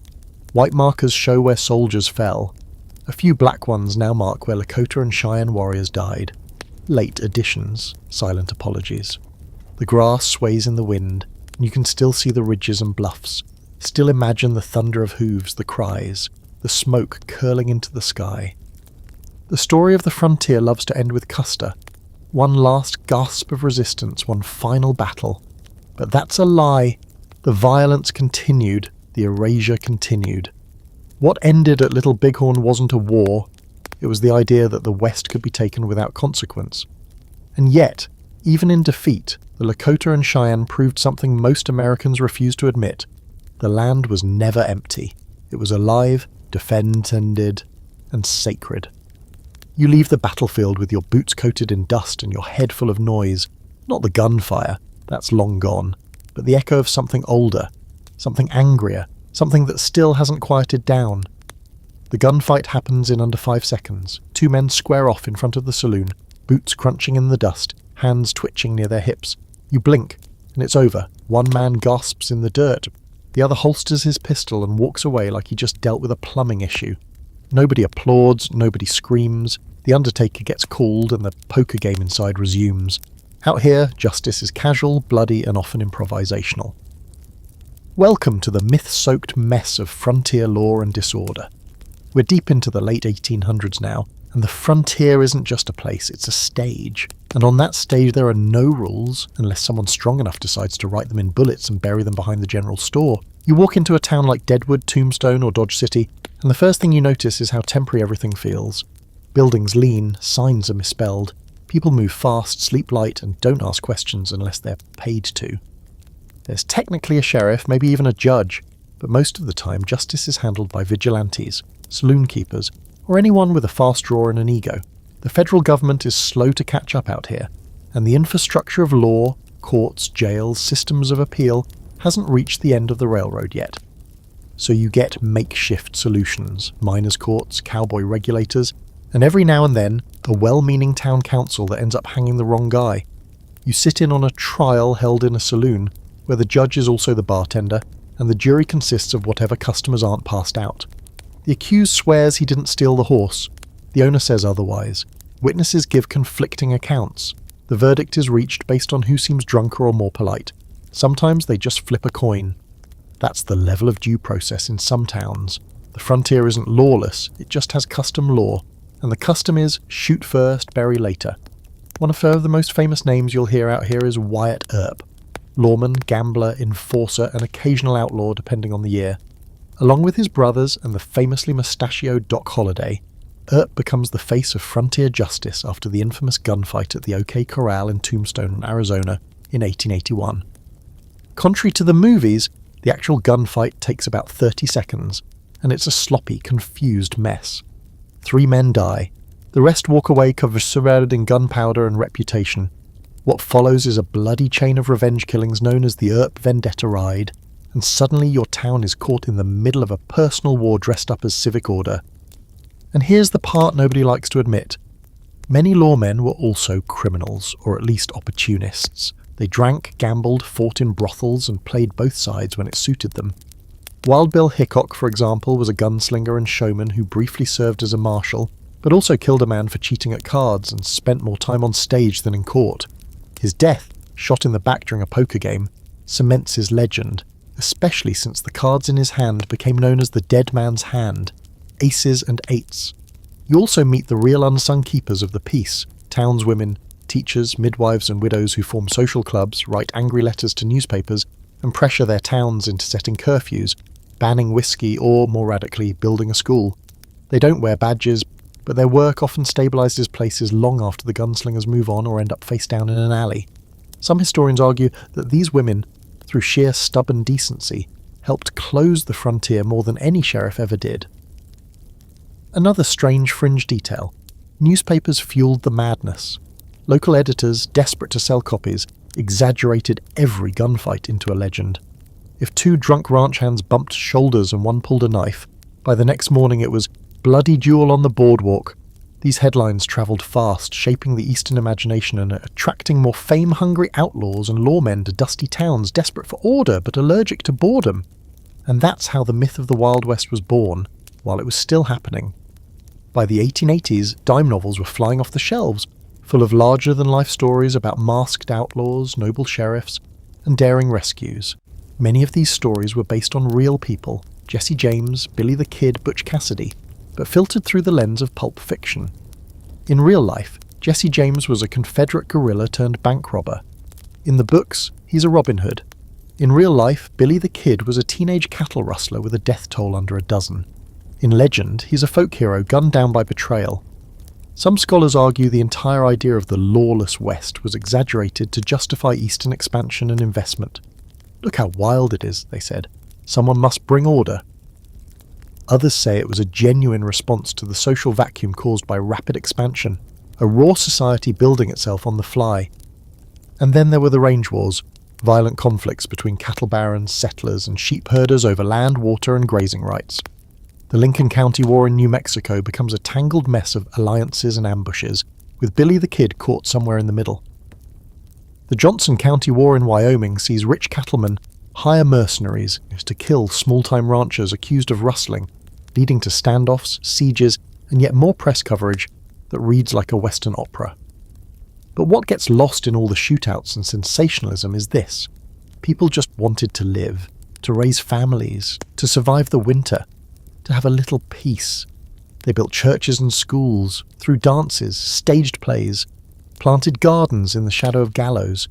White markers show where soldiers fell. A few black ones now mark where Lakota and Cheyenne warriors died. Late additions, silent apologies. The grass sways in the wind, and you can still see the ridges and bluffs. Still imagine the thunder of hooves, the cries, the smoke curling into the sky. The story of the frontier loves to end with Custer. One last gasp of resistance, one final battle. But that's a lie. The violence continued, the erasure continued. What ended at Little Bighorn wasn't a war. It was the idea that the West could be taken without consequence. And yet, even in defeat, the Lakota and Cheyenne proved something most Americans refuse to admit. The land was never empty. It was alive, defended, and sacred. You leave the battlefield with your boots coated in dust and your head full of noise. Not the gunfire, that's long gone, but the echo of something older, something angrier, something that still hasn't quieted down. The gunfight happens in under 5 seconds. 2 men square off in front of the saloon, boots crunching in the dust, hands twitching near their hips. You blink, and it's over. One man gasps in the dirt. The other holsters his pistol and walks away like he just dealt with a plumbing issue. Nobody applauds, nobody screams. The Undertaker gets called and the poker game inside resumes. Out here, justice is casual, bloody, and often improvisational. Welcome to the myth-soaked mess of frontier law and disorder. We're deep into the late 1800s now, And the frontier isn't just a place, it's a stage. And on that stage there are no rules, unless someone strong enough decides to write them in bullets and bury them behind the general store. You walk into a town like Deadwood, Tombstone or Dodge City, and the first thing you notice is how temporary everything feels. Buildings lean, signs are misspelled, people move fast, sleep light, and don't ask questions unless they're paid to. There's technically a sheriff, maybe even a judge, but most of the time justice is handled by vigilantes, saloon keepers, or anyone with a fast draw and an ego. The federal government is slow to catch up out here, and the infrastructure of law, courts, jails, systems of appeal hasn't reached the end of the railroad yet. So you get makeshift solutions, miners' courts, cowboy regulators, and every now and then a well-meaning town council that ends up hanging the wrong guy. You sit in on a trial held in a saloon, where the judge is also the bartender, and the jury consists of whatever customers aren't passed out. The accused swears he didn't steal the horse. The owner says otherwise. Witnesses give conflicting accounts. The verdict is reached based on who seems drunker or more polite. Sometimes they just flip a coin. That's the level of due process in some towns. The frontier isn't lawless, it just has custom law. And the custom is shoot first, bury later. One of the most famous names you'll hear out here is Wyatt Earp. Lawman, gambler, enforcer, and occasional outlaw depending on the year. Along with his brothers and the famously mustachioed Doc Holliday, Earp becomes the face of frontier justice after the infamous gunfight at the OK Corral in Tombstone, Arizona in 1881. Contrary to the movies, the actual gunfight takes about 30 seconds, and it's a sloppy, confused mess. 3 men die. The rest walk away covered in gunpowder and reputation. What follows is a bloody chain of revenge killings known as the Earp Vendetta Ride, and suddenly your town is caught in the middle of a personal war dressed up as civic order. And here's the part nobody likes to admit. Many lawmen were also criminals, or at least opportunists. They drank, gambled, fought in brothels, and played both sides when it suited them. Wild Bill Hickok, for example, was a gunslinger and showman who briefly served as a marshal, but also killed a man for cheating at cards and spent more time on stage than in court. His death, shot in the back during a poker game, cements his legend, especially since the cards in his hand became known as the dead man's hand, aces and eights. You also meet the real unsung keepers of the peace, townswomen, teachers, midwives and widows who form social clubs, write angry letters to newspapers, and pressure their towns into setting curfews, banning whiskey or, more radically, building a school. They don't wear badges, but their work often stabilises places long after the gunslingers move on or end up face down in an alley. Some historians argue that these women, through sheer stubborn decency, helped close the frontier more than any sheriff ever did. Another strange fringe detail. Newspapers fueled the madness. Local editors, desperate to sell copies, exaggerated every gunfight into a legend. If 2 drunk ranch hands bumped shoulders and one pulled a knife, by the next morning it was bloody duel on the boardwalk. These headlines travelled fast, shaping the Eastern imagination and attracting more fame-hungry outlaws and lawmen to dusty towns desperate for order but allergic to boredom. And that's how the myth of the Wild West was born, while it was still happening. By the 1880s, dime novels were flying off the shelves, full of larger-than-life stories about masked outlaws, noble sheriffs, and daring rescues. Many of these stories were based on real people, Jesse James, Billy the Kid, Butch Cassidy, but filtered through the lens of pulp fiction. In real life, Jesse James was a Confederate guerrilla turned bank robber. In the books, he's a Robin Hood. In real life, Billy the Kid was a teenage cattle rustler with a death toll under a dozen. In legend, he's a folk hero gunned down by betrayal. Some scholars argue the entire idea of the lawless West was exaggerated to justify Eastern expansion and investment. Look how wild it is, they said. Someone must bring order. Others say it was a genuine response to the social vacuum caused by rapid expansion, a raw society building itself on the fly. And then there were the range wars, violent conflicts between cattle barons, settlers, and sheep herders over land, water, and grazing rights. The Lincoln County War in New Mexico becomes a tangled mess of alliances and ambushes, with Billy the Kid caught somewhere in the middle. The Johnson County War in Wyoming sees rich cattlemen hire mercenaries to kill small-time ranchers accused of rustling, leading to standoffs, sieges, and yet more press coverage that reads like a Western opera. But what gets lost in all the shootouts and sensationalism is this. People just wanted to live, to raise families, to survive the winter, to have a little peace. They built churches and schools, threw dances, staged plays, planted gardens in the shadow of gallows.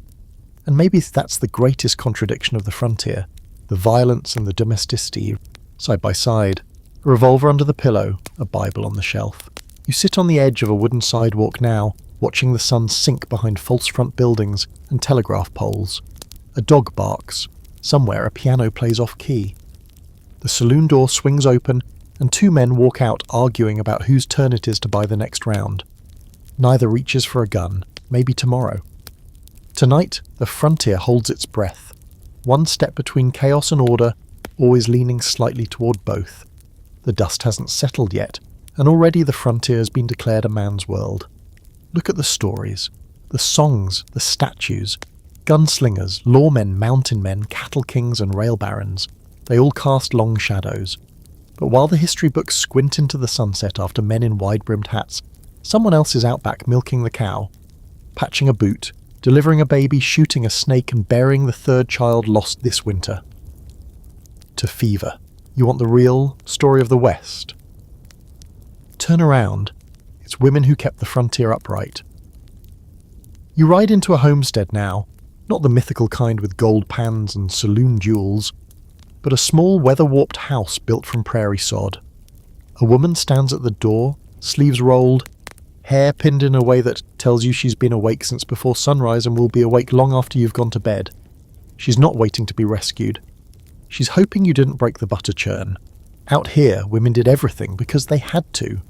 And maybe that's the greatest contradiction of the frontier, the violence and the domesticity, side by side. A revolver under the pillow, a Bible on the shelf. You sit on the edge of a wooden sidewalk now, watching the sun sink behind false front buildings and telegraph poles. A dog barks. Somewhere a piano plays off-key. The saloon door swings open and two men walk out arguing about whose turn it is to buy the next round. Neither reaches for a gun, maybe tomorrow. Tonight, the frontier holds its breath. One step between chaos and order, always leaning slightly toward both. The dust hasn't settled yet, and already the frontier has been declared a man's world. Look at the stories, the songs, the statues, gunslingers, lawmen, mountain men, cattle kings and rail barons. They all cast long shadows. But while the history books squint into the sunset after men in wide-brimmed hats, someone else is out back milking the cow, patching a boot, delivering a baby, shooting a snake and burying the third child lost this winter. To fever. You want the real story of the West? Turn around. It's women who kept the frontier upright. You ride into a homestead now, not the mythical kind with gold pans and saloon jewels, but a small weather-warped house built from prairie sod. A woman stands at the door, sleeves rolled, hair pinned in a way that tells you she's been awake since before sunrise and will be awake long after you've gone to bed. She's not waiting to be rescued. She's hoping you didn't break the butter churn. Out here, women did everything because they had to.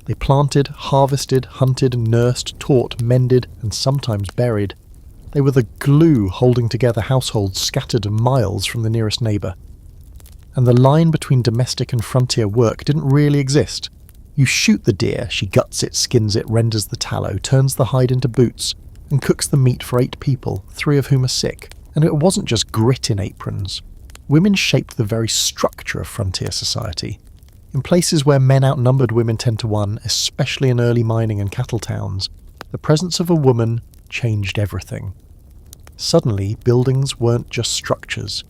They planted, harvested, hunted, nursed, taught, mended, and sometimes buried. They were the glue holding together households scattered miles from the nearest neighbour. And the line between domestic and frontier work didn't really exist. You shoot the deer, she guts it, skins it, renders the tallow, turns the hide into boots, and cooks the meat for 8 people, 3 of whom are sick. And it wasn't just grit in aprons. Women shaped the very structure of frontier society. In places where men outnumbered women 10 to 1, especially in early mining and cattle towns, the presence of a woman changed everything. Suddenly, buildings weren't just structures.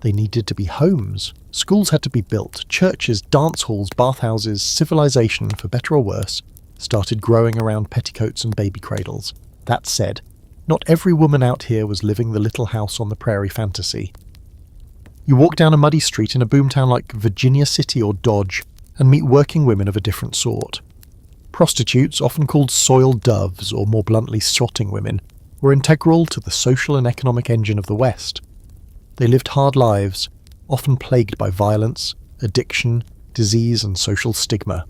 They needed to be homes. Schools had to be built. Churches, dance halls, bathhouses, civilization, for better or worse, started growing around petticoats and baby cradles. That said, not every woman out here was living the little house on the prairie fantasy. You walk down a muddy street in a boomtown like Virginia City or Dodge and meet working women of a different sort. Prostitutes, often called soiled doves or more bluntly sotting women, were integral to the social and economic engine of the West. They lived hard lives, often plagued by violence, addiction, disease and social stigma.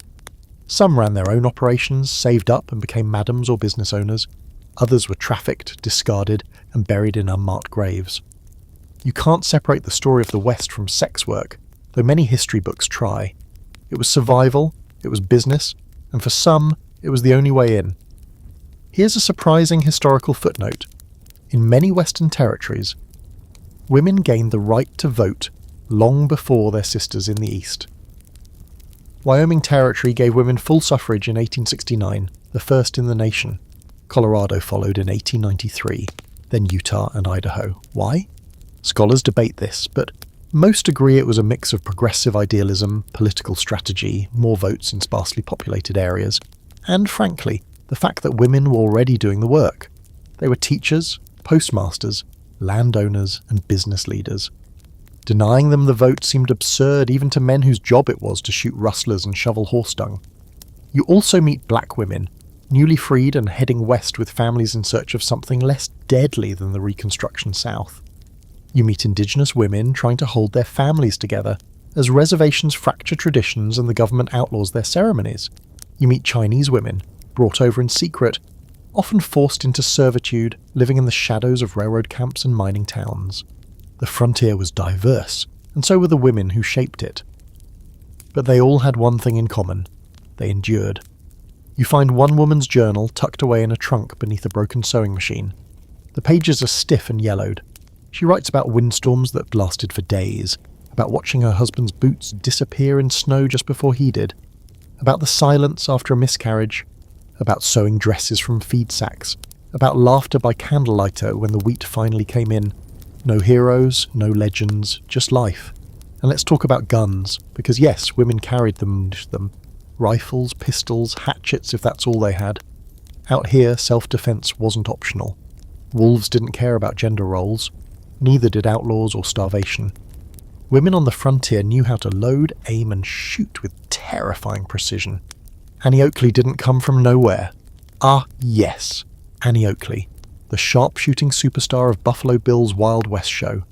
Some ran their own operations, saved up and became madams or business owners. Others were trafficked, discarded and buried in unmarked graves. You can't separate the story of the West from sex work, though many history books try. It was survival, it was business, and for some, it was the only way in. Here's a surprising historical footnote. In many Western territories, women gained the right to vote long before their sisters in the East. Wyoming Territory gave women full suffrage in 1869, the first in the nation. Colorado followed in 1893, then Utah and Idaho. Why? Scholars debate this, but most agree it was a mix of progressive idealism, political strategy, more votes in sparsely populated areas, and frankly, the fact that women were already doing the work. They were teachers, postmasters, landowners, and business leaders. Denying them the vote seemed absurd even to men whose job it was to shoot rustlers and shovel horse dung. You also meet black women, newly freed and heading west with families in search of something less deadly than the Reconstruction South. You meet Indigenous women trying to hold their families together as reservations fracture traditions and the government outlaws their ceremonies. You meet Chinese women, brought over in secret, often forced into servitude, living in the shadows of railroad camps and mining towns. The frontier was diverse, and so were the women who shaped it. But they all had one thing in common. They endured. You find one woman's journal tucked away in a trunk beneath a broken sewing machine. The pages are stiff and yellowed. She writes about windstorms that lasted for days, about watching her husband's boots disappear in snow just before he did, about the silence after a miscarriage, about sewing dresses from feed sacks, about laughter by candlelighter when the wheat finally came in. No heroes, no legends, just life. And let's talk about guns, because yes, women carried them, Rifles, pistols, hatchets if that's all they had. Out here, self-defense wasn't optional. Wolves didn't care about gender roles. Neither did outlaws or starvation. Women on the frontier knew how to load, aim and shoot with terrifying precision. Annie Oakley didn't come from nowhere. Ah, yes, Annie Oakley, the sharpshooting superstar of Buffalo Bill's Wild West show.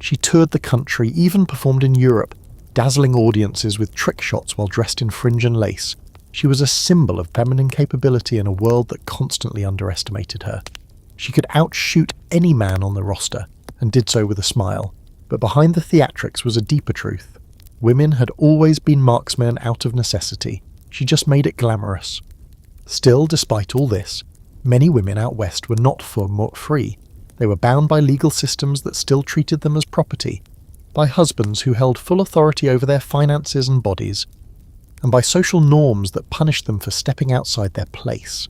She toured the country, even performed in Europe, dazzling audiences with trick shots while dressed in fringe and lace. She was a symbol of feminine capability in a world that constantly underestimated her. She could outshoot any man on the roster, and did so with a smile. But behind the theatrics was a deeper truth. Women had always been marksmen out of necessity. She just made it glamorous. Still, despite all this, many women out west were not free. They were bound by legal systems that still treated them as property, by husbands who held full authority over their finances and bodies, and by social norms that punished them for stepping outside their place.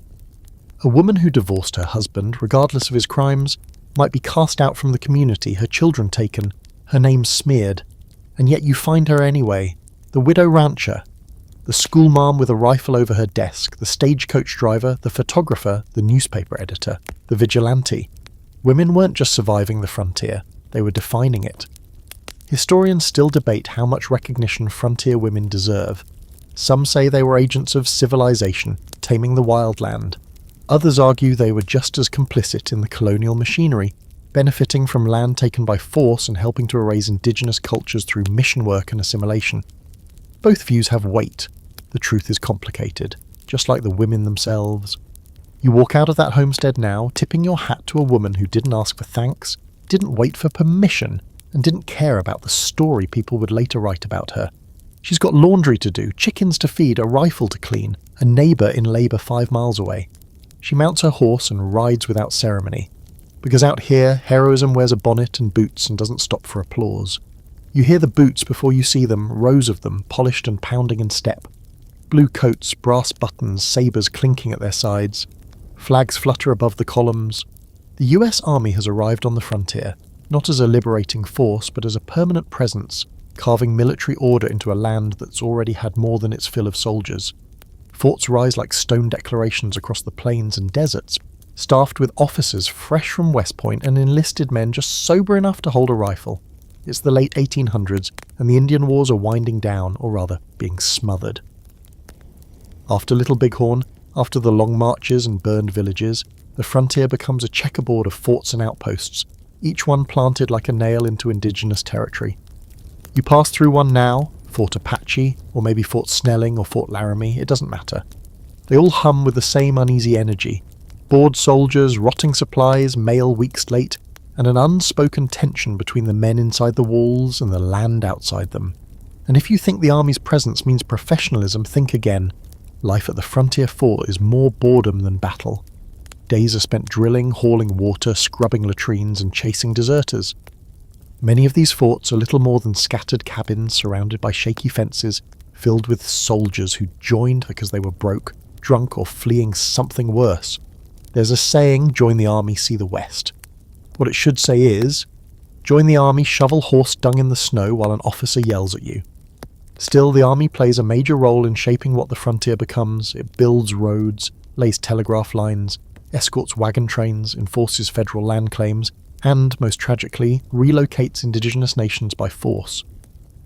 A woman who divorced her husband, regardless of his crimes, might be cast out from the community, her children taken, her name smeared, and yet you find her anyway, the widow rancher, the schoolmarm with a rifle over her desk, the stagecoach driver, the photographer, the newspaper editor, the vigilante. Women weren't just surviving the frontier, they were defining it. Historians still debate how much recognition frontier women deserve. Some say they were agents of civilization, taming the wild land. Others argue they were just as complicit in the colonial machinery, benefiting from land taken by force and helping to erase indigenous cultures through mission work and assimilation. Both views have weight. The truth is complicated, just like the women themselves. You walk out of that homestead now, tipping your hat to a woman who didn't ask for thanks, didn't wait for permission, and didn't care about the story people would later write about her. She's got laundry to do, chickens to feed, a rifle to clean, a neighbour in labour 5 miles away. She mounts her horse and rides without ceremony. Because out here, heroism wears a bonnet and boots and doesn't stop for applause. You hear the boots before you see them, rows of them, polished and pounding in step. Blue coats, brass buttons, sabres clinking at their sides. Flags flutter above the columns. The US Army has arrived on the frontier, not as a liberating force, but as a permanent presence, carving military order into a land that's already had more than its fill of soldiers. Forts rise like stone declarations across the plains and deserts, staffed with officers fresh from West Point and enlisted men just sober enough to hold a rifle. It's the late 1800s, and the Indian Wars are winding down, or rather, being smothered. After Little Bighorn, after the long marches and burned villages, the frontier becomes a checkerboard of forts and outposts, each one planted like a nail into indigenous territory. You pass through one now, Fort Apache, or maybe Fort Snelling or Fort Laramie, it doesn't matter. They all hum with the same uneasy energy. Bored soldiers, rotting supplies, mail weeks late, and an unspoken tension between the men inside the walls and the land outside them. And if you think the Army's presence means professionalism, think again. Life at the frontier fort is more boredom than battle. Days are spent drilling, hauling water, scrubbing latrines, and chasing deserters. Many of these forts are little more than scattered cabins surrounded by shaky fences, filled with soldiers who joined because they were broke, drunk, or fleeing something worse. There's a saying, join the army, see the West. What it should say is, join the army, shovel horse dung in the snow while an officer yells at you. Still, the army plays a major role in shaping what the frontier becomes. It builds roads, lays telegraph lines, escorts wagon trains, enforces federal land claims, and, most tragically, relocates indigenous nations by force.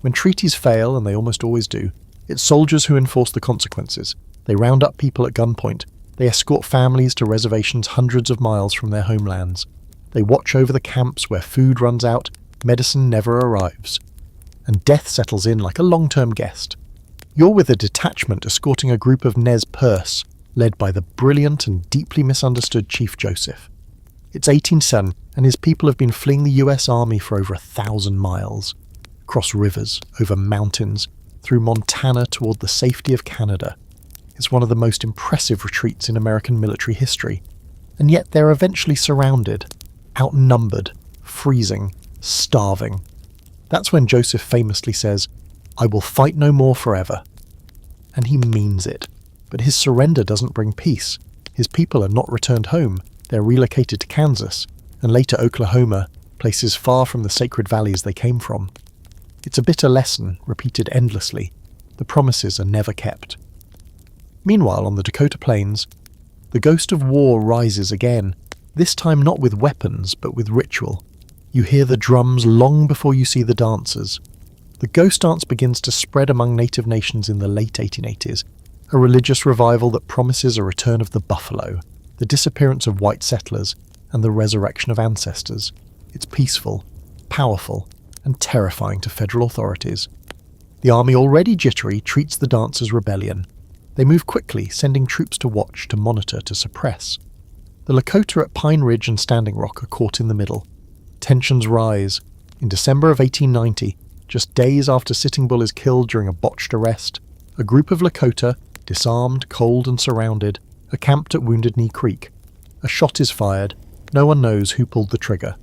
When treaties fail, and they almost always do, it's soldiers who enforce the consequences. They round up people at gunpoint. They escort families to reservations hundreds of miles from their homelands. They watch over the camps where food runs out, medicine never arrives, and death settles in like a long-term guest. You're with a detachment escorting a group of Nez Perce, led by the brilliant and deeply misunderstood Chief Joseph. It's 1810, and his people have been fleeing the US Army for over 1,000 miles. Across rivers, over mountains, through Montana toward the safety of Canada. It's one of the most impressive retreats in American military history. And yet they're eventually surrounded, outnumbered, freezing, starving. That's when Joseph famously says, "I will fight no more forever." And he means it. But his surrender doesn't bring peace. His people are not returned home. They're relocated to Kansas, and later Oklahoma, places far from the sacred valleys they came from. It's a bitter lesson, repeated endlessly. The promises are never kept. Meanwhile, on the Dakota Plains, the ghost of war rises again, this time not with weapons, but with ritual. You hear the drums long before you see the dancers. The ghost dance begins to spread among native nations in the late 1880s, a religious revival that promises a return of the buffalo, the disappearance of white settlers, and the resurrection of ancestors. It's peaceful, powerful, and terrifying to federal authorities. The army, already jittery, treats the dance as rebellion. They move quickly, sending troops to watch, to monitor, to suppress. The Lakota at Pine Ridge and Standing Rock are caught in the middle. Tensions rise. In December of 1890, just days after Sitting Bull is killed during a botched arrest, a group of Lakota, disarmed, cold and surrounded, are camped at Wounded Knee Creek. A shot is fired. No one knows who pulled the trigger.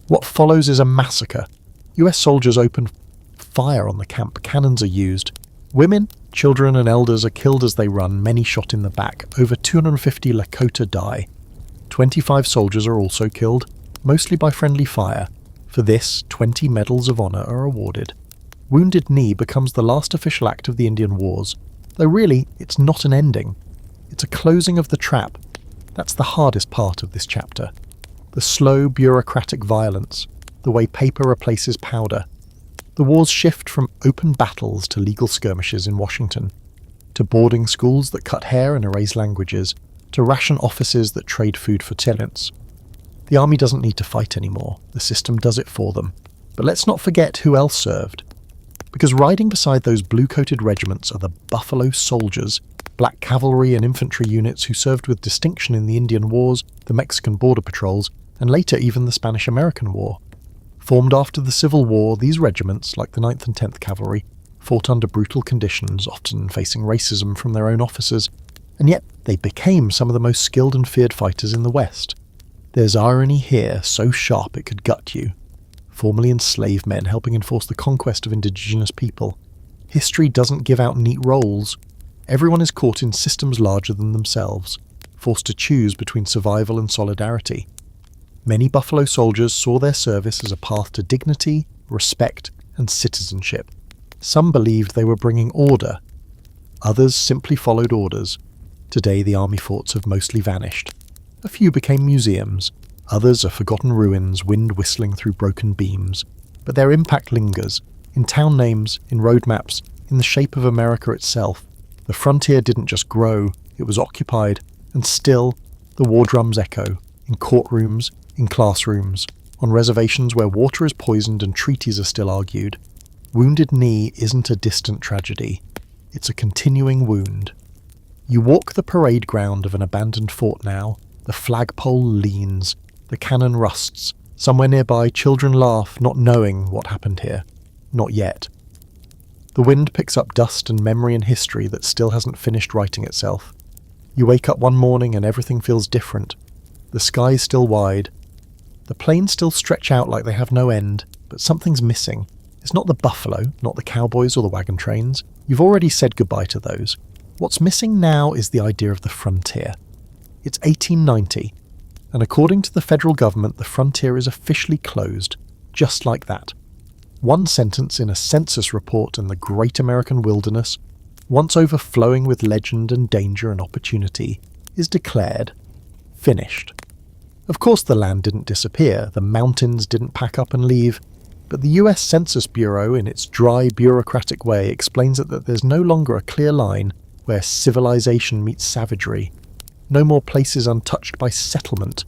What follows is a massacre. US soldiers open fire on the camp. Cannons are used. Women, children and elders are killed as they run, many shot in the back. Over 250 Lakota die. 25 soldiers are also killed, mostly by friendly fire. For this, 20 medals of honor are awarded. Wounded Knee becomes the last official act of the Indian Wars, though really, it's not an ending. It's a closing of the trap. That's the hardest part of this chapter. The slow, bureaucratic violence, the way paper replaces powder. The wars shift from open battles to legal skirmishes in Washington, to boarding schools that cut hair and erase languages, to ration offices that trade food for tenants. The army doesn't need to fight anymore. The system does it for them. But let's not forget who else served. Because riding beside those blue-coated regiments are the Buffalo Soldiers, black cavalry and infantry units who served with distinction in the Indian Wars, the Mexican border patrols, and later even the Spanish-American War. Formed after the Civil War, these regiments, like the 9th and 10th Cavalry, fought under brutal conditions, often facing racism from their own officers, and yet they became some of the most skilled and feared fighters in the West. There's irony here, so sharp it could gut you. Formerly enslaved men helping enforce the conquest of indigenous people. History doesn't give out neat roles. Everyone is caught in systems larger than themselves, forced to choose between survival and solidarity. Many Buffalo Soldiers saw their service as a path to dignity, respect, and citizenship. Some believed they were bringing order. Others simply followed orders. Today the army forts have mostly vanished. A few became museums. Others are forgotten ruins, wind whistling through broken beams. But their impact lingers, in town names, in road maps, in the shape of America itself. The frontier didn't just grow, it was occupied, and still, the war drums echo, in courtrooms, in classrooms, on reservations where water is poisoned and treaties are still argued. Wounded Knee isn't a distant tragedy. It's a continuing wound. You walk the parade ground of an abandoned fort now. The flagpole leans. The cannon rusts. Somewhere nearby, children laugh, not knowing what happened here. Not yet. The wind picks up dust and memory and history that still hasn't finished writing itself. You wake up one morning and everything feels different. The sky's still wide. The plains still stretch out like they have no end, but something's missing. It's not the buffalo, not the cowboys or the wagon trains. You've already said goodbye to those. What's missing now is the idea of the frontier. It's 1890, and according to the federal government, the frontier is officially closed, just like that. One sentence in a census report in the great American wilderness, once overflowing with legend and danger and opportunity, is declared finished. Of course the land didn't disappear, the mountains didn't pack up and leave, but the US Census Bureau, in its dry, bureaucratic way, explains that there's no longer a clear line where civilization meets savagery. No more places untouched by settlement.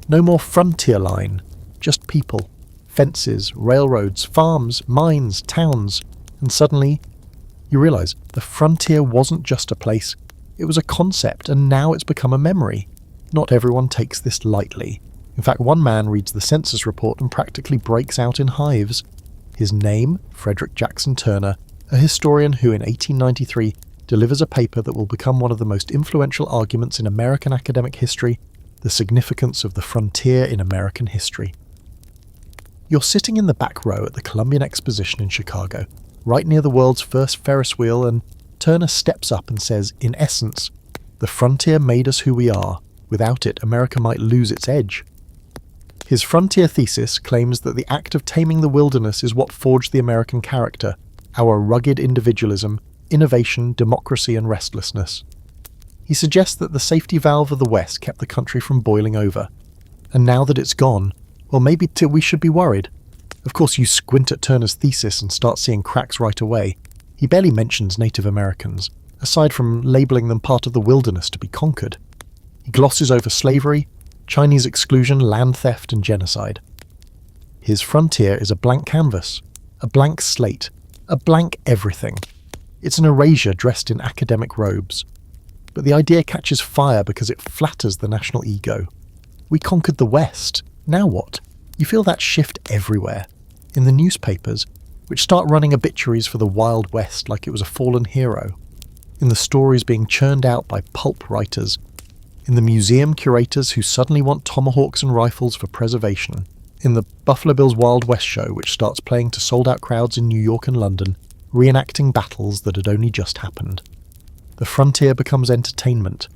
No more frontier line. Just people. Fences, railroads, farms, mines, towns. And suddenly, you realise the frontier wasn't just a place. It was a concept, and now it's become a memory. Not everyone takes this lightly. In fact, one man reads the census report and practically breaks out in hives. His name, Frederick Jackson Turner, a historian who in 1893 delivers a paper that will become one of the most influential arguments in American academic history, the significance of the frontier in American history. You're sitting in the back row at the Columbian Exposition in Chicago, right near the world's first Ferris wheel, and Turner steps up and says, in essence, the frontier made us who we are. Without it, America might lose its edge. His frontier thesis claims that the act of taming the wilderness is what forged the American character, our rugged individualism, innovation, democracy, and restlessness. He suggests that the safety valve of the West kept the country from boiling over. And now that it's gone, well, maybe we should be worried. Of course, you squint at Turner's thesis and start seeing cracks right away. He barely mentions Native Americans, aside from labelling them part of the wilderness to be conquered. He glosses over slavery, Chinese exclusion, land theft, and genocide. His frontier is a blank canvas, a blank slate, a blank everything. It's an erasure dressed in academic robes. But the idea catches fire because it flatters the national ego. We conquered the West. Now what? You feel that shift everywhere. In the newspapers, which start running obituaries for the Wild West like it was a fallen hero. In the stories being churned out by pulp writers. In the museum curators who suddenly want tomahawks and rifles for preservation. In the Buffalo Bill's Wild West show, which starts playing to sold-out crowds in New York and London, reenacting battles that had only just happened. The frontier becomes entertainment.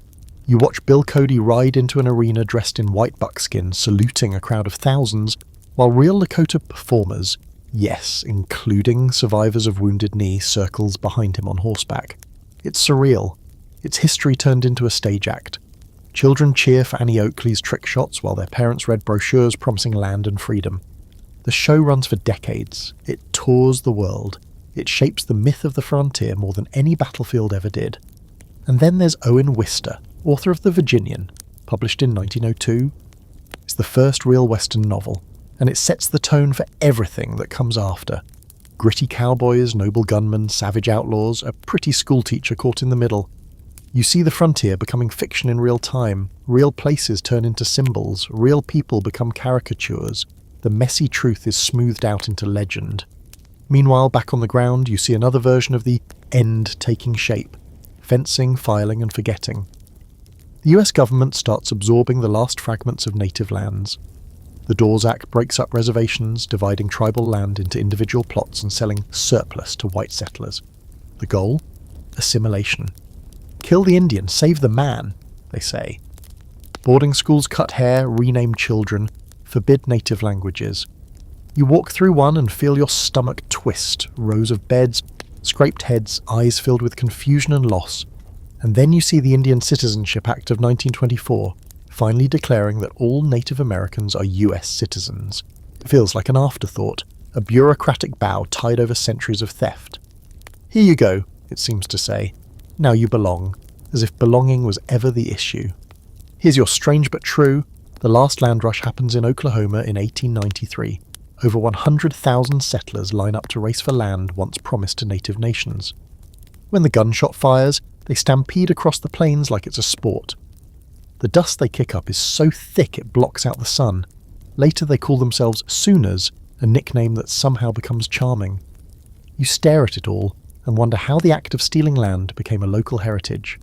You watch Bill Cody ride into an arena dressed in white buckskin, saluting a crowd of thousands, while real Lakota performers, yes, including survivors of Wounded Knee, circles behind him on horseback. It's surreal. It's history turned into a stage act. Children cheer for Annie Oakley's trick shots while their parents read brochures promising land and freedom. The show runs for decades. It tours the world. It shapes the myth of the frontier more than any battlefield ever did. And then there's Owen Wister, author of The Virginian, published in 1902. It's the first real Western novel, and it sets the tone for everything that comes after. Gritty cowboys, noble gunmen, savage outlaws, a pretty schoolteacher caught in the middle. You see the frontier becoming fiction in real time, real places turn into symbols, real people become caricatures. The messy truth is smoothed out into legend. Meanwhile, back on the ground, you see another version of the end taking shape. Fencing, filing, and forgetting. The US government starts absorbing the last fragments of native lands. The Dawes Act breaks up reservations, dividing tribal land into individual plots and selling surplus to white settlers. The goal? Assimilation. Kill the Indian, save the man, they say. Boarding schools cut hair, rename children, forbid native languages. You walk through one and feel your stomach twist, rows of beds, scraped heads, eyes filled with confusion and loss. And then you see the Indian Citizenship Act of 1924, finally declaring that all Native Americans are US citizens. It feels like an afterthought, a bureaucratic bow tied over centuries of theft. Here you go, it seems to say. Now you belong, as if belonging was ever the issue. Here's your strange but true. The last land rush happens in Oklahoma in 1893. Over 100,000 settlers line up to race for land once promised to native nations. When the gunshot fires, they stampede across the plains like it's a sport. The dust they kick up is so thick it blocks out the sun. Later they call themselves Sooners, a nickname that somehow becomes charming. You stare at it all and wonder how the act of stealing land became a local heritage.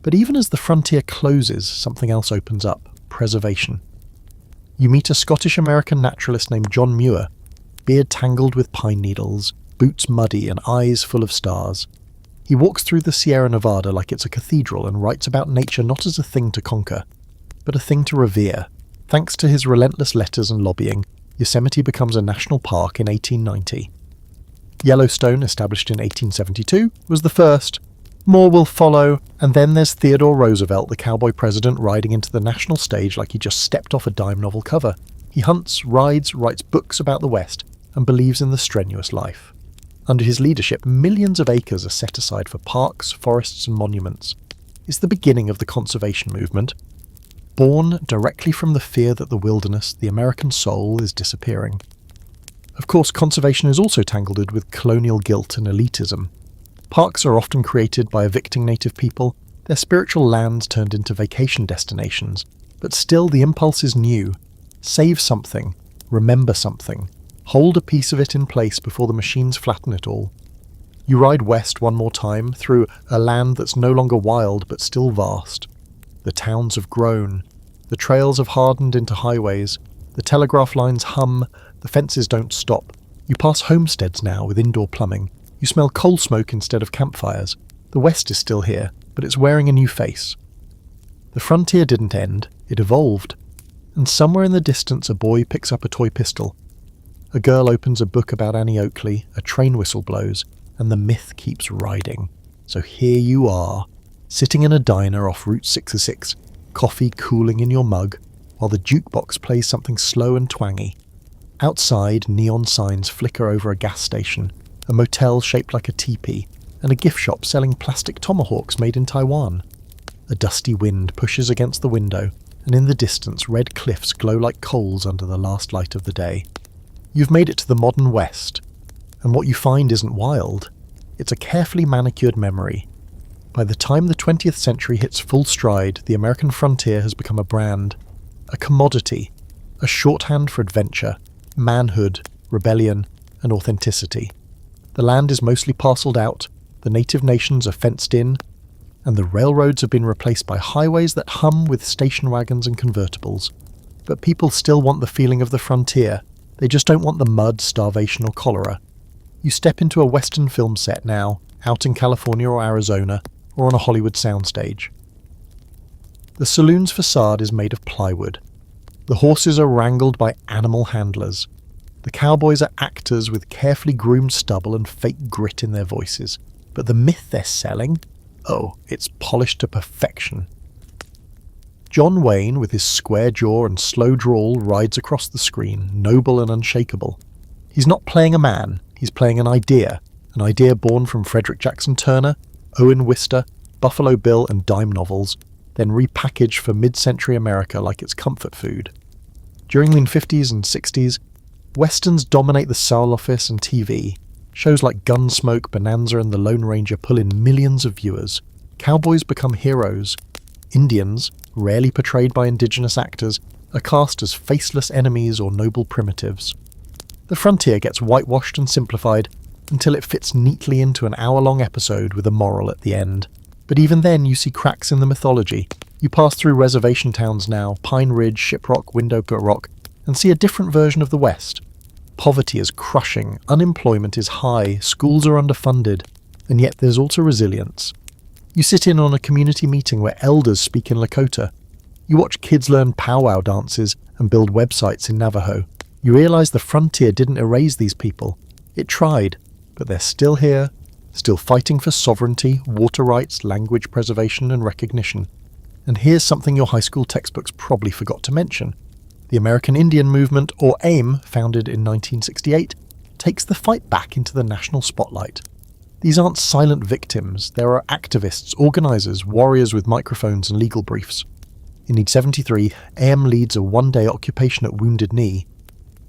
But even as the frontier closes, something else opens up: preservation. You meet a Scottish-American naturalist named John Muir, beard tangled with pine needles, boots muddy and eyes full of stars. He walks through the Sierra Nevada like it's a cathedral and writes about nature not as a thing to conquer, but a thing to revere. Thanks to his relentless letters and lobbying, Yosemite becomes a national park in 1890. Yellowstone, established in 1872, was the first. More will follow, and then there's Theodore Roosevelt, the cowboy president, riding into the national stage like he just stepped off a dime novel cover. He hunts, rides, writes books about the West, and believes in the strenuous life. Under his leadership, millions of acres are set aside for parks, forests, and monuments. It's the beginning of the conservation movement, born directly from the fear that the wilderness, the American soul, is disappearing. Of course, conservation is also tangled with colonial guilt and elitism. Parks are often created by evicting native people, their spiritual lands turned into vacation destinations, but still the impulse is new. Save something, remember something, hold a piece of it in place before the machines flatten it all. You ride west one more time, through a land that's no longer wild but still vast. The towns have grown, the trails have hardened into highways, the telegraph lines hum, the fences don't stop. You pass homesteads now with indoor plumbing. You smell coal smoke instead of campfires. The West is still here, but it's wearing a new face. The frontier didn't end, it evolved. And somewhere in the distance a boy picks up a toy pistol. A girl opens a book about Annie Oakley, a train whistle blows, and the myth keeps riding. So here you are, sitting in a diner off Route 66, coffee cooling in your mug, while the jukebox plays something slow and twangy. Outside, neon signs flicker over a gas station, a motel shaped like a teepee, and a gift shop selling plastic tomahawks made in Taiwan. A dusty wind pushes against the window, and in the distance red cliffs glow like coals under the last light of the day. You've made it to the modern West, and what you find isn't wild. It's a carefully manicured memory. By the time the 20th century hits full stride, the American frontier has become a brand, a commodity, a shorthand for adventure, manhood, rebellion, and authenticity. The land is mostly parcelled out, the native nations are fenced in, and the railroads have been replaced by highways that hum with station wagons and convertibles. But people still want the feeling of the frontier. They just don't want the mud, starvation, or cholera. You step into a Western film set now, out in California or Arizona, or on a Hollywood soundstage. The saloon's facade is made of plywood. The horses are wrangled by animal handlers. The cowboys are actors with carefully groomed stubble and fake grit in their voices. But the myth they're selling? Oh, it's polished to perfection. John Wayne, with his square jaw and slow drawl, rides across the screen, noble and unshakable. He's not playing a man, he's playing an idea born from Frederick Jackson Turner, Owen Wister, Buffalo Bill and dime novels, then repackaged for mid-century America like it's comfort food. During the 50s and 60s, Westerns dominate the Soul Office and TV. Shows like Gunsmoke, Bonanza and The Lone Ranger pull in millions of viewers. Cowboys become heroes. Indians, rarely portrayed by Indigenous actors, are cast as faceless enemies or noble primitives. The frontier gets whitewashed and simplified until it fits neatly into an hour-long episode with a moral at the end. But even then you see cracks in the mythology. You pass through reservation towns now, Pine Ridge, Shiprock, Windoput Rock, and see a different version of the West. Poverty is crushing, unemployment is high, schools are underfunded, and yet there's also resilience. You sit in on a community meeting where elders speak in Lakota. You watch kids learn powwow dances and build websites in Navajo. You realise the frontier didn't erase these people. It tried, but they're still here, still fighting for sovereignty, water rights, language preservation and recognition. And here's something your high school textbooks probably forgot to mention. The American Indian Movement, or AIM, founded in 1968, takes the fight back into the national spotlight. These aren't silent victims, there are activists, organisers, warriors with microphones and legal briefs. In 1973, AIM leads a one-day occupation at Wounded Knee,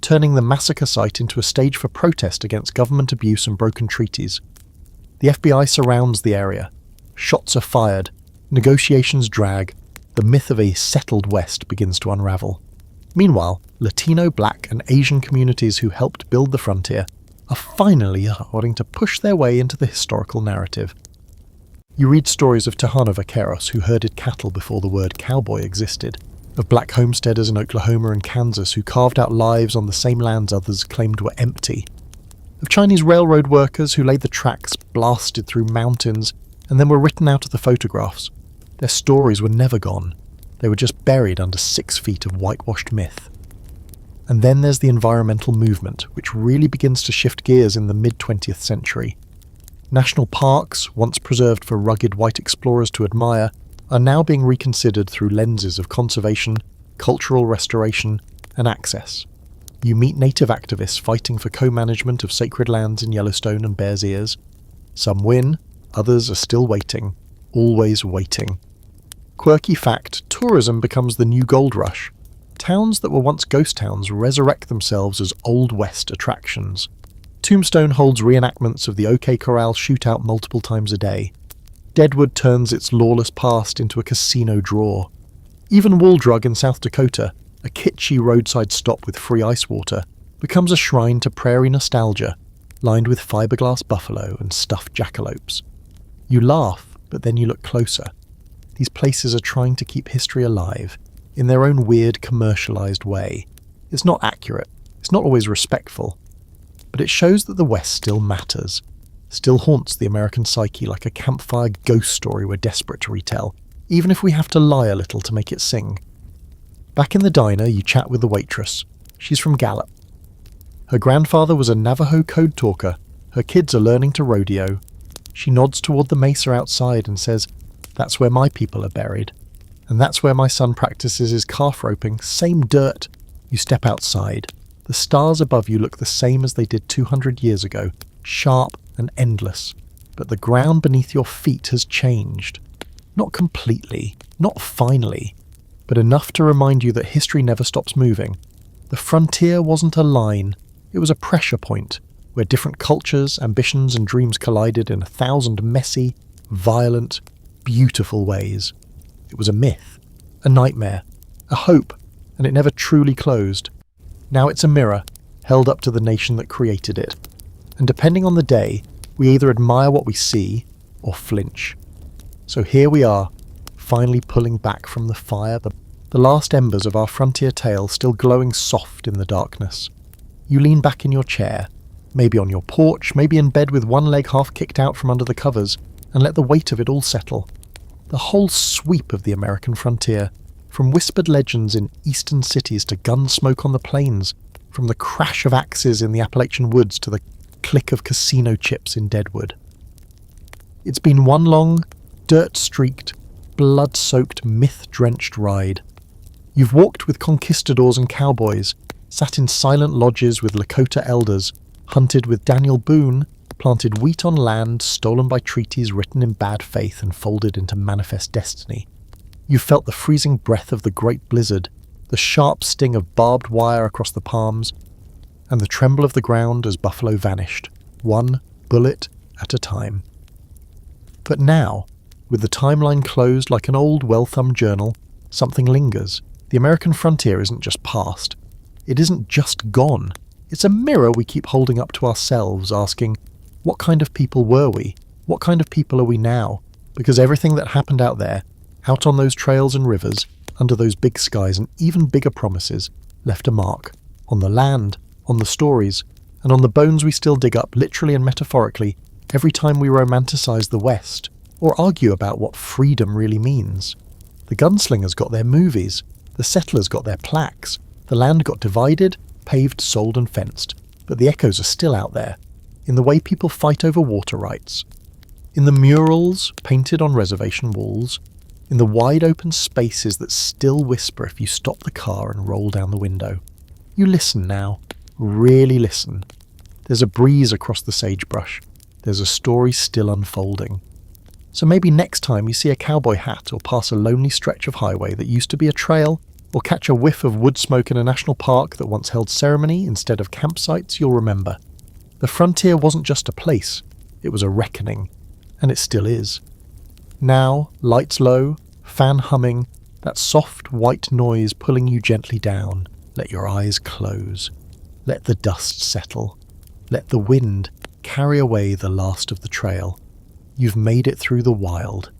turning the massacre site into a stage for protest against government abuse and broken treaties. The FBI surrounds the area. Shots are fired. Negotiations drag. The myth of a settled West begins to unravel. Meanwhile, Latino, Black and Asian communities who helped build the frontier are finally starting to push their way into the historical narrative. You read stories of Tejano vaqueros who herded cattle before the word cowboy existed, of black homesteaders in Oklahoma and Kansas who carved out lives on the same lands others claimed were empty, of Chinese railroad workers who laid the tracks blasted through mountains and then were written out of the photographs. Their stories were never gone. They were just buried under 6 feet of whitewashed myth. And then there's the environmental movement, which really begins to shift gears in the mid-20th century. National parks, once preserved for rugged white explorers to admire, are now being reconsidered through lenses of conservation, cultural restoration, and access. You meet native activists fighting for co-management of sacred lands in Yellowstone and Bears Ears. Some win, others are still waiting, always waiting. Quirky fact, tourism becomes the new gold rush. Towns that were once ghost towns resurrect themselves as Old West attractions. Tombstone holds reenactments of the OK Corral shootout multiple times a day. Deadwood turns its lawless past into a casino draw. Even Wall Drug in South Dakota, a kitschy roadside stop with free ice water, becomes a shrine to prairie nostalgia, lined with fiberglass buffalo and stuffed jackalopes. You laugh, but then you look closer. These places are trying to keep history alive, in their own weird commercialized way. It's not accurate, it's not always respectful, but it shows that the West still matters, still haunts the American psyche like a campfire ghost story we're desperate to retell, even if we have to lie a little to make it sing. Back in the diner, you chat with the waitress. She's from Gallup. Her grandfather was a Navajo code talker. Her kids are learning to rodeo. She nods toward the mesa outside and says, That's where my people are buried. And that's where my son practices his calf roping. Same dirt. You step outside. The stars above you look the same as they did 200 years ago, sharp and endless. But the ground beneath your feet has changed. Not completely, not finally, but enough to remind you that history never stops moving. The frontier wasn't a line, it was a pressure point, where different cultures, ambitions and dreams collided in 1,000 messy, violent, beautiful ways. It was a myth, a nightmare, a hope, and it never truly closed. Now it's a mirror, held up to the nation that created it. And depending on the day, we either admire what we see, or flinch. So here we are, finally pulling back from the fire, the last embers of our frontier tale still glowing soft in the darkness. You lean back in your chair, maybe on your porch, maybe in bed with one leg half kicked out from under the covers, and let the weight of it all settle. The whole sweep of the American frontier, from whispered legends in eastern cities to gun smoke on the plains, from the crash of axes in the Appalachian woods to the click of casino chips in Deadwood. It's been one long, dirt-streaked, blood-soaked, myth-drenched ride. You've walked with conquistadors and cowboys, sat in silent lodges with Lakota elders, hunted with Daniel Boone, planted wheat on land stolen by treaties written in bad faith and folded into manifest destiny. You felt the freezing breath of the great blizzard, the sharp sting of barbed wire across the palms, and the tremble of the ground as buffalo vanished, one bullet at a time. But now, with the timeline closed like an old well-thumbed journal, something lingers. The American frontier isn't just past. It isn't just gone. It's a mirror we keep holding up to ourselves, asking, what kind of people were we? What kind of people are we now? Because everything that happened out there, out on those trails and rivers, under those big skies and even bigger promises, left a mark. On the land, on the stories, and on the bones we still dig up, literally and metaphorically, every time we romanticize the West, or argue about what freedom really means. The gunslingers got their movies, the settlers got their plaques, the land got divided, paved, sold and fenced, but the echoes are still out there, in the way people fight over water rights, in the murals painted on reservation walls, in the wide open spaces that still whisper if you stop the car and roll down the window. You listen now, really listen. There's a breeze across the sagebrush, there's a story still unfolding. So maybe next time you see a cowboy hat or pass a lonely stretch of highway that used to be a trail, or catch a whiff of wood smoke in a national park that once held ceremony instead of campsites, you'll remember. The frontier wasn't just a place, it was a reckoning, and it still is. Now, lights low, fan humming, that soft white noise pulling you gently down, let your eyes close. Let the dust settle. Let the wind carry away the last of the trail. You've made it through the wild.